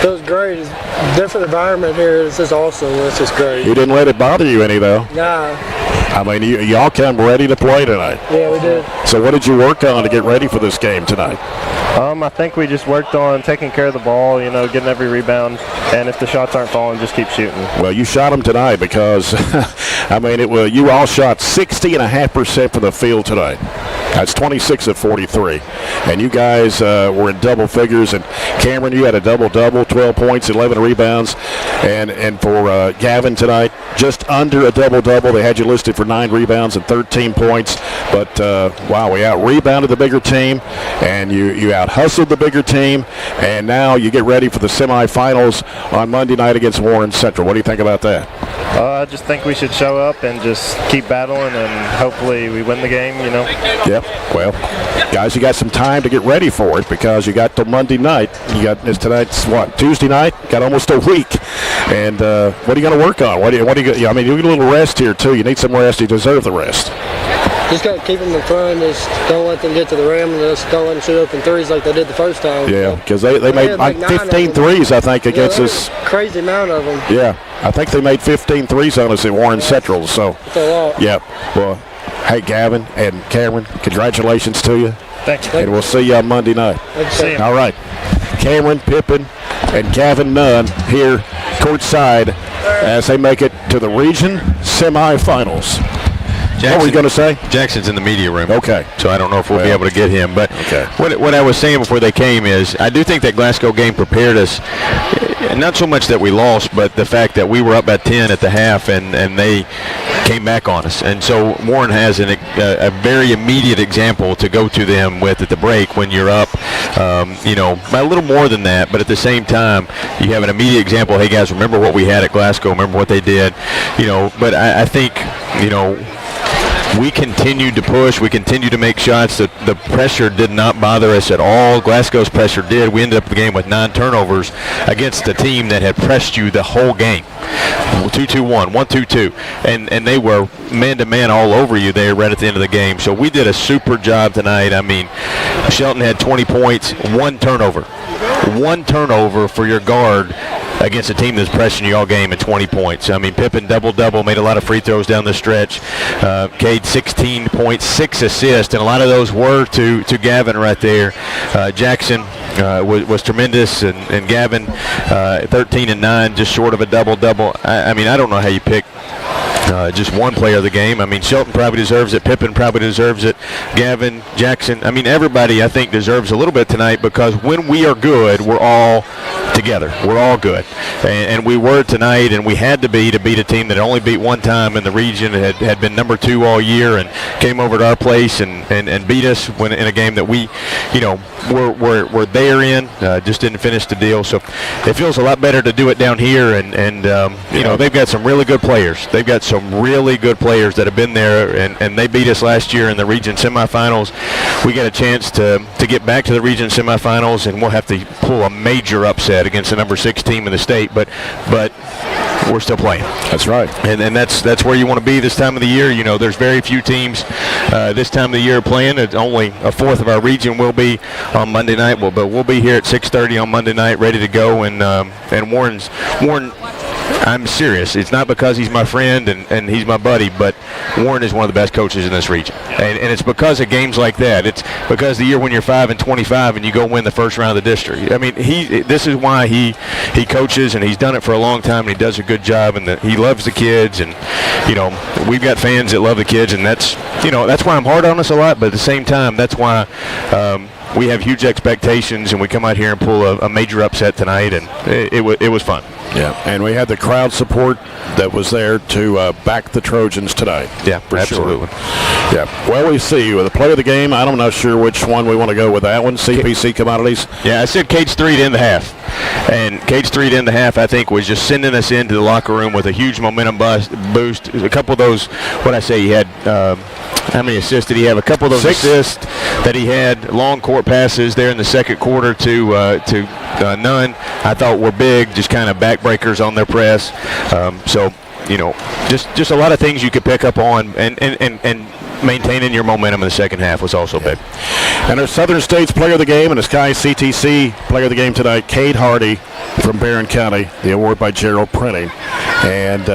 It was great. It's a different environment here. This is awesome. This is great. You didn't let it bother you any, though. Nah. I mean, y'all come ready to play tonight. Yeah, we did. So what did you work on to get ready for this game tonight? I think we just worked on taking care of the ball, getting every rebound, and if the shots aren't falling, just keep shooting. Well, you shot them tonight because, I mean, you all shot 60.5% from the field tonight. That's 26 of 43. And you guys were in double figures. And Cameron, you had a double-double, 12 points, 11 rebounds. And for Gavin tonight, just under a double-double. They had you listed for 9 rebounds and 13 points. But, wow, we out-rebounded the bigger team, and you out-hustled the bigger team. And now you get ready for the semifinals on Monday night against Warren Central. What do you think about that? I just think we should show up and just keep battling, and hopefully we win the game, Yep. Well, guys, you got some time to get ready for it because you got till Monday night. Tonight's what, Tuesday night? Got almost a week. And what are you going to work on? What do you I mean, you get a little rest here too. You need some rest. You deserve the rest. Just got to keep them in front. Just don't let them get to the rim, and just don't let them shoot open threes like they did the first time. Yeah, because they made like 15 threes, I think, against us. Crazy amount of them. Yeah, I think they made 15 threes on us at Warren Central. So, that's a lot. Yeah. Well, hey, Gavin and Cameron, congratulations to you. Thanks. And we'll see you on Monday night. All right. Cameron Pippin and Gavin Nunn here courtside as they make it to the region semifinals. What were you going to say? Jackson's in the media room. Okay. So I don't know if we'll be able to get him. But okay. What I was saying before they came is I do think that Glasgow game prepared us, not so much that we lost, but the fact that we were up by 10 at the half and they came back on us. And so Warren has a very immediate example to go to them with at the break when you're up, by a little more than that. But at the same time, you have an immediate example. Hey, guys, remember what we had at Glasgow. Remember what they did. But I think, we continued to push. We continued to make shots. The pressure did not bother us at all. Glasgow's pressure did. We ended up the game with 9 turnovers against a team that had pressed you the whole game. 2-2-1, 1-2-2. And they were man-to-man all over you there right at the end of the game. So we did a super job tonight. I mean, Shelton had 20 points, 1 turnover. 1 turnover for your guard against a team that's pressing you all game at 20 points. I mean, Pippin double-double, made a lot of free throws down the stretch. Cade 16 points, 6 assists, and a lot of those were to Gavin right there. Jackson was tremendous, and Gavin 13 and 9, just short of a double-double. I mean, I don't know how you pick just one player of the game. I mean, Shelton probably deserves it. Pippin probably deserves it. Gavin, Jackson. I mean, everybody, I think, deserves a little bit tonight because when we are good, we're all together. We're all good. And we were tonight, and we had to beat a team that only beat one time in the region, had been number 2 all year, and came over to our place and beat us in a game that we, were there in. Just didn't finish the deal. So it feels a lot better to do it down here, and they've got some really good players. They've got some really good players that have been there, and they beat us last year in the region semifinals. We got a chance to get back to the region semifinals, and we'll have to pull a major upset against the number 6 team in the state. But we're still playing. That's right. And that's where you want to be this time of the year. You know, there's very few teams this time of the year playing. It's only a fourth of our region will be on Monday night. But we'll be here at 6:30 on Monday night, ready to go. And Warren, I'm serious. It's not because he's my friend and he's my buddy, but Warren is one of the best coaches in this region. And it's because of games like that. It's because the year when you're 5-25 and you go win the first round of the district. I mean, this is why he coaches, and he's done it for a long time, and he does a good job, and he loves the kids. And, you know, we've got fans that love the kids, and that's why I'm hard on us a lot, but at the same time, that's why we have huge expectations, and we come out here and pull a major upset tonight, and it was fun. Yeah, and we had the crowd support that was there to back the Trojans tonight. Yeah, for absolutely. Sure. Yeah. Well, we see the play of the game. I'm not sure which one we want to go with that one. CPC Commodities. Yeah, I said Cage 3 to end the half. And Cage 3 to end the half, I think, was just sending us into the locker room with a huge momentum boost. A couple of those, he had, how many assists did he have? A couple of those 6 assists that he had, long court passes there in the second quarter to none, I thought were big, just kind of backbreakers on their press. So, you know, just a lot of things you could pick up on, and maintaining your momentum in the second half was also big. And our Southern States Player of the Game and the Sky CTC Player of the Game tonight, Cade Hardy from Barren County, the award by Gerald Printing. And,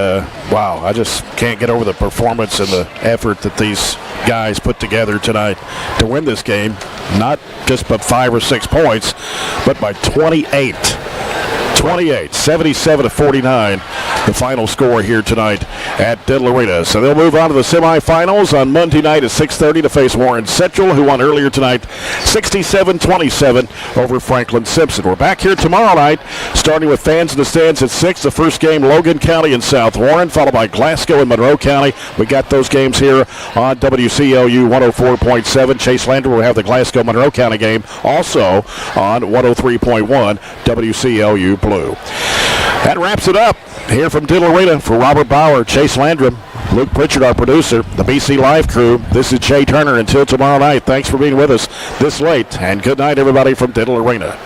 wow, I just can't get over the performance and the effort that these guys put together tonight to win this game, not just by 5 or 6 points, but by 28. 77-49, the final score here tonight at Diddle Arena. So they'll move on to the semifinals on Monday night at 6:30 to face Warren Central, who won earlier tonight 67-27 over Franklin Simpson. We're back here tomorrow night, starting with fans in the stands at 6. The first game, Logan County and South Warren, followed by Glasgow and Monroe County. We got those games here on WCLU 104.7. Chase Lander will have the Glasgow-Monroe County game also on 103.1 WCLU Blue. That wraps it up here from Diddle Arena. For Robert Bauer, Chase Landrum, Luke Pritchard, our producer, the BC Live crew, this is Jay Turner. Until tomorrow night, thanks for being with us this late, and good night, everybody, from Diddle Arena.